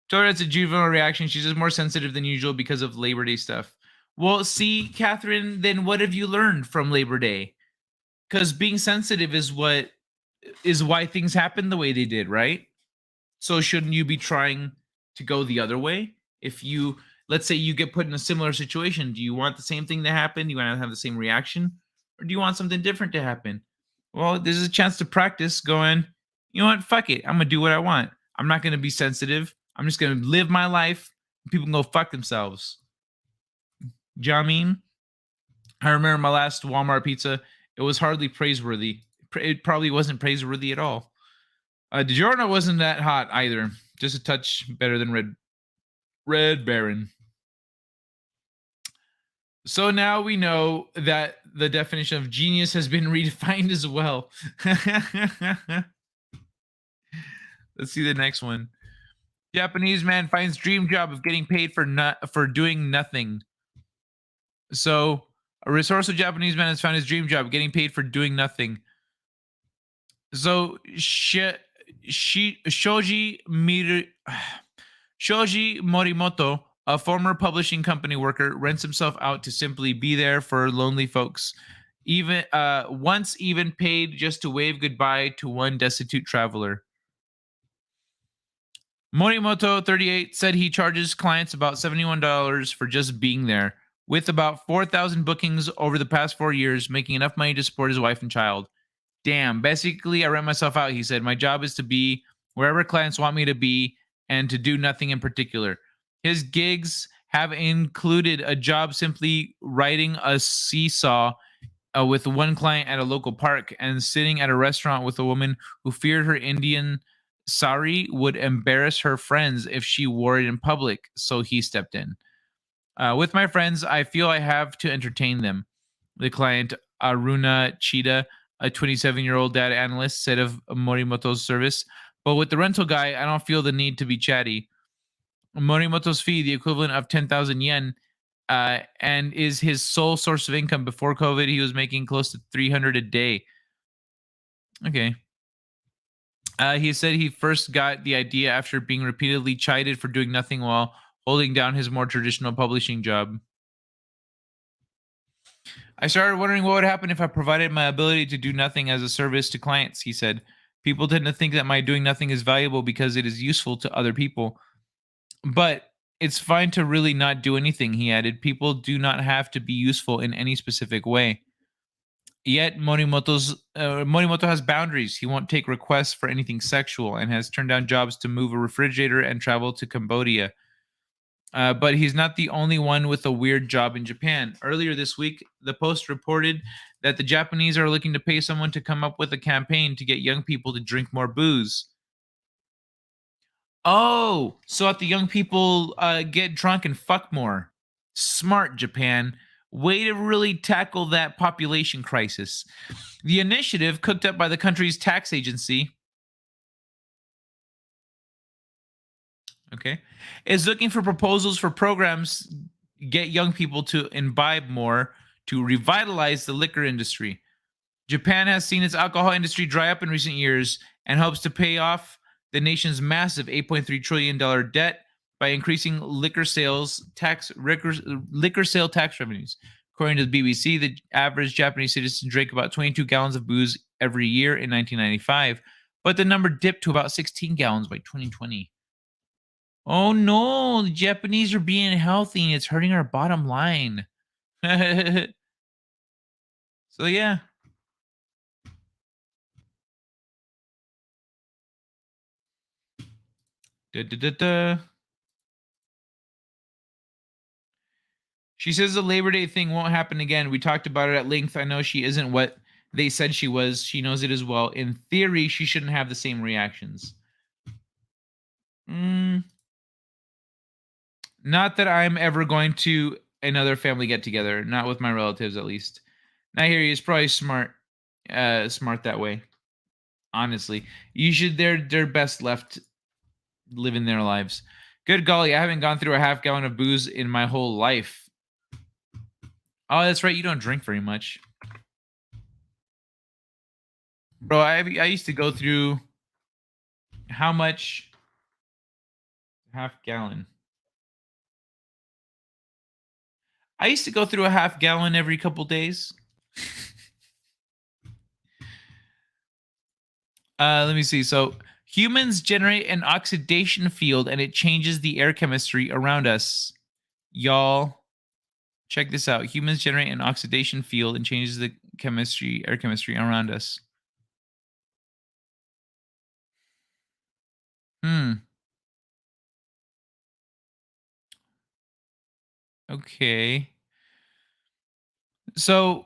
Told her it's a juvenile reaction. She's just more sensitive than usual because of Labor Day stuff. Well, see, Catherine, then what have you learned from Labor Day? Because being sensitive is why things happen the way they did, right? So shouldn't you be trying to go the other way? If you, let's say you get put in a similar situation, do you want the same thing to happen? Do you want to have the same reaction? Or do you want something different to happen? Well, this is a chance to practice going, you know what, fuck it. I'm going to do what I want. I'm not going to be sensitive. I'm just going to live my life. People can go fuck themselves. Do you know what I mean? I remember my last Walmart pizza. It was hardly praiseworthy. It probably wasn't praiseworthy at all. DiGiorno wasn't that hot either. Just a touch better than Red Baron. So now we know that the definition of genius has been redefined as well. Let's see the next one. Japanese man finds dream job of getting paid for doing nothing. So a resourceful Japanese man has found his dream job, getting paid for doing nothing. So Shoji Morimoto, a former publishing company worker, rents himself out to simply be there for lonely folks. Once even paid just to wave goodbye to one destitute traveler. Morimoto, 38, said he charges clients about $71 for just being there, with about 4,000 bookings over the past 4 years, making enough money to support his wife and child. Damn, basically, I rent myself out, he said. My job is to be wherever clients want me to be and to do nothing in particular. His gigs have included a job simply riding a seesaw with one client at a local park and sitting at a restaurant with a woman who feared her Indian sari would embarrass her friends if she wore it in public, so he stepped in. With my friends, I feel I have to entertain them. The client, Aruna Chida, a 27-year-old data analyst, said of Morimoto's service. But with the rental guy, I don't feel the need to be chatty. Morimoto's fee, the equivalent of 10,000 yen, and is his sole source of income. Before COVID, he was making close to 300 a day. Okay. He said he first got the idea after being repeatedly chided for doing nothing while holding down his more traditional publishing job. I started wondering what would happen if I provided my ability to do nothing as a service to clients, he said. People tend to think that my doing nothing is valuable because it is useful to other people. But it's fine to really not do anything, he added. People do not have to be useful in any specific way. Yet Morimoto has boundaries. He won't take requests for anything sexual and has turned down jobs to move a refrigerator and travel to Cambodia. But he's not the only one with a weird job in Japan. Earlier this week, the Post reported that the Japanese are looking to pay someone to come up with a campaign to get young people to drink more booze. Oh, so that the young people get drunk and fuck more. Smart, Japan. Way to really tackle that population crisis. The initiative, cooked up by the country's tax agency, is looking for proposals for programs get young people to imbibe more to revitalize the liquor industry. Japan has seen its alcohol industry dry up in recent years and hopes to pay off the nation's massive $8.3 trillion debt by increasing liquor sale tax revenues. According to the BBC, the average Japanese citizen drank about 22 gallons of booze every year in 1995, but the number dipped to about 16 gallons by 2020. Oh no, the Japanese are being healthy and it's hurting our bottom line. So yeah. She says the Labor Day thing won't happen again. We talked about it at length. I know she isn't what they said she was. She knows it as well. In theory, she shouldn't have the same reactions. Not that I'm ever going to another family get together. Not with my relatives, at least. Now here he is probably smart. Smart that way. Honestly, you should. They're best left living their lives. Good golly, I haven't gone through a half gallon of booze in my whole life. Oh, that's right. You don't drink very much, bro. I used to go through how much? Half gallon. I used to go through a half gallon every couple days. Let me see. So humans generate an oxidation field and it changes the air chemistry around us. Y'all, check this out. Humans generate an oxidation field and changes the air chemistry around us. Okay. So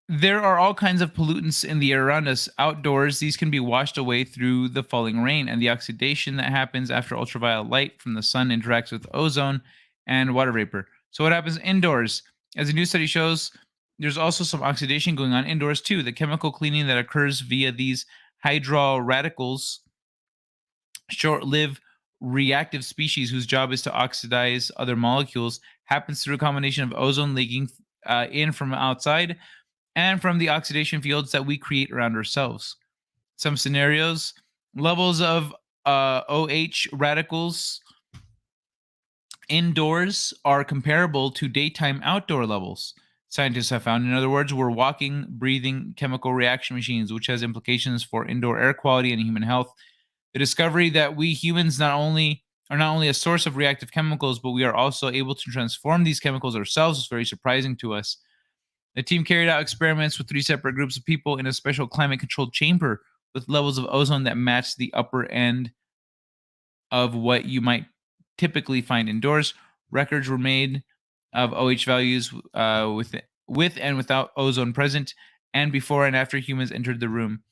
there are all kinds of pollutants in the air around us. Outdoors, these can be washed away through the falling rain, and the oxidation that happens after ultraviolet light from the sun interacts with ozone and water vapor. So what happens indoors? As a new study shows, there's also some oxidation going on indoors too. The chemical cleaning that occurs via these hydroradicals, short-lived reactive species whose job is to oxidize other molecules, happens through a combination of ozone leaking in from outside and from the oxidation fields that we create around ourselves. Some scenarios, levels of OH radicals indoors are comparable to daytime outdoor levels. Scientists have found, in other words, we're walking, breathing chemical reaction machines, which has implications for indoor air quality and human health. The discovery that we humans are not only a source of reactive chemicals, but we are also able to transform these chemicals ourselves is very surprising to us. The team carried out experiments with 3 separate groups of people in a special climate-controlled chamber with levels of ozone that matched the upper end of what you might typically find indoors. Records were made of OH values with and without ozone present, and before and after humans entered the room.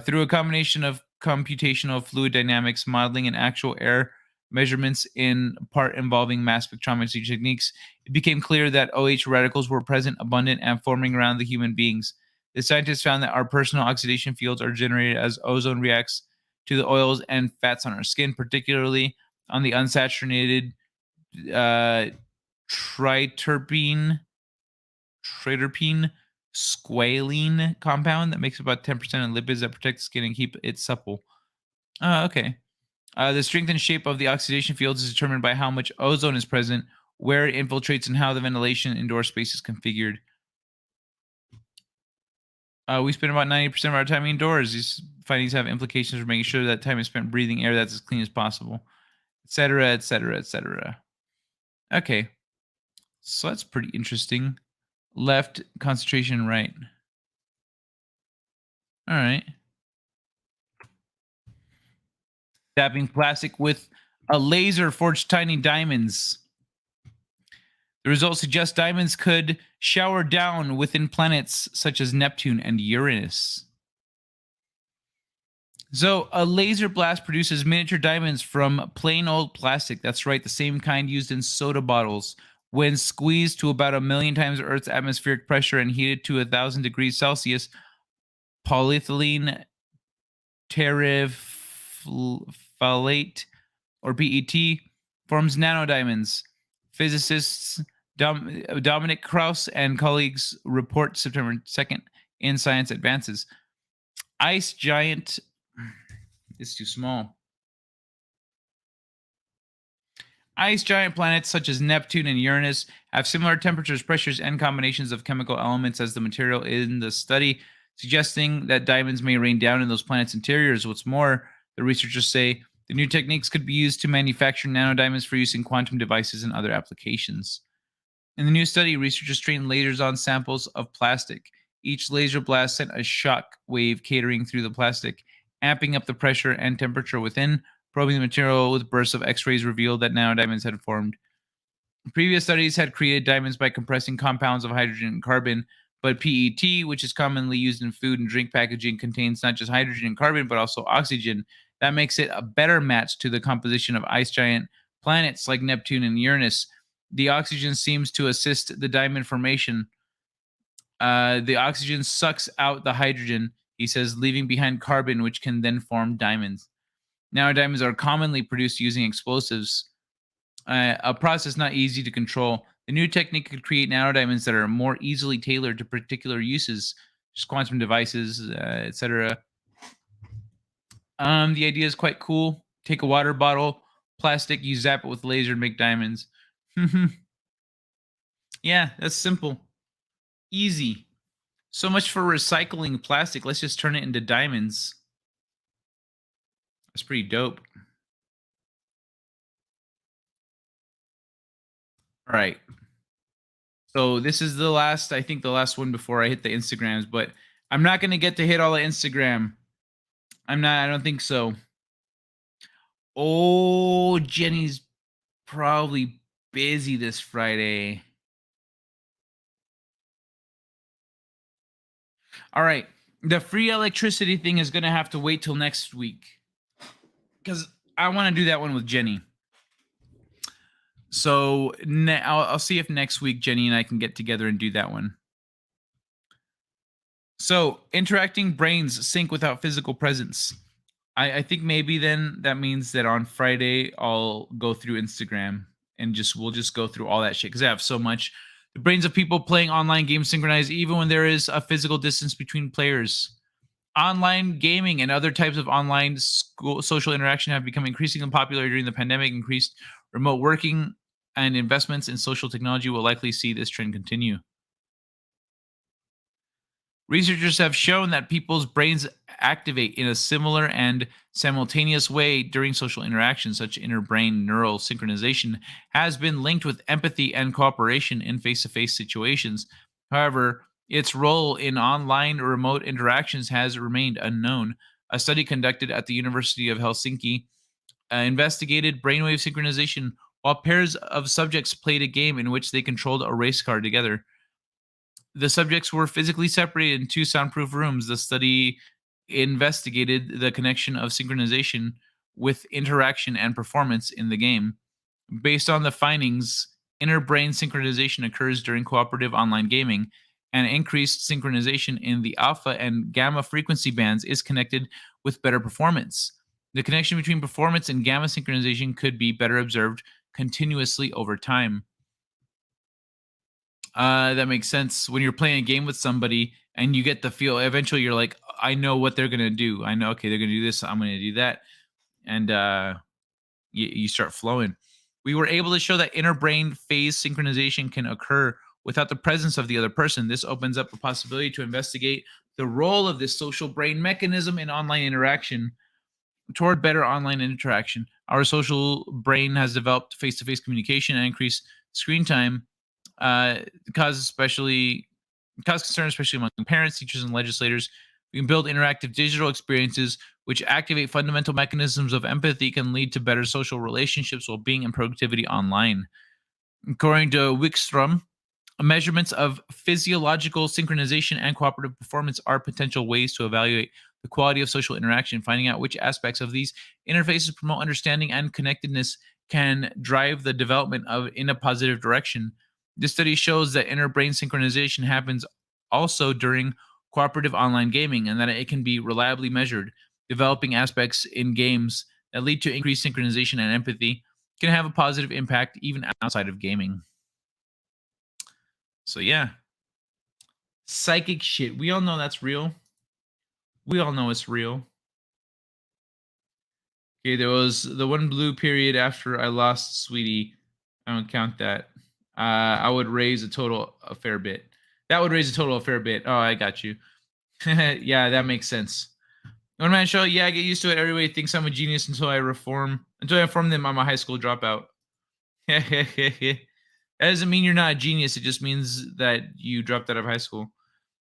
Through a combination of computational fluid dynamics modeling and actual air measurements in part involving mass spectrometry techniques, it became clear that OH radicals were present, abundant, and forming around the human beings. The scientists found that our personal oxidation fields are generated as ozone reacts to the oils and fats on our skin, particularly on the unsaturated triterpene squalene compound that makes about 10% of lipids that protect the skin and keep it supple. Okay. The strength and shape of the oxidation fields is determined by how much ozone is present, where it infiltrates, and how the ventilation indoor space is configured. We spend about 90% of our time indoors. These findings have implications for making sure that time is spent breathing air that's as clean as possible, etc., etc., etc. Okay. So that's pretty interesting. Left, concentration, right. All right. Dabbing plastic with a laser forged tiny diamonds. The results suggest diamonds could shower down within planets such as Neptune and Uranus. So a laser blast produces miniature diamonds from plain old plastic. That's right, the same kind used in soda bottles. When squeezed to about 1 million times Earth's atmospheric pressure and heated to 1,000 degrees Celsius, polyethylene terephthalate, or PET, forms nanodiamonds. Physicists Dominic Krauss and colleagues report September 2nd in Science Advances. Ice giant is too small. Ice giant planets such as Neptune and Uranus have similar temperatures, pressures, and combinations of chemical elements as the material in the study, suggesting that diamonds may rain down in those planets' interiors. What's more, the researchers say the new techniques could be used to manufacture nanodiamonds for use in quantum devices and other applications. In the new study, researchers trained lasers on samples of plastic. Each laser blast sent a shock wave catering through the plastic, amping up the pressure and temperature within. Probing the material with bursts of X-rays revealed that nanodiamonds had formed. Previous studies had created diamonds by compressing compounds of hydrogen and carbon, but PET, which is commonly used in food and drink packaging, contains not just hydrogen and carbon, but also oxygen. That makes it a better match to the composition of ice giant planets like Neptune and Uranus. The oxygen seems to assist the diamond formation. The oxygen sucks out the hydrogen, he says, leaving behind carbon, which can then form diamonds. Nanodiamonds are commonly produced using explosives, a process not easy to control. The new technique could create nanodiamonds that are more easily tailored to particular uses, just quantum devices, etc. The idea is quite cool. Take a water bottle, plastic, you zap it with laser and make diamonds. Yeah, that's simple. Easy. So much for recycling plastic. Let's just turn it into diamonds. That's pretty dope. All right. So this is the last, I think the last one before I hit the Instagrams, but I'm not going to get to hit all the Instagram. I don't think so. Oh, Jenny's probably busy this Friday. All right. The free electricity thing is going to have to wait till next week, because I want to do that one with Jenny. So I'll see if next week Jenny and I can get together and do that one. So interacting brains sync without physical presence. I think maybe then that means that on Friday I'll go through Instagram and we'll just go through all that shit, because I have so much. The brains of people playing online games synchronize even when there is a physical distance between players. Online gaming and other types of online social interaction have become increasingly popular during the pandemic. Increased remote working and investments in social technology will likely see this trend continue. Researchers have shown that people's brains activate in a similar and simultaneous way during social interaction. Such inter-brain neural synchronization has been linked with empathy and cooperation in face-to-face situations. However, its role in online or remote interactions has remained unknown. A study conducted at the University of Helsinki investigated brainwave synchronization while pairs of subjects played a game in which they controlled a race car together. The subjects were physically separated in two soundproof rooms. The study investigated the connection of synchronization with interaction and performance in the game. Based on the findings, inter-brain synchronization occurs during cooperative online gaming, and increased synchronization in the alpha and gamma frequency bands is connected with better performance. The connection between performance and gamma synchronization could be better observed continuously over time. That makes sense. When you're playing a game with somebody and you get the feel, eventually you're like, I know what they're going to do. I know, okay, they're going to do this. I'm going to do that. And you start flowing. We were able to show that inner brain phase synchronization can occur without the presence of the other person. This opens up a possibility to investigate the role of this social brain mechanism in online interaction toward better online interaction. Our social brain has developed face-to-face communication and increased screen time cause concern, especially among parents, teachers, and legislators. We can build interactive digital experiences which activate fundamental mechanisms of empathy, can lead to better social relationships, well-being, and productivity online. According to Wickstrom, measurements of physiological synchronization and cooperative performance are potential ways to evaluate the quality of social interaction. Finding out which aspects of these interfaces promote understanding and connectedness can drive the development in a positive direction. This study shows that inner brain synchronization happens also during cooperative online gaming, and that it can be reliably measured. Developing aspects in games that lead to increased synchronization and empathy can have a positive impact even outside of gaming. So yeah, psychic shit. We all know that's real. We all know it's real. Okay, there was the one blue period after I lost Sweetie. I don't count that. I would raise a fair bit. That would raise a total a fair bit. Oh, I got you. Yeah, that makes sense. One man show, yeah, I get used to it. Everybody thinks I'm a genius until I inform them I'm a high school dropout. That doesn't mean you're not a genius. It just means that you dropped out of high school.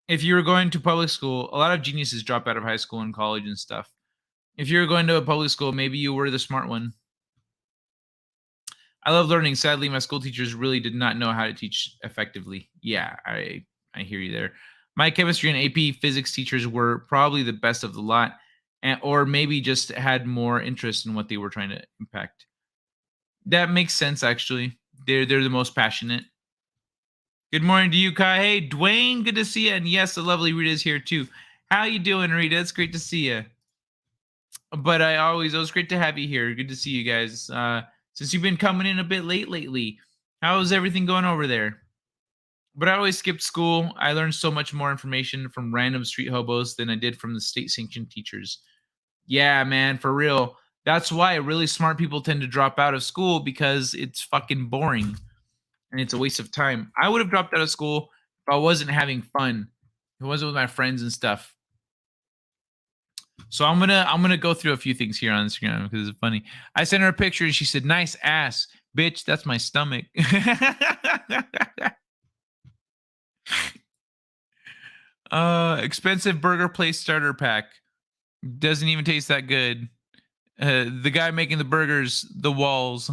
If you were going to public school, a lot of geniuses drop out of high school and college and stuff. If you were going to a public school, maybe you were the smart one. I love learning. Sadly, my school teachers really did not know how to teach effectively. Yeah, I hear you there. My chemistry and AP physics teachers were probably the best of the lot, or maybe just had more interest in what they were trying to impact. That makes sense, actually. They're the most passionate. Good morning to you, Kai. Hey, Dwayne, good to see you. And yes, the lovely Rita's here too. How you doing, Rita? It's great to see you. But it was great to have you here. Good to see you guys. Since you've been coming in a bit late lately, how's everything going over there? But I always skipped school. I learned so much more information from random street hobos than I did from the state-sanctioned teachers. Yeah, man, for real. That's why really smart people tend to drop out of school, because it's fucking boring and it's a waste of time. I would have dropped out of school if I wasn't having fun. If I wasn't with my friends and stuff. So I'm gonna go through a few things here on Instagram because it's funny. I sent her a picture and she said, "Nice ass, bitch. That's my stomach." Expensive burger place starter pack. Doesn't even taste that good. The guy making the burgers, the walls.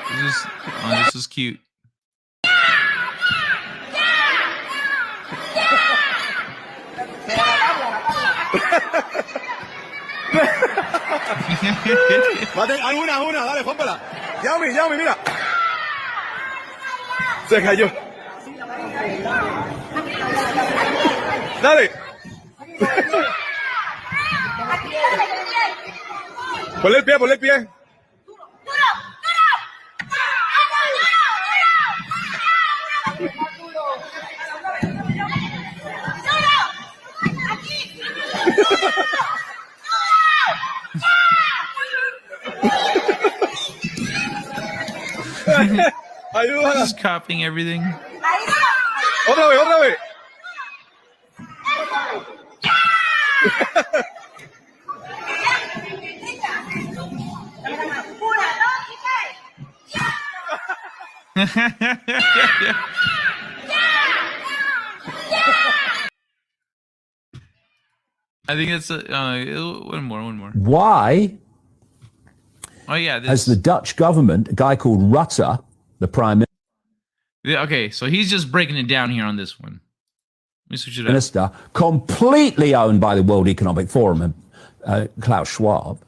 This is cute. Hay una, dale, pómpala. Yami, mira. Se cayó. Dale. Ponle el pie. Ayúdala. Just copying everything. Otra vez. I think it's one more. Why Oh yeah, has the Dutch government, a guy called Rutte, the prime minister, Yeah, okay, so he's just breaking it down here on this one. Let me switch it up. completely owned by the World Economic Forum and Klaus Schwab?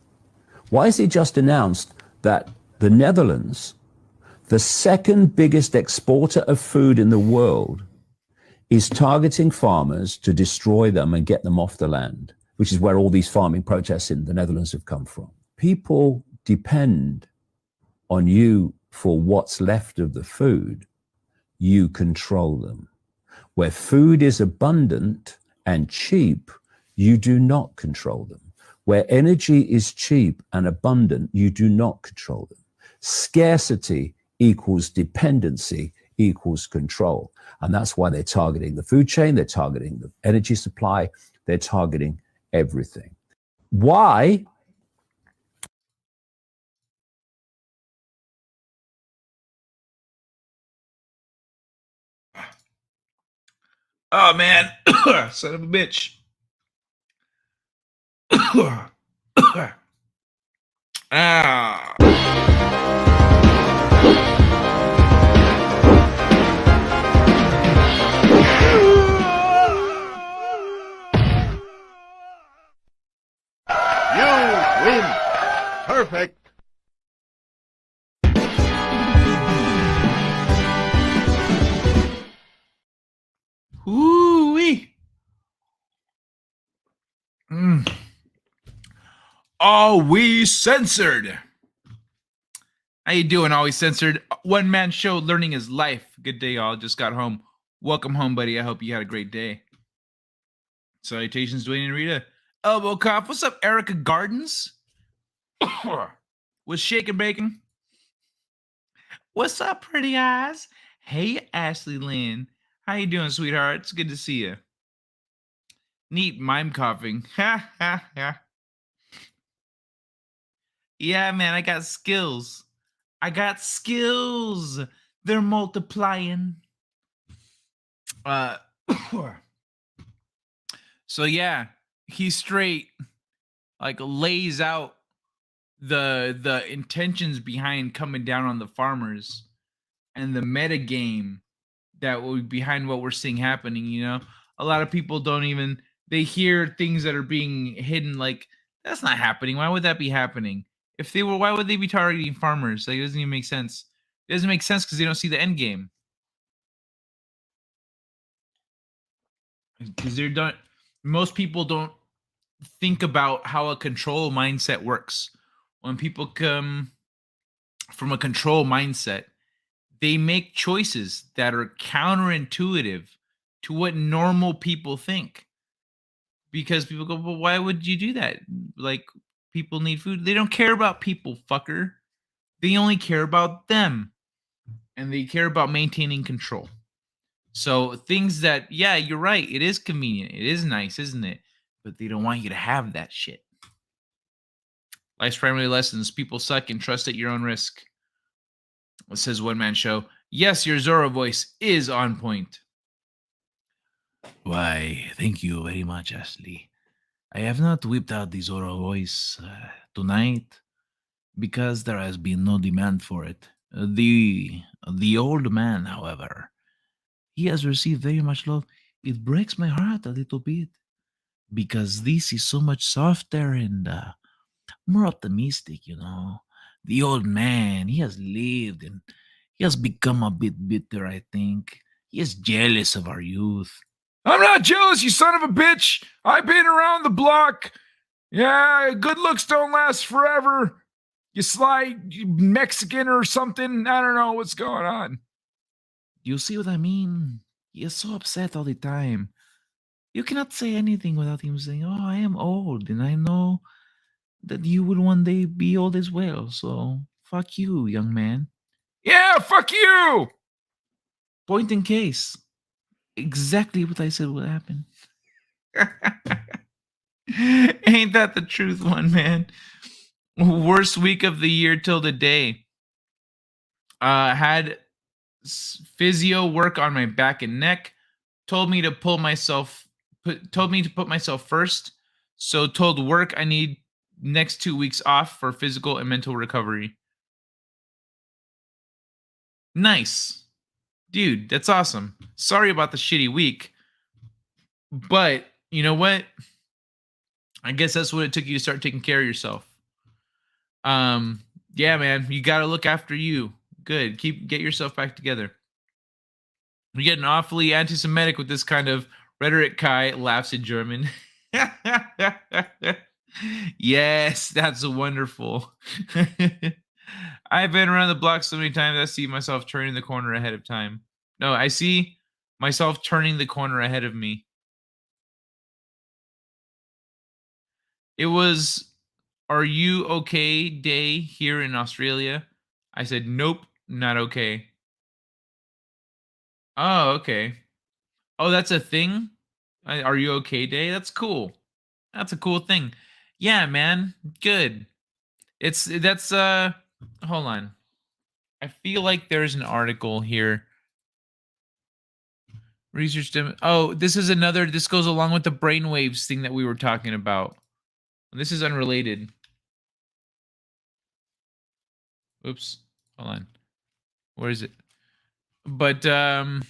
Why has he just announced that the Netherlands, the second biggest exporter of food in the world, is targeting farmers to destroy them and get them off the land, which is where all these farming protests in the Netherlands have come from? People depend on you for what's left of the food. You control them. Where food is abundant and cheap, you do not control them. Where energy is cheap and abundant, you do not control them. Scarcity equals dependency equals control. And that's why they're targeting the food chain, they're targeting the energy supply, they're targeting everything. Why? Oh man, son of a bitch. Ah. You win. Perfect. Ooh-wee. Always censored. How you doing, Always Censored? One man show, learning is life. Good day, y'all. Just got home. Welcome home, buddy. I hope you had a great day. Salutations, Dwayne and Rita. Elbow Cop. What's up, Erica Gardens? Was Shake and Bacon. What's up, pretty eyes? Hey, Ashley Lynn. How you doing, sweetheart? It's good to see you. Neat mime coughing. Ha, ha, ha. Yeah, man, I got skills. They're multiplying. So yeah, he straight like lays out the intentions behind coming down on the farmers and the meta game that will be behind what we're seeing happening. You know, a lot of people don't even, they hear things that are being hidden, like that's not happening. Why would that be happening? If they were, why would they be targeting farmers? Like, it doesn't even make sense. It doesn't make sense because they don't see the end game. Because they're done. Most people don't think about how a control mindset works. When people come from a control mindset, they make choices that are counterintuitive to what normal people think. Because people go, well, why would you do that? Like, people need food. They don't care about people, fucker. They only care about them. And they care about maintaining control. So things that, yeah, you're right. It is convenient. It is nice, isn't it? But they don't want you to have that shit. Life's primary lessons. People suck and trust at your own risk. It says One Man Show. Yes, your Zoro voice is on point. Why, thank you very much, Ashley. I have not whipped out the Zoro voice tonight because there has been no demand for it. The old man, however, he has received very much love. It breaks my heart a little bit because this is so much softer and more optimistic, you know. The old man, he has lived and he has become a bit bitter, I think. He is jealous of our youth. I'm not jealous, you son of a bitch. I've been around the block. Yeah, good looks don't last forever. You sly Mexican or something. I don't know what's going on. You see what I mean? He is so upset all the time. You cannot say anything without him saying, oh, I am old and I know that you will one day be old as well. So fuck you, young man. Yeah, fuck you. Point in case. Exactly what I said would happen. Ain't that the truth, one man? Worst week of the year till today. Had physio work on my back and neck. Told me to put myself first. So told work I need next 2 weeks off for physical and mental recovery. Nice. Dude, that's awesome. Sorry about the shitty week. But you know what? I guess that's what it took you to start taking care of yourself. Yeah, man, you got to look after you. Good. Get yourself back together. You're getting awfully anti-Semitic with this kind of rhetoric. Kai laughs in German. Yes, that's wonderful. I've been around the block so many times I see myself turning the corner ahead of time. No, I see myself turning the corner ahead of me. It was, are you okay day here in Australia? I said, nope, not okay. Oh, okay. Oh, that's a thing? Are you okay day? That's cool. That's a cool thing. Yeah, man. Good. That's hold on. I feel like there's an article here. Research oh, this goes along with the brainwaves thing that we were talking about. This is unrelated. Oops. Hold on. Where is it? But oh,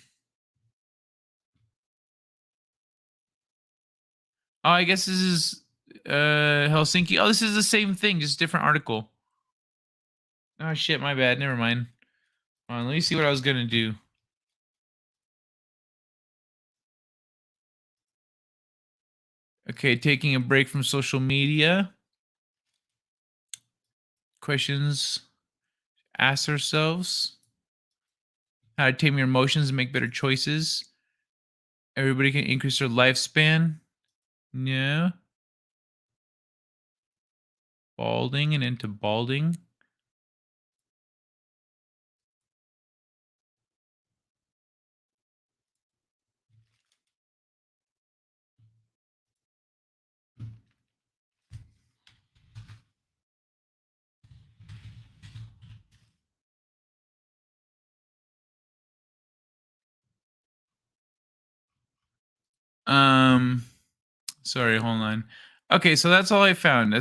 I guess this is Helsinki. Oh, this is the same thing, just different article. Oh shit, my bad. Never mind. Hold on, let me see what I was gonna do. Okay, taking a break from social media. Questions ask ourselves. How to tame your emotions and make better choices. Everybody can increase their lifespan. Yeah. Balding and into balding. Sorry, hold on. Okay, so that's all I found.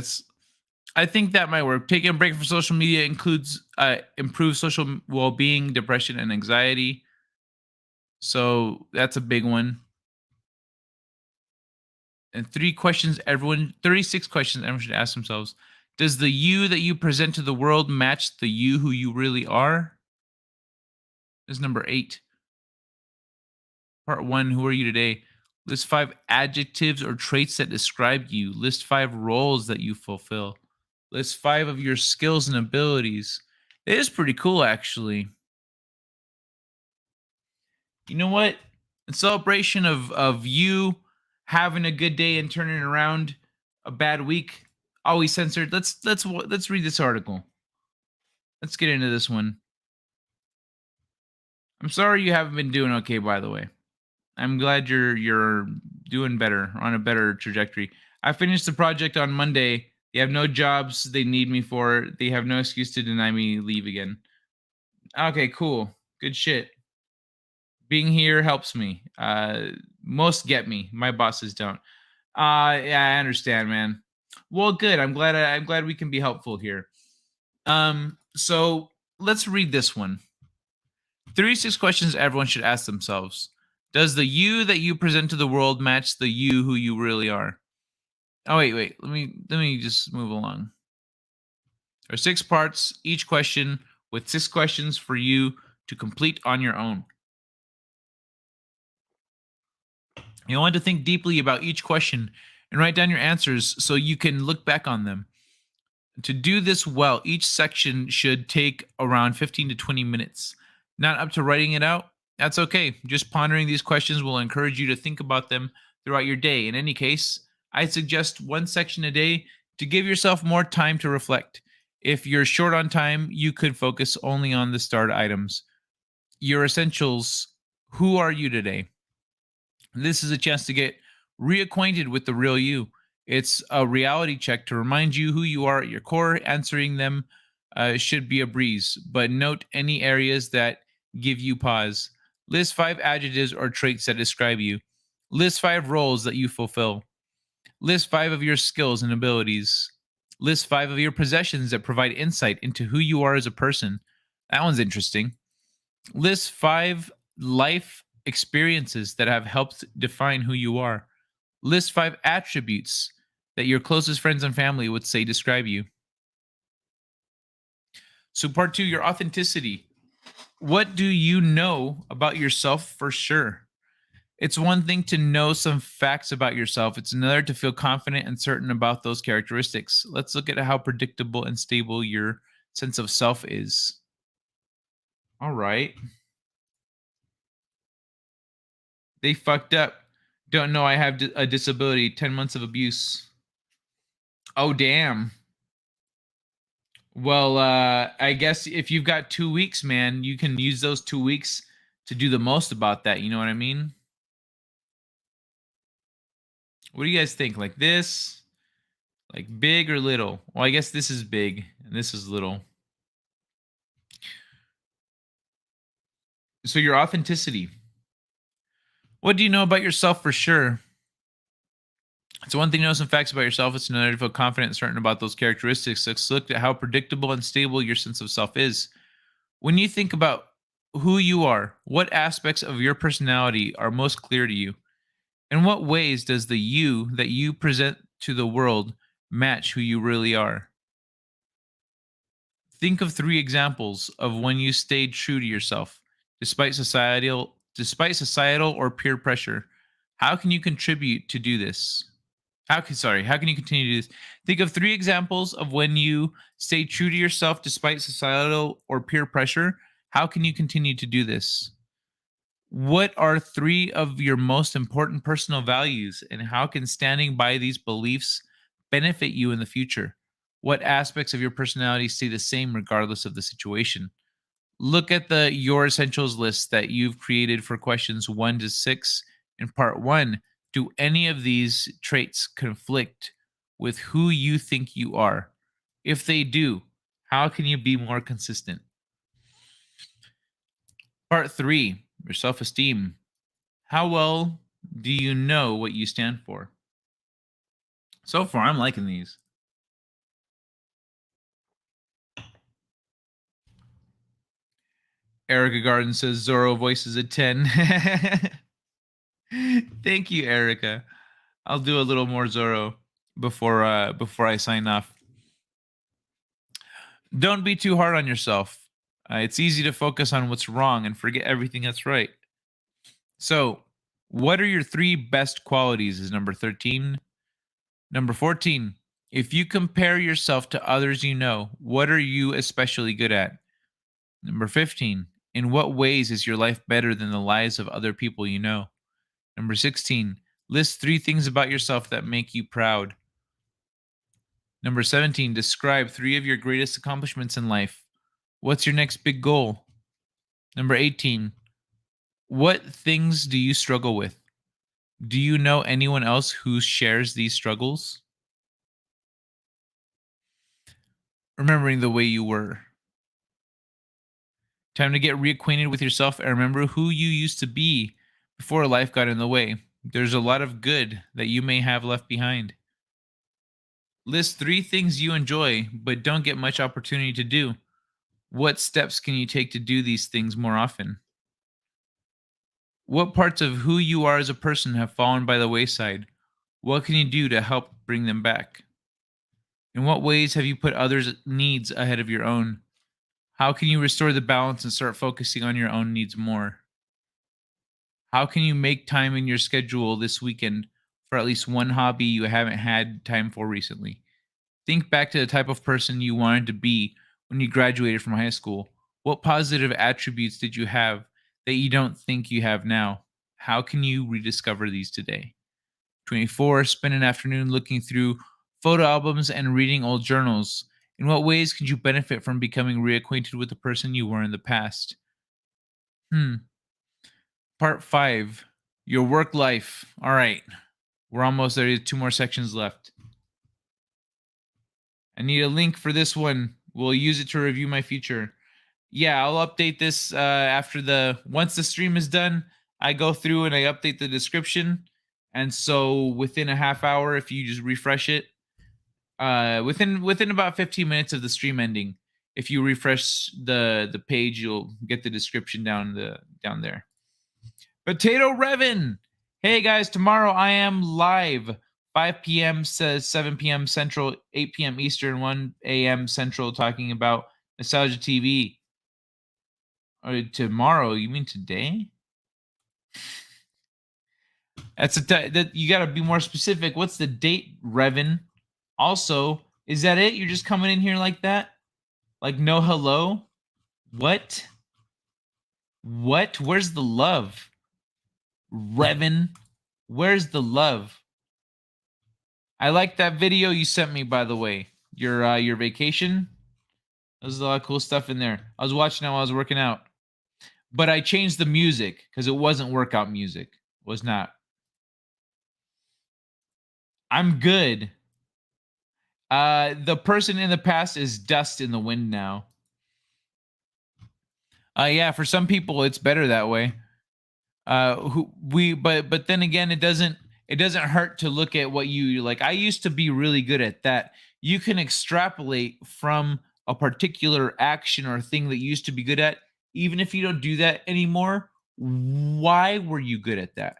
I think that might work. Taking a break from social media includes improved social well-being, depression, and anxiety. So that's a big one. And 36 questions everyone should ask themselves. Does the you that you present to the world match the you who you really are? Is number 8. Part 1, who are you today? List 5 adjectives or traits that describe you. List 5 roles that you fulfill. List 5 of your skills and abilities. It is pretty cool, actually. You know what? In celebration of you having a good day and turning around a bad week, always censored. Let's read this article. Let's get into this one. I'm sorry you haven't been doing okay, by the way. I'm glad you're doing better, on a better trajectory. I finished the project on Monday. They have no jobs they need me for. They have no excuse to deny me leave again. Okay, cool. Good shit. Being here helps me. Most get me. My bosses don't. Yeah, I understand, man. Well, good. I'm glad we can be helpful here. So let's read this one. 36 questions everyone should ask themselves. Does the you that you present to the world match the you who you really are? Oh, wait. Let me just move along. There are 6 parts, each question with 6 questions for you to complete on your own. You want to think deeply about each question and write down your answers so you can look back on them. To do this well, each section should take around 15 to 20 minutes. Not up to writing it out? That's okay. Just pondering these questions will encourage you to think about them throughout your day. In any case, I suggest 1 section a day to give yourself more time to reflect. If you're short on time, you could focus only on the start items. Your essentials. Who are you today? This is a chance to get reacquainted with the real you. It's a reality check to remind you who you are at your core. Answering them should be a breeze, but note any areas that give you pause. List 5 adjectives or traits that describe you. List 5 roles that you fulfill. List 5 of your skills and abilities. List 5 of your possessions that provide insight into who you are as a person. That one's interesting. List 5 life experiences that have helped define who you are. List 5 attributes that your closest friends and family would say describe you. So part 2, your authenticity. What do you know about yourself for sure? It's one thing to know some facts about yourself. It's another to feel confident and certain about those characteristics. Let's look at how predictable and stable your sense of self is. All right. They fucked up. Don't know I have a disability. 10 months of abuse. Oh, damn. Well, I guess if you've got 2 weeks, man, you can use those 2 weeks to do the most about that. You know what I mean? What do you guys think? Like this? Like big or little? Well, I guess this is big and this is little. So your authenticity. What do you know about yourself for sure? It's one thing to know some facts about yourself. It's another to feel confident and certain about those characteristics. Let's look at how predictable and stable your sense of self is. When you think about who you are, what aspects of your personality are most clear to you? In what ways does the you that you present to the world match who you really are? Think of 3 examples of when you stayed true to yourself, despite societal or peer pressure. How can you contribute to do this? How can you continue to do this? Think of 3 examples of when you stayed true to yourself despite societal or peer pressure. How can you continue to do this? What are 3 of your most important personal values, and how can standing by these beliefs benefit you in the future? What aspects of your personality stay the same regardless of the situation? Look at the Your Essentials list that you've created for questions 1 to 6 in part 1. Do any of these traits conflict with who you think you are? If they do, how can you be more consistent? Part 3, your self-esteem. How well do you know what you stand for? So far, I'm liking these. Erica Garden says Zorro voices a 10. Thank you, Erica. I'll do a little more Zorro before I sign off. Don't be too hard on yourself. It's easy to focus on what's wrong and forget everything that's right. So, what are your 3 best qualities? Is number 13. Number 14. If you compare yourself to others you know, what are you especially good at? Number 15. In what ways is your life better than the lives of other people you know? Number 16. List 3 things about yourself that make you proud. Number 17. Describe 3 of your greatest accomplishments in life. What's your next big goal? Number 18. What things do you struggle with? Do you know anyone else who shares these struggles? Remembering the way you were. Time to get reacquainted with yourself and remember who you used to be before life got in the way. There's a lot of good that you may have left behind. List 3 things you enjoy but don't get much opportunity to do. What steps can you take to do these things more often? What parts of who you are as a person have fallen by the wayside? What can you do to help bring them back? In what ways have you put others' needs ahead of your own? How can you restore the balance and start focusing on your own needs more? How can you make time in your schedule this weekend for at least one hobby you haven't had time for recently? Think back to the type of person you wanted to be when you graduated from high school. What positive attributes did you have that you don't think you have now? How can you rediscover these today? 24. Spend an afternoon looking through photo albums and reading old journals. In what ways could you benefit from becoming reacquainted with the person you were in the past? Part 5. Your work life. All right. We're almost there. 2 more sections left. I need a link for this one. We'll use it to review my future. Yeah, I'll update this once the stream is done. I go through and I update the description. And so within a half hour, if you just refresh it, within about 15 minutes of the stream ending, if you refresh the page, you'll get the description down there. Potato Revan. Hey guys, tomorrow I am live. 5 p.m. says 7 p.m. Central, 8 p.m. Eastern, 1 a.m. Central, talking about Nostalgia TV. Or tomorrow? You mean today? That's that you got to be more specific. What's the date, Revan? Also, is that it? You're just coming in here like that? Like no hello? What? Where's the love? Revan, where's the love? I like that video you sent me, by the way. Your vacation. There's a lot of cool stuff in there. I was watching it while I was working out. But I changed the music because it wasn't workout music. It was not. I'm good. The person in the past is dust in the wind now. Yeah, for some people it's better that way. But then again, it doesn't hurt to look at what you like. I used to be really good at that. You can extrapolate from a particular action or thing that you used to be good at, even if you don't do that anymore. Why were you good at that?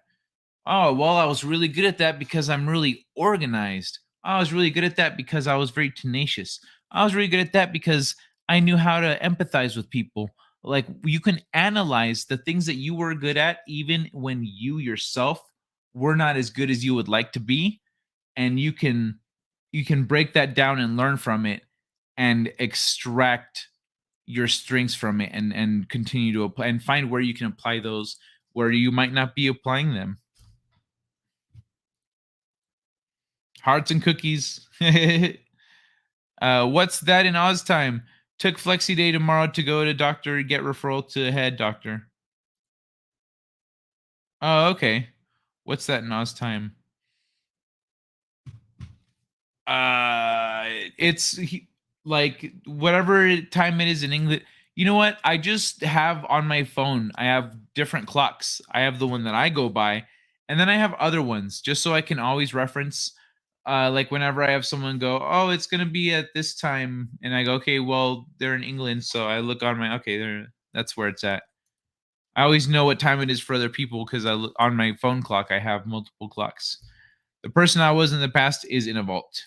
Oh, well, I was really good at that because I'm really organized. I was really good at that because I was very tenacious. I was really good at that because I knew how to empathize with people. Like, you can analyze the things that you were good at, even when you yourself were not as good as you would like to be. And you can break that down and learn from it and extract your strengths from it and continue to apply and find where you can apply those where you might not be applying them. Hearts and cookies. What's that in Oz time? Took flexi day tomorrow to go to doctor, get referral to head doctor. Oh, okay. What's that in Oz time? It's like whatever time it is in England. You know what? I just have on my phone, I have different clocks. I have the one that I go by, and then I have other ones just so I can always reference. Like whenever I have someone go, oh, it's gonna be at this time, and I go, okay, well, they're in England, so I look on my that's where it's at. I always know what time it is for other people because I look on my phone clock. I have multiple clocks. The person I was in the past is in a vault.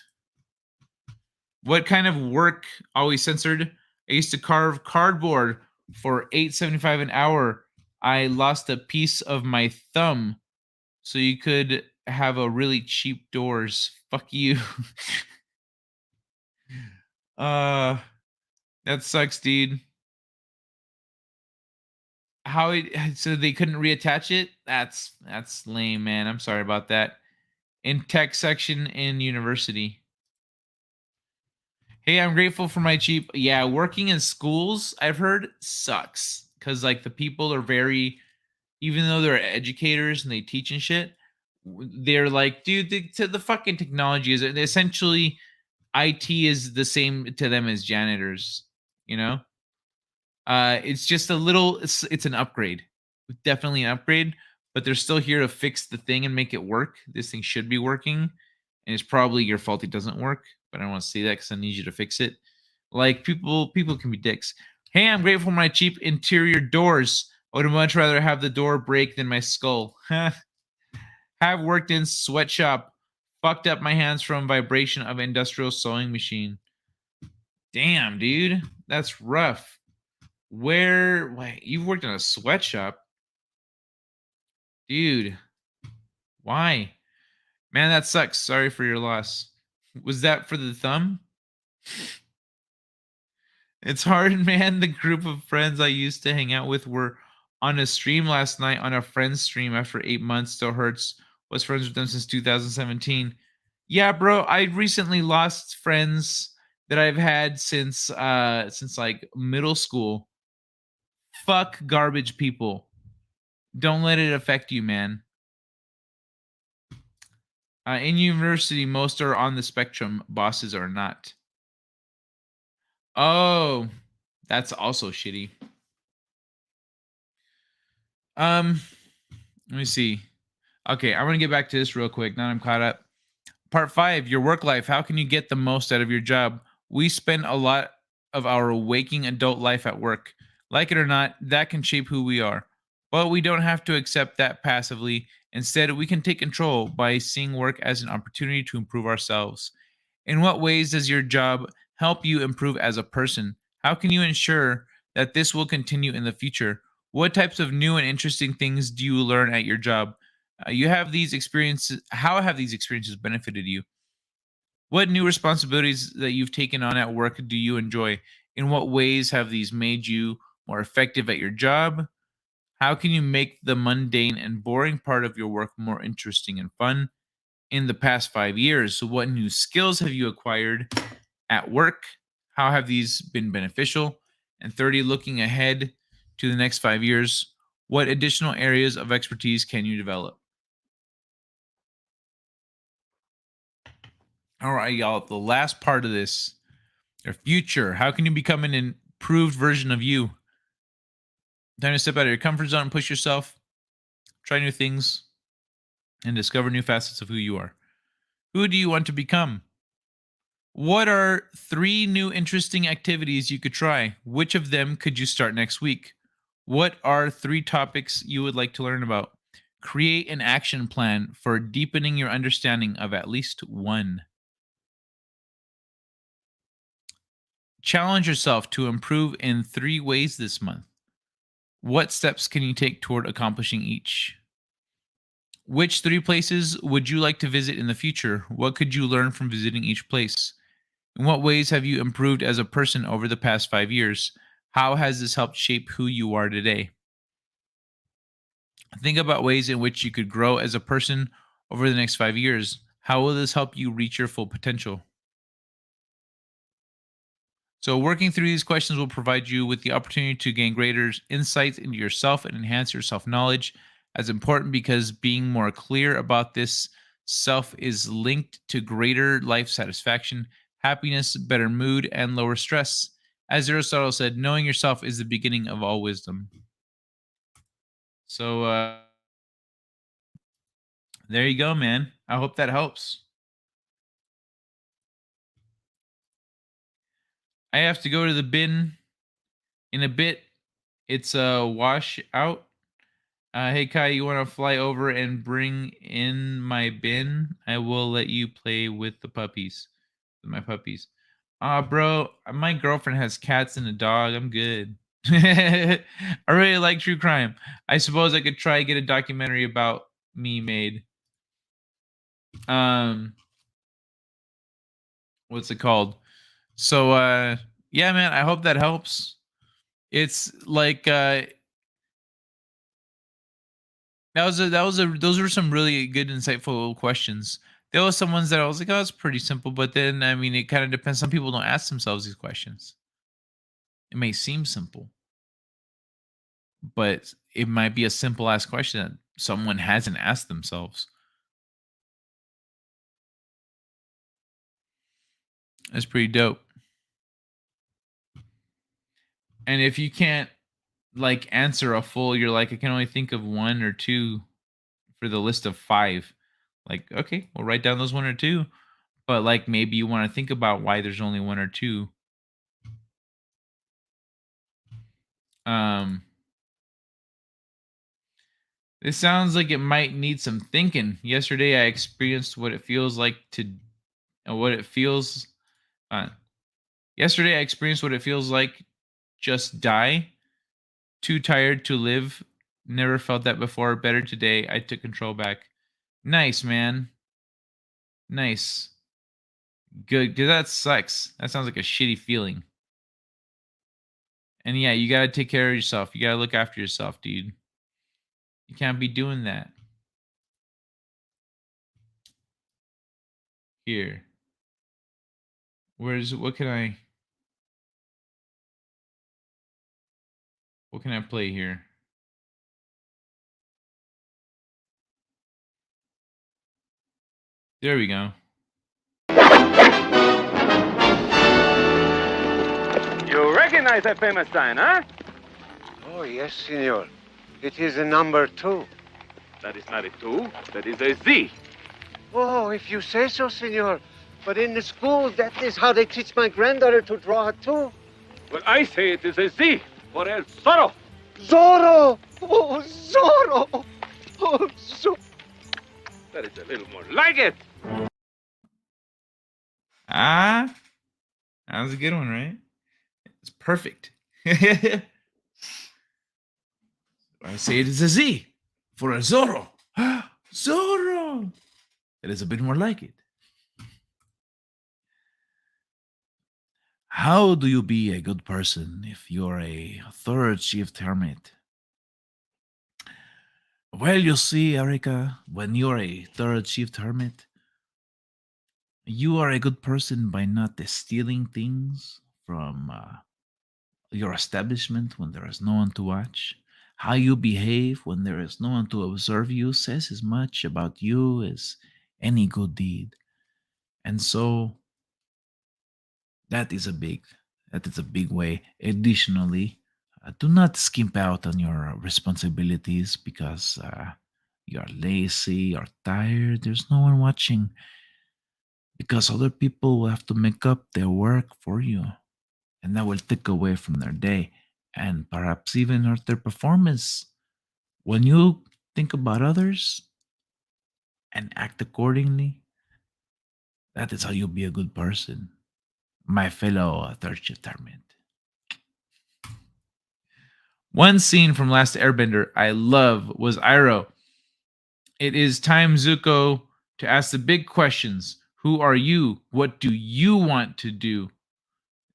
What kind of work? Always censored. I used to carve cardboard for $8.75 an hour. I lost a piece of my thumb, so you could have a really cheap doors. Fuck you. That sucks, dude. So they couldn't reattach it? That's lame, man. I'm sorry about that. In tech section in university. Hey, I'm grateful for my cheap. Yeah, working in schools, I've heard, sucks. Because, like, the people are very, even though they're educators and they teach and shit, they're like, dude, the fucking technology is essentially IT is the same to them as janitors, you know? It's just a little, it's an upgrade. Definitely an upgrade, but they're still here to fix the thing and make it work. This thing should be working, and it's probably your fault it doesn't work. But I don't want to see that because I need you to fix it. Like people can be dicks. Hey, I'm grateful for my cheap interior doors. I would much rather have the door break than my skull. Have worked in sweatshop. Fucked up my hands from vibration of industrial sewing machine. Damn, dude. That's rough. Wait, you've worked in a sweatshop? Dude. Why? Man, that sucks. Sorry for your loss. Was that for the thumb? It's hard, man. The group of friends I used to hang out with were on a stream last night on a friend's stream after 8 months. Still hurts. Was friends with them since 2017. Yeah, bro. I recently lost friends that I've had since like middle school. Fuck garbage people. Don't let it affect you, man. In university, most are on the spectrum. Bosses are not. Oh, that's also shitty. Let me see. Okay, I'm gonna get back to this real quick. Now I'm caught up. Part 5, your work life. How can you get the most out of your job? We spend a lot of our waking adult life at work. Like it or not, that can shape who we are. But we don't have to accept that passively. Instead, we can take control by seeing work as an opportunity to improve ourselves. In what ways does your job help you improve as a person? How can you ensure that this will continue in the future? What types of new and interesting things do you learn at your job? You have these experiences. How have these experiences benefited you? What new responsibilities that you've taken on at work do you enjoy? In what ways have these made you more effective at your job? How can you make the mundane and boring part of your work more interesting and fun? In the past 5 years, so what new skills have you acquired at work? How have these been beneficial? And 30, looking ahead to the next 5 years, what additional areas of expertise can you develop? All right, y'all. The last part of this, your future. How can you become an improved version of you? Time to step out of your comfort zone and push yourself. Try new things and discover new facets of who you are. Who do you want to become? What are 3 new interesting activities you could try? Which of them could you start next week? What are 3 topics you would like to learn about? Create an action plan for deepening your understanding of at least one. Challenge yourself to improve in 3 ways this month. What steps can you take toward accomplishing each? Which 3 places would you like to visit in the future? What could you learn from visiting each place? In what ways have you improved as a person over the past 5 years? How has this helped shape who you are today? Think about ways in which you could grow as a person over the next 5 years. How will this help you reach your full potential? So, working through these questions will provide you with the opportunity to gain greater insights into yourself and enhance your self knowledge. As important because being more clear about this self is linked to greater life satisfaction, happiness, better mood, and lower stress. As Aristotle said, knowing yourself is the beginning of all wisdom. So, there you go, man. I hope that helps. I have to go to the bin in a bit. It's a wash out. Hey Kai, you want to fly over and bring in my bin? I will let you play with the puppies, with my puppies. Bro, my girlfriend has cats and a dog. I'm good. I really like true crime. I suppose I could try get a documentary about me made. What's it called? So yeah, man, I hope that helps. It's like those were some really good, insightful questions. There were some ones that I was like, oh, it's pretty simple, but then I mean, it kind of depends. Some people don't ask themselves these questions. It may seem simple, but it might be a simple ass question that someone hasn't asked themselves. That's pretty dope. And if you can't like answer a full, you're like, I can only think of one or two for the list of 5. Like, okay, we'll write down those 1 or 2. But like maybe you want to think about why there's only 1 or 2. This sounds like it might need some thinking. Yesterday I experienced what it feels like to yesterday I experienced what it feels like just die. Too tired to live. Never felt that before. Better today. I took control back. Nice, man. Nice. Good, because that sucks. That sounds like a shitty feeling. And yeah, you gotta take care of yourself. You gotta look after yourself, dude. You can't be doing that. Here. What can I play here? There we go. You recognize that famous sign, huh? Oh, yes, senor. It is a number 2. That is not a 2. That is a Z. Oh, if you say so, senor. But in the school, that is how they teach my granddaughter to draw too. Well, I say it is a Z for El Zorro. Zorro! Oh, Zorro! Oh, Zorro! That is a little more like it. That was a good one, right? It's perfect. I say it is a Z for a Zorro. Zorro! It is a bit more like it. How do you be a good person if you're a third shift hermit? Well, you see, Erica, when you're a third shift hermit, you are a good person by not stealing things from your establishment when there is no one to watch. How you behave when there is no one to observe you says as much about you as any good deed. And so that is a big way. Additionally, do not skimp out on your responsibilities because you're lazy or tired. There's no one watching because other people will have to make up their work for you, and that will take away from their day and perhaps even hurt their performance. When you think about others and act accordingly, that is how you'll be a good person, my fellow third shift hermit. One scene from Last Airbender I love was Iroh. It is time, Zuko, to ask the big questions. Who are you? What do you want to do?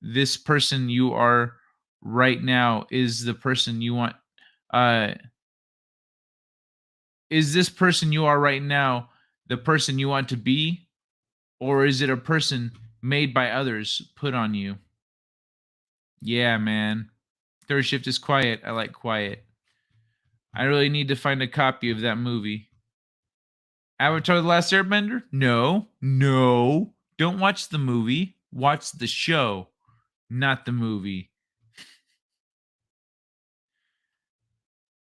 This person you are right now is the person you want. is this person you are right now the person you want to be, or is it a person made by others put on you? Yeah, man. Third shift is quiet. I like quiet. I really need to find a copy of that movie. Avatar: The Last Airbender? No. Don't watch the movie. Watch the show, not the movie.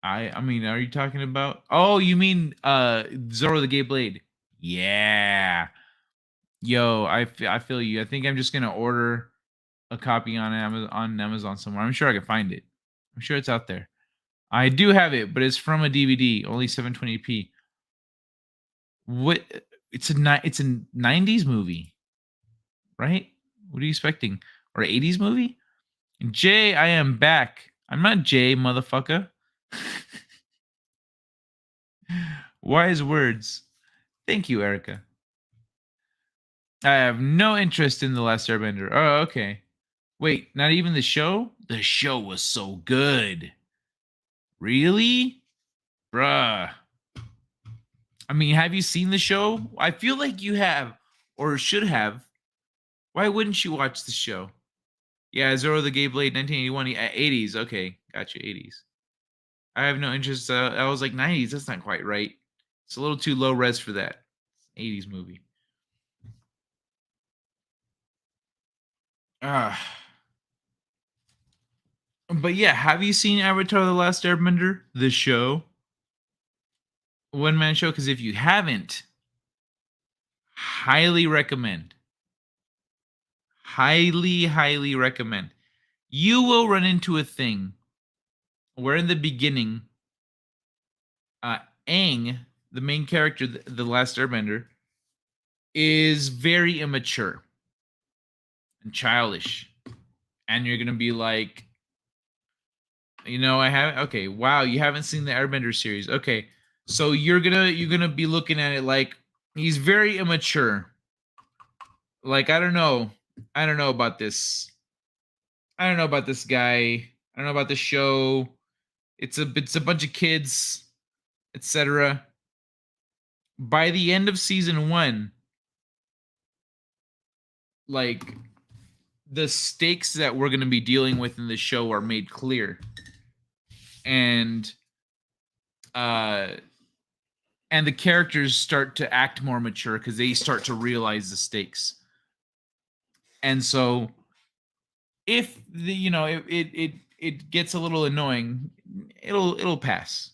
I mean, are you talking about? Oh, you mean Zoro the Gay Blade? Yeah. Yo, I feel you. I think I'm just gonna order a copy on Amazon somewhere. I'm sure I can find it. I'm sure it's out there. I do have it, but it's from a DVD, only 720p. What? It's a 90s movie, right? What are you expecting? Or 80s movie? Jay, I am back. I'm not Jay, motherfucker. Wise words. Thank you, Erica. I have no interest in The Last Airbender. Oh, okay. Wait, not even the show? The show was so good. Really? Bruh. I mean, have you seen the show? I feel like you have, or should have. Why wouldn't you watch the show? Yeah, Zoro the Gay Blade, 1981, 80s. Okay, gotcha, 80s. I have no interest. I was like 90s. That's not quite right. It's a little too low res for that. 80s movie. But yeah, have you seen Avatar: The Last Airbender, the show? One-man show? Because if you haven't, highly recommend. Highly recommend. You will run into a thing where in the beginning, Aang, the main character, the Last Airbender, is very immature and childish. And you're going to be like, I haven't. Okay, wow, you haven't seen the Airbender series. Okay, so you're gonna be looking at it like he's very immature. Like I don't know about this. I don't know about this guy. I don't know about the show. It's a bunch of kids, etc. By the end of season 1, like the stakes that we're gonna be dealing with in the show are made clear. And the characters start to act more mature because they start to realize the stakes. And so if it gets a little annoying, it'll pass.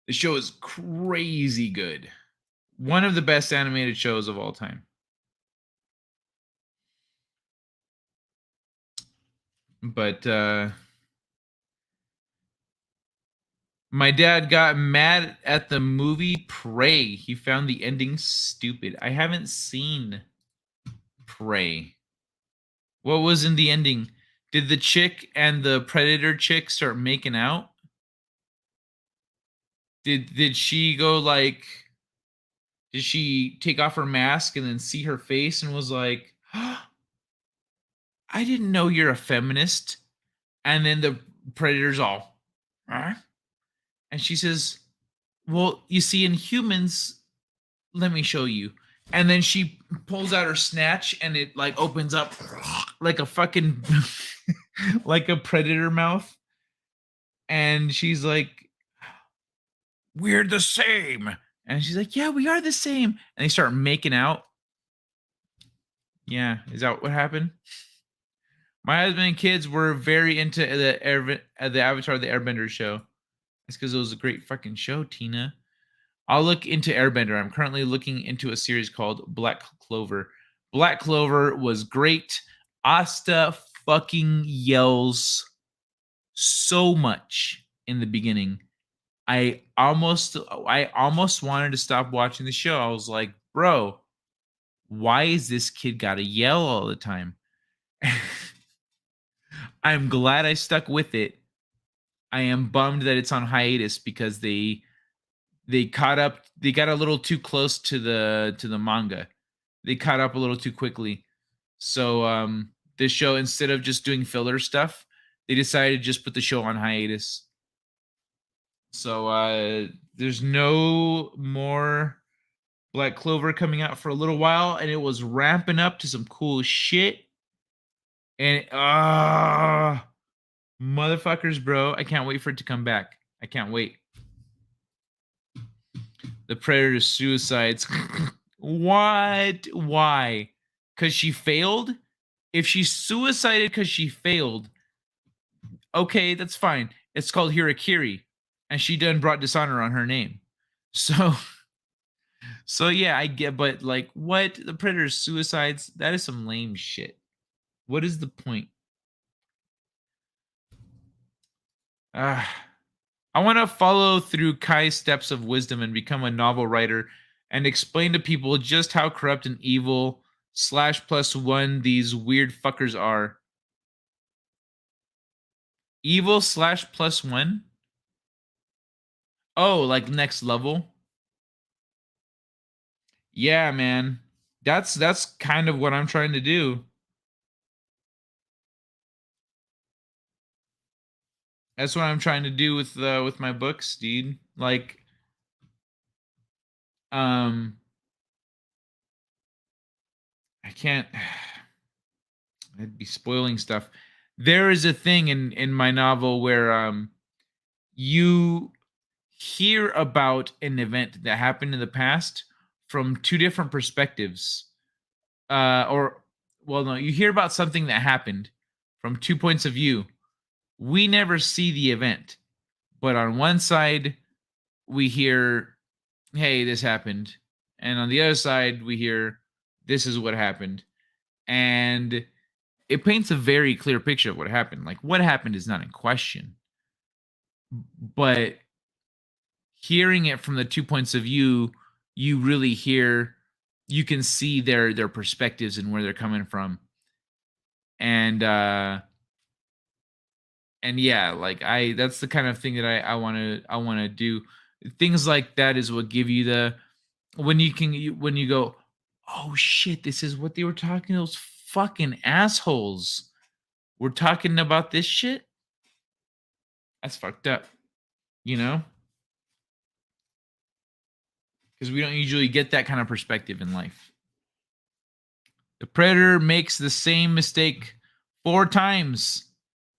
The show is crazy good. One of the best animated shows of all time. But my dad got mad at the movie Prey. He found the ending stupid. I haven't seen Prey. What was in the ending? Did the chick and the predator chick start making out? Did she go like... Did she take off her mask and then see her face and was like, oh, I didn't know you're a feminist. And then the predator's all... Huh? And she says, well, you see, in humans, let me show you. And then she pulls out her snatch and it like opens up like a fucking, like a predator mouth. And she's like, we're the same. And she's like, yeah, we are the same. And they start making out. Yeah, is that what happened? My husband and kids were very into the Avatar: The Airbender show. It's because it was a great fucking show, Tina. I'll look into Airbender. I'm currently looking into a series called Black Clover. Black Clover was great. Asta fucking yells so much in the beginning. I almost wanted to stop watching the show. I was like, bro, why is this kid gotta yell all the time? I'm glad I stuck with it. I am bummed that it's on hiatus because they got a little too close to the manga. They caught up a little too quickly. So this show, instead of just doing filler stuff, they decided to just put the show on hiatus. So there's no more Black Clover coming out for a little while, and it was ramping up to some cool shit. And motherfuckers, bro, I can't wait for it to come back. I can't wait. The Predator's suicides. What? Why? Because she failed? If she suicided because she failed, okay, that's fine. It's called Hirakiri, and she done brought dishonor on her name. So yeah, I get, but like, what? The Predator's suicides? That is some lame shit. What is the point? I want to follow through Kai's steps of wisdom and become a novel writer and explain to people just how corrupt and evil /+1 these weird fuckers are. Evil /+1? Oh, like next level? Yeah, man. That's kind of what I'm trying to do. That's what I'm trying to do with my books, dude. Like, I can't. I'd be spoiling stuff. There is a thing in my novel where you hear about an event that happened in the past from two different perspectives. No, you hear about something that happened from 2 points of view. We never see the event, but on one side we hear, hey, this happened, and on the other side we hear, this is what happened, and it paints a very clear picture of what happened. Like, what happened is not in question, but hearing it from the 2 points of view, you really hear, you can see their perspectives and where they're coming from. And yeah, like that's the kind of thing that I want to do. Things like that is what give you the, when you go, oh shit, this is what they were talking, those fucking assholes we're talking about this shit. That's fucked up, you know? Because we don't usually get that kind of perspective in life. The Predator makes the same mistake 4 times.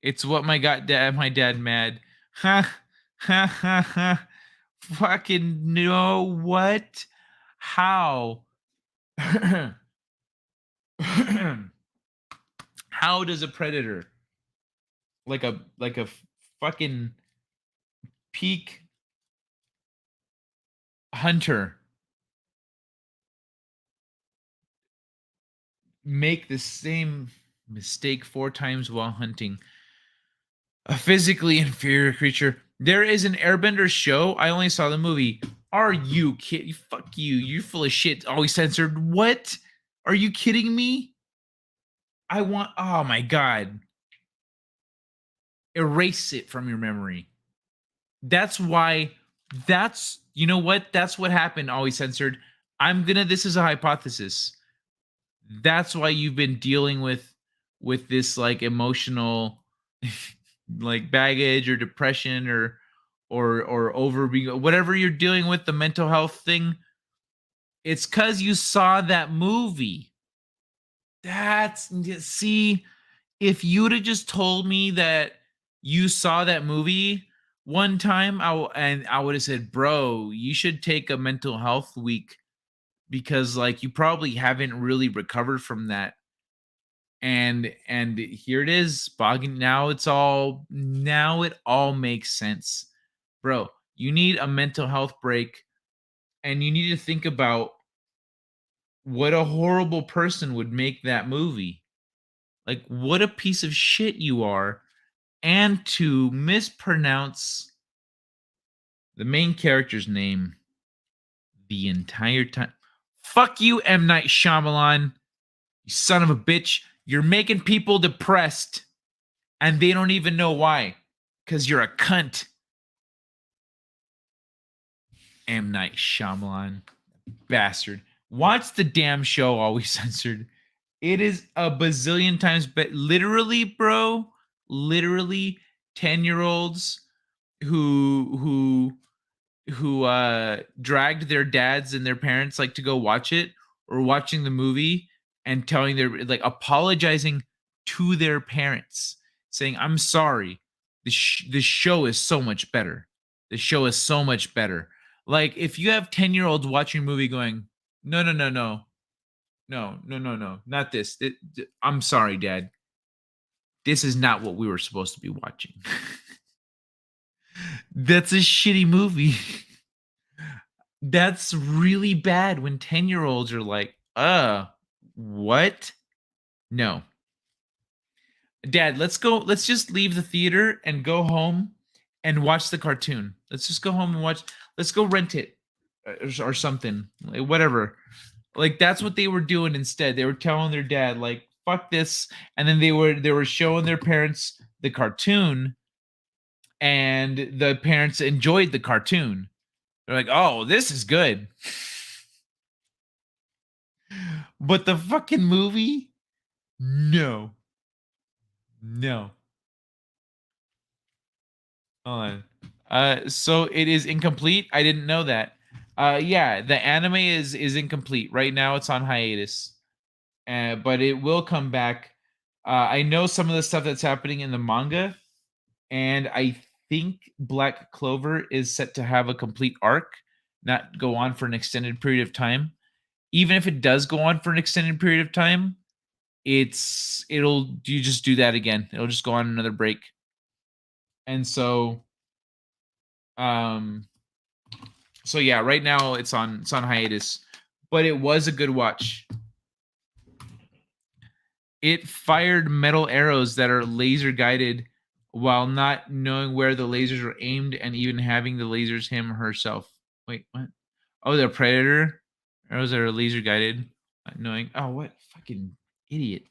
It's what my dad mad. Ha ha ha ha. Fucking no, what? How? How does a predator, like a fucking peak hunter, make the same mistake 4 times while hunting a physically inferior creature? There is an Airbender show. I only saw the movie. Are you kidding? Fuck you. You're full of shit. Always censored. What? Are you kidding me? Oh my God. Erase it from your memory. That's why, you know what? That's what happened. Always censored. This is a hypothesis. That's why you've been dealing with this like emotional like baggage or depression or over being, whatever you're dealing with, the mental health thing. It's because you saw that movie. See, if you would have just told me that you saw that movie one time, I would have said, bro, you should take a mental health week, because like you probably haven't really recovered from that. And here it is, bogging. Now it all makes sense, bro. You need a mental health break, and you need to think about what a horrible person would make that movie. Like, what a piece of shit you are, and to mispronounce the main character's name the entire time. Fuck you, M. Night Shyamalan. You son of a bitch. You're making people depressed, and they don't even know why, because you're a cunt. M. Night Shyamalan. Bastard. Watch the damn show, Always Censored. It is a bazillion times, but literally, bro, 10-year-olds who dragged their dads and their parents like to go watch it or watching the movie and telling their like apologizing to their parents saying I'm sorry, the show is so much better, the show is so much better. Like if you have 10-year-olds watching a movie going no, not this. I'm sorry, Dad, this is not what we were supposed to be watching. That's a shitty movie. That's really bad when 10-year-olds are like, what? No. Dad, let's go. Let's just leave the theater and go home and watch the cartoon. Let's just go home and watch. Let's go rent it or something. Like, whatever. Like that's what they were doing instead. They were telling their dad, like, fuck this. And then they were showing their parents the cartoon, and the parents enjoyed the cartoon. They're like, oh, this is good. But the fucking movie? No. Hold on. So it is incomplete. I didn't know that. Yeah, the anime is incomplete. Right now it's on hiatus. But it will come back. I know some of the stuff that's happening in the manga, and I think Black Clover is set to have a complete arc, not go on for an extended period of time. Even if it does go on for an extended period of time, you just do that again. It'll just go on another break. And so yeah, right now it's on hiatus, but it was a good watch. It fired metal arrows that are laser guided while not knowing where the lasers are aimed and even having the lasers him or herself. Wait, what? Oh, the predator arrows that are laser guided, not knowing. Oh, what fucking idiot.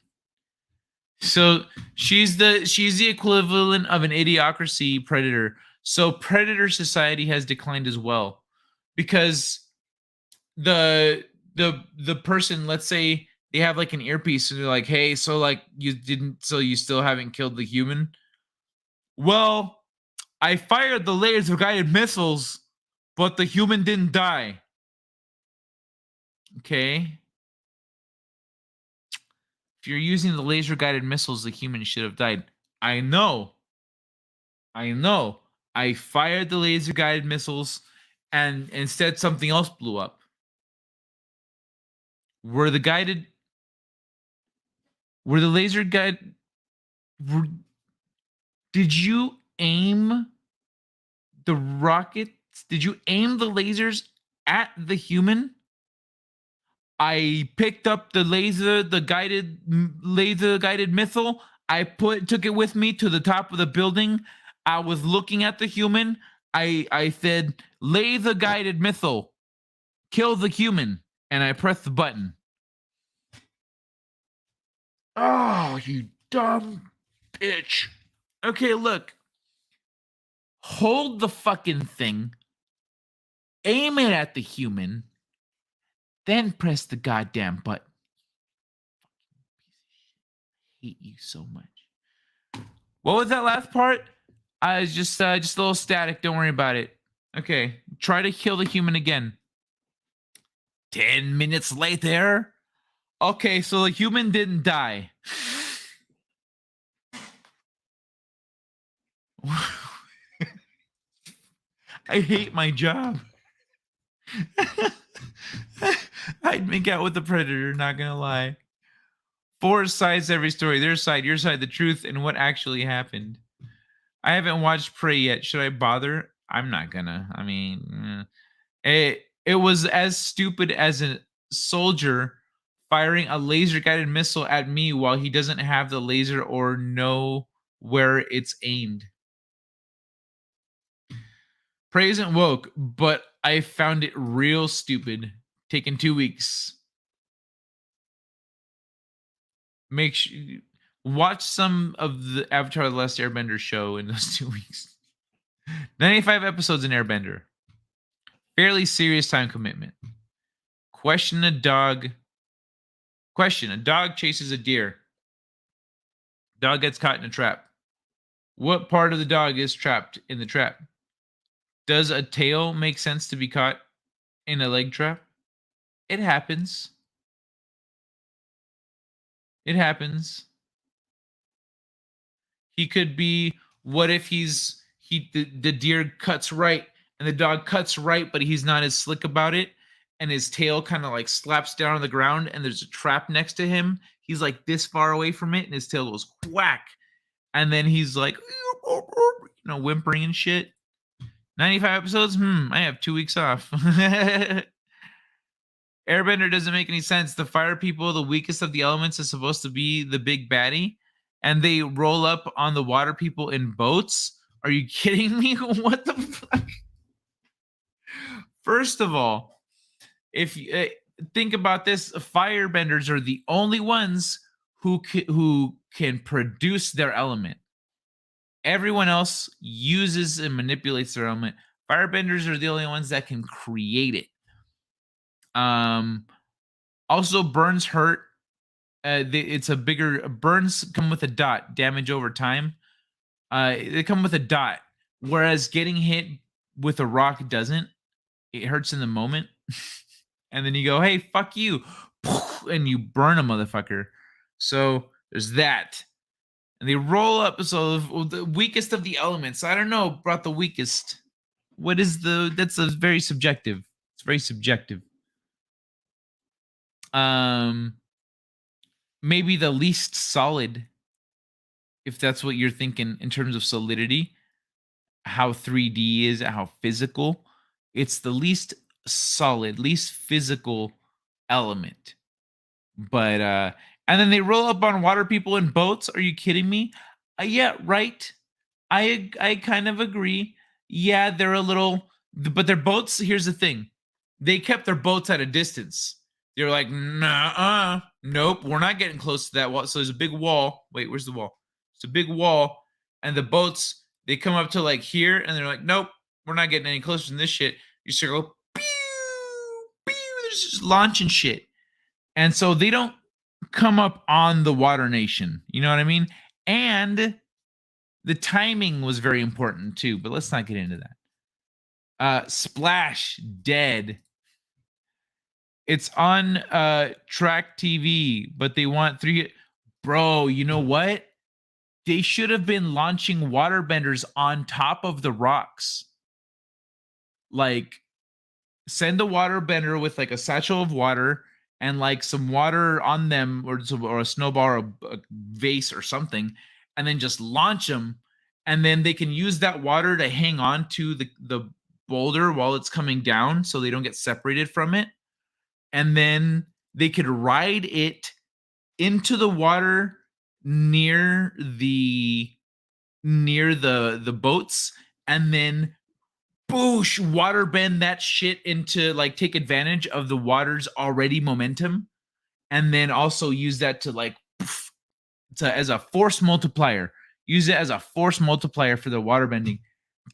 So she's the equivalent of an idiocracy predator. So predator society has declined as well, because the person, let's say they have like an earpiece and they're like, hey, so like you still haven't killed the human? Well, I fired the laser guided missiles, but the human didn't die. Okay. If you're using the laser guided missiles, the human should have died. I know. I fired the laser guided missiles and instead something else blew up. Were the laser guide? Did you aim the rockets? Did you aim the lasers at the human? I picked up the laser guided missile. I took it with me to the top of the building. I was looking at the human. I said, laser guided missile, kill the human, and I pressed the button. Oh, you dumb bitch. Okay, look. Hold the fucking thing. Aim it at the human. Then press the goddamn button. I hate you so much. What was that last part? I was just a little static. Don't worry about it. Okay, try to kill the human again. 10 minutes later. Okay, so the human didn't die. I hate my job. I'd make out with the predator, not gonna lie. 4 sides to every story. Their side, your side, the truth, and what actually happened. I haven't watched Prey yet. Should I bother? I'm not gonna. I mean, it was as stupid as a soldier firing a laser-guided missile at me while he doesn't have the laser or know where it's aimed. Prey isn't woke, but I found it real stupid. Taking 2 weeks. Make sure watch some of the Avatar: The Last Airbender show in those 2 weeks. 95 episodes in Airbender. Fairly serious time commitment. Question: a dog chases a deer. Dog gets caught in a trap. What part of the dog is trapped in the trap? Does a tail make sense to be caught in a leg trap? It happens. It happens. He could be, what if the deer cuts right and the dog cuts right, but he's not as slick about it, and his tail kind of like slaps down on the ground and there's a trap next to him. He's like this far away from it and his tail goes whack. And then he's like, whimpering and shit. 95 episodes? I have 2 weeks off. Airbender doesn't make any sense. The fire people, the weakest of the elements, is supposed to be the big baddie, and they roll up on the water people in boats. Are you kidding me? What the fuck? First of all, if you think about this, firebenders are the only ones who can produce their element. Everyone else uses and manipulates their element. Firebenders are the only ones that can create it. Also, burns hurt. It's a bigger burns come with a dot. Damage over time. They come with a dot, whereas getting hit with a rock doesn't. It hurts in the moment, and then you go, "Hey, fuck you," and you burn a motherfucker. So there's that. And they roll up. So the weakest of the elements. I don't know about the weakest. What is that's a very subjective. It's very subjective. Maybe the least solid, if that's what you're thinking in terms of solidity, how 3D is, how physical. It's the least solid, least physical element. But and then they roll up on water people in boats. Are you kidding me? Yeah, right. I kind of agree. Yeah, they're a little, but their boats, here's the thing. They kept their boats at a distance. They're like, nope, we're not getting close to that wall. So there's a big wall. Wait, where's the wall? It's a big wall. And the boats, they come up to like here, and they're like, nope, we're not getting any closer than this shit. You just go, pew, pew, they're just launching shit. And so they don't come up on the water nation. You know what I mean? And the timing was very important too, but let's not get into that. Splash, dead. It's on Track TV, but they want 3. Bro, you know what? They should have been launching waterbenders on top of the rocks. Like, send a waterbender with like a satchel of water and like some water on them, or a snowball or a vase or something, and then just launch them. And then they can use that water to hang on to the boulder while it's coming down so they don't get separated from it. And then they could ride it into the water near the boats, and then boosh, water bend that shit into, like, take advantage of the water's already momentum, and then also use that to like as a force multiplier. Use it as a force multiplier for the water bending.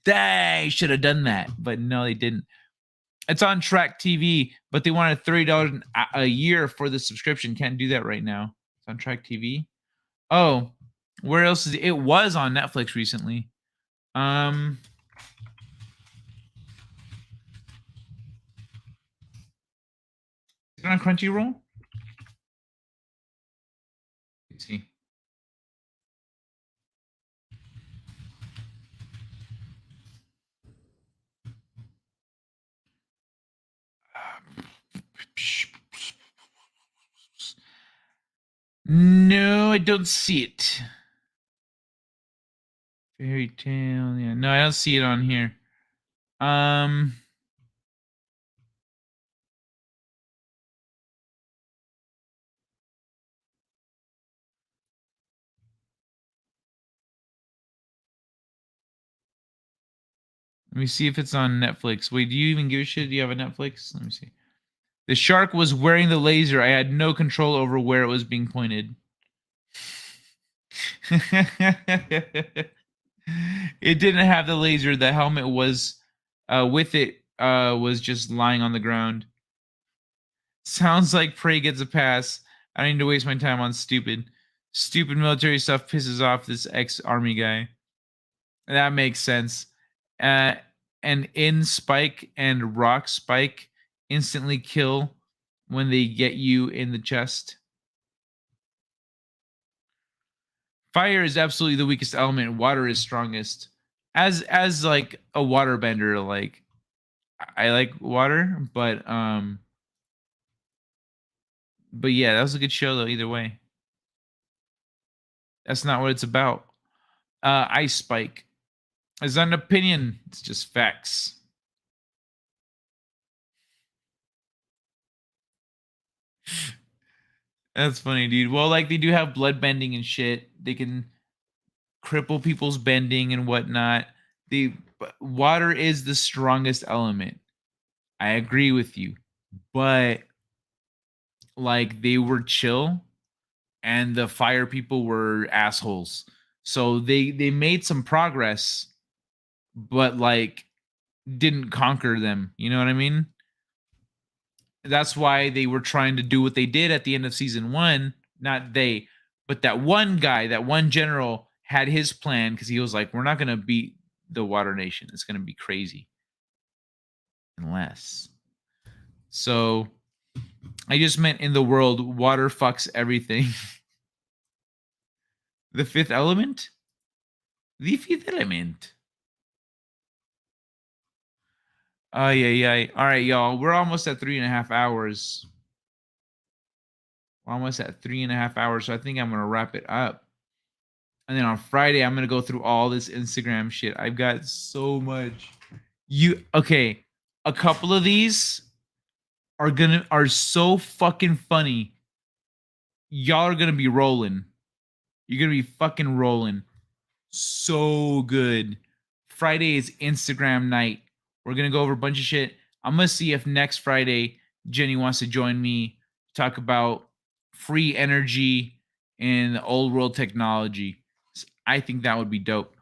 They should have done that, but no, they didn't. It's on Track TV, but they wanted $30 a year for the subscription. Can't do that right now. It's on Track TV. Oh, where else is it? It was on Netflix recently. Is it on Crunchyroll? Let's see. No, I don't see it. Fairy Tale. Yeah, no, I don't see it on here. Let me see if it's on Netflix. Wait, do you even give a shit? Do you have a Netflix? Let me see. The shark was wearing the laser. I had no control over where it was being pointed. It didn't have the laser. The helmet was with it was just lying on the ground. Sounds like Prey gets a pass. I don't need to waste my time on stupid military stuff. Pisses off this ex-army guy. That makes sense. And and in spike and rock spike instantly kill when they get you in the chest. Fire is absolutely the weakest element. Water is strongest. As like a waterbender, like I like water, but yeah, that was a good show though. Either way, that's not what it's about. Ice Spike. It's not an opinion. It's just facts. That's funny, dude. Well, like they do have blood bending and shit. They can cripple people's bending and whatnot. The water is the strongest element. I agree with you, but like they were chill, and the fire people were assholes. So they made some progress, but like didn't conquer them. You know what I mean? That's why they were trying to do what they did at the end of season 1. Not they, but that one guy, that one general had his plan because he was like, we're not going to beat the Water Nation. It's going to be crazy. Unless. So I just meant in the world, water fucks everything. The fifth element? The fifth element. Yeah. All right, y'all. We're almost at 3.5 hours. We're almost at 3.5 hours. So I think I'm going to wrap it up. And then on Friday, I'm going to go through all this Instagram shit. I've got so much. Okay. A couple of these are so fucking funny. Y'all are going to be rolling. You're going to be fucking rolling. So good. Friday is Instagram night. We're going to go over a bunch of shit. I'm going to see if next Friday Jenny wants to join me, talk about free energy and old world technology. I think that would be dope.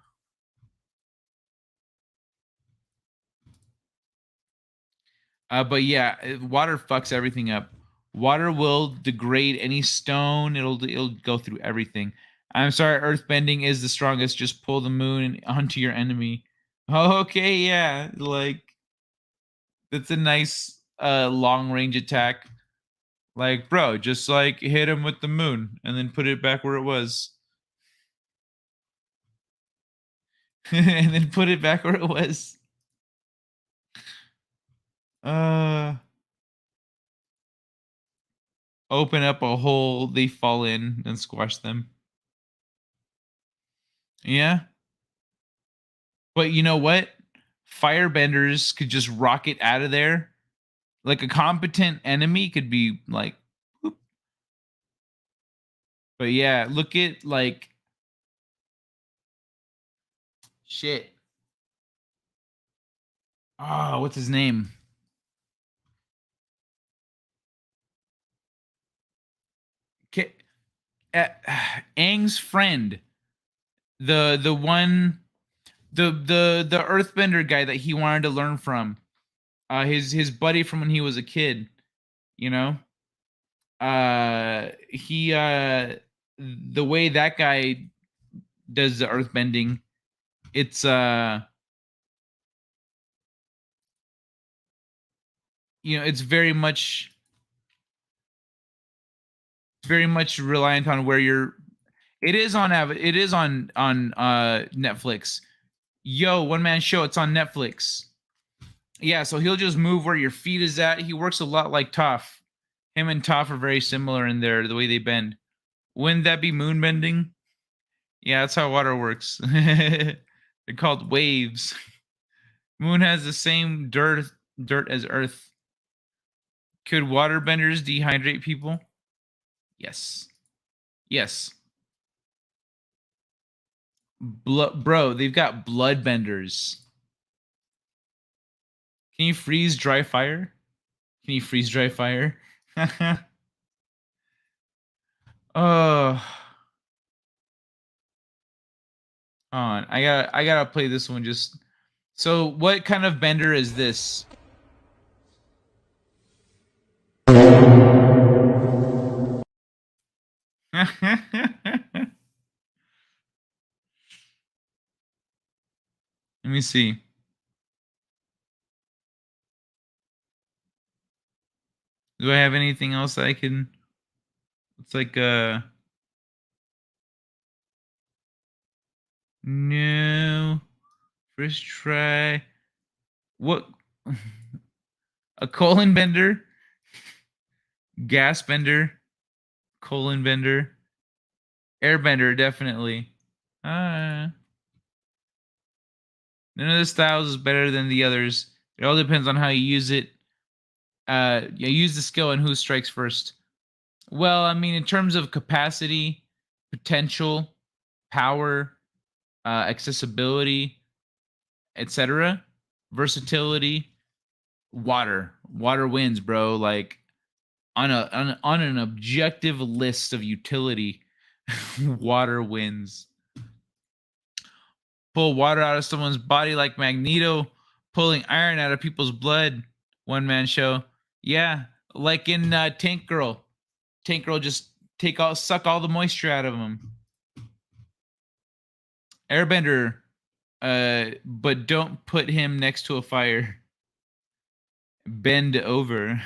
But yeah, water fucks everything up. Water will degrade any stone. It'll go through everything. I'm sorry, earthbending is the strongest. Just pull the moon onto your enemy. Okay, yeah, like that's a nice long range attack. Like, bro, just like hit him with the moon and then put it back where it was. And then put it back where it was. Open up a hole, they fall in and squash them. Yeah. But you know what? Firebenders could just rocket out of there. Like a competent enemy could be like, whoop. But yeah, look at like shit. Oh, what's his name? Aang's friend. The one the earthbender guy that he wanted to learn from. His buddy from when he was a kid, you know? He the way that guy does the earthbending, it's you know, it's very much reliant on where you're. It is on Netflix. Yo, one man show. It's on Netflix. Yeah, so he'll just move where your feet is at. He works a lot like Toph. Him and Toph are very similar in the way they bend. Wouldn't that be moon bending? Yeah, that's how water works. They're called waves. Moon has the same dirt as Earth. Could waterbenders dehydrate people? Yes. Yes. Bro, they've got bloodbenders. Can you freeze dry fire? Can you freeze dry fire? Oh. On. I gotta play this one just. So what kind of bender is this? Let me see. Do I have anything else I can? It's like no. First try. What? A colon bender, gas bender, colon bender, airbender, definitely. None of the styles is better than the others. It all depends on how you use it. You use the skill and who strikes first. Well, I mean, in terms of capacity, potential, power, accessibility, etc., versatility, water wins, bro. Like on an objective list of utility, water wins. Pull water out of someone's body like Magneto pulling iron out of people's blood. One man show. Yeah, like in Tank Girl. Tank Girl just suck all the moisture out of them. Airbender, but don't put him next to a fire. Bend over.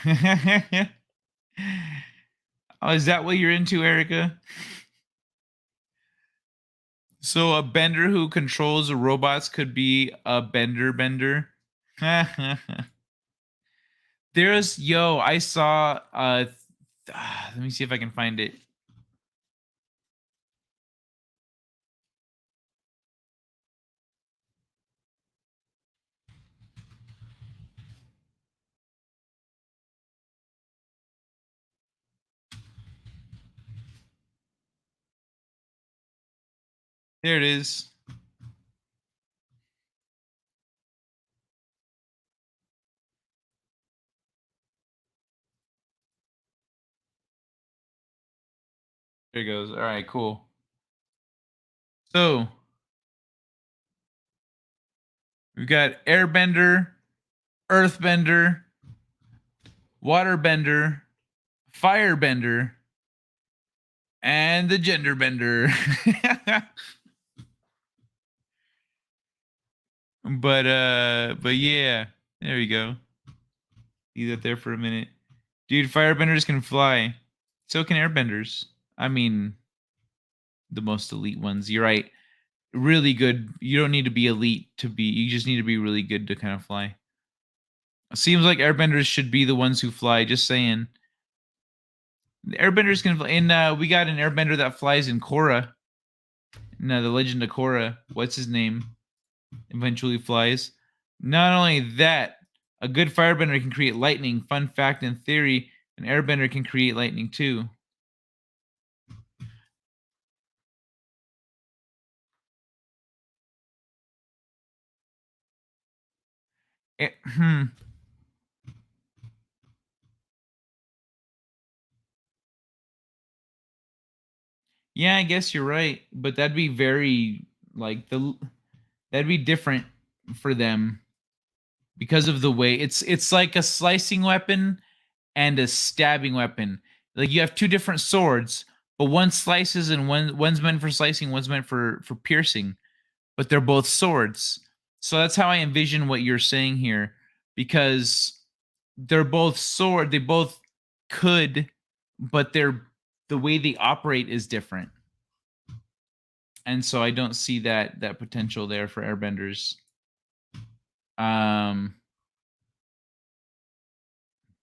Oh, is that what you're into, Erica? So a bender who controls robots could be a bender. I saw let me see if I can find it. There it is. There it goes. All right, cool. So we've got airbender, earthbender, waterbender, firebender, and the gender bender. but yeah, there we go. Leave that there for a minute. Dude, firebenders can fly. So can airbenders. I mean, the most elite ones. You're right. Really good. You don't need to be elite to be. You just need to be really good to kind of fly. Seems like airbenders should be the ones who fly. Just saying. The airbenders can fly. And we got an airbender that flies in Korra. No, the Legend of Korra. What's his name? Eventually flies. Not only that, a good firebender can create lightning. Fun fact in theory, an airbender can create lightning too. Yeah, I guess you're right, but that'd be very that'd be different for them because of the way it's like a slicing weapon and a stabbing weapon. Like you have two different swords, but one slices and one's meant for slicing, one's meant for piercing, but they're both swords. So that's how I envision what you're saying here, because they're both sword. They both could, but the way they operate is different. And so I don't see that potential there for airbenders. But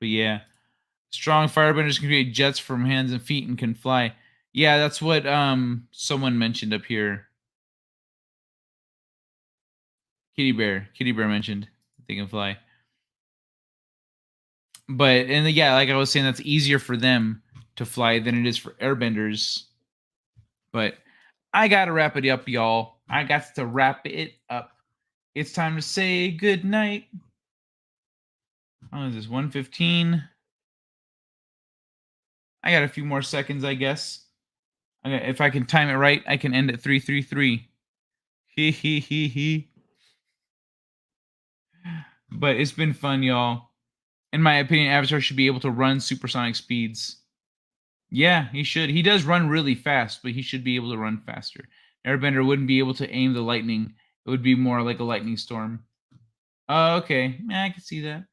yeah, strong firebenders can create jets from hands and feet and can fly. Yeah, that's what someone mentioned up here. Kitty Bear mentioned they can fly. But yeah, like I was saying, that's easier for them to fly than it is for airbenders. But I gotta wrap it up, y'all. I got to wrap it up. It's time to say good night. Oh, is this 1:15? I got a few more seconds, I guess. If I can time it right, I can end at 3:33. He he he he. But it's been fun, y'all. In my opinion, Avatar should be able to run supersonic speeds. Yeah, he should. He does run really fast, but he should be able to run faster. Airbender wouldn't be able to aim the lightning. It would be more like a lightning storm. Oh, okay. Yeah, I can see that.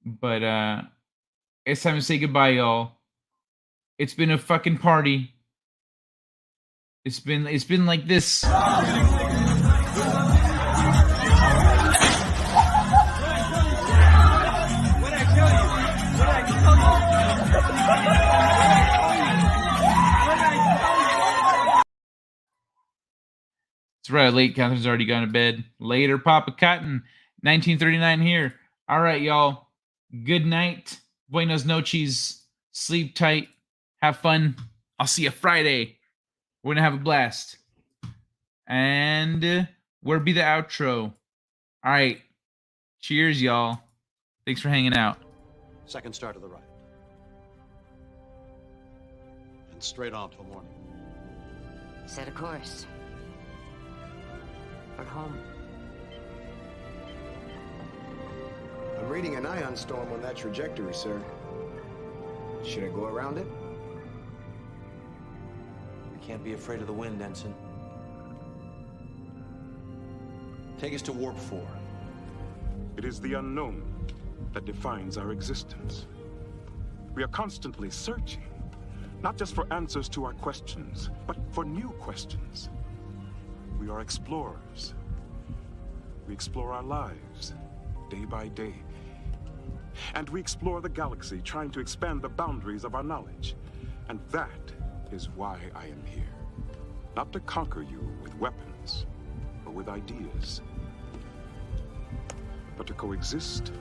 But it's time to say goodbye, y'all. It's been a fucking party. It's been like this. It's right, late. Catherine's already gone to bed. Later, Papa Cotton. 1939 here. All right, y'all. Good night. Buenos noches. Sleep tight. Have fun. I'll see you Friday. We're going to have a blast. And where be the outro? All right. Cheers, y'all. Thanks for hanging out. Second star to the right. And straight on till morning. Set a course. For home. I'm reading an ion storm on that trajectory, sir. Should I go around it? We can't be afraid of the wind, Ensign. Take us to Warp 4. It is the unknown that defines our existence. We are constantly searching, not just for answers to our questions, but for new questions. We are explorers. We explore our lives, day by day. And we explore the galaxy, trying to expand the boundaries of our knowledge. And that is why I am here. Not to conquer you with weapons or with ideas, but to coexist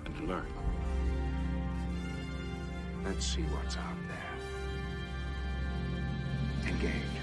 and learn. Let's see what's out there. Engage.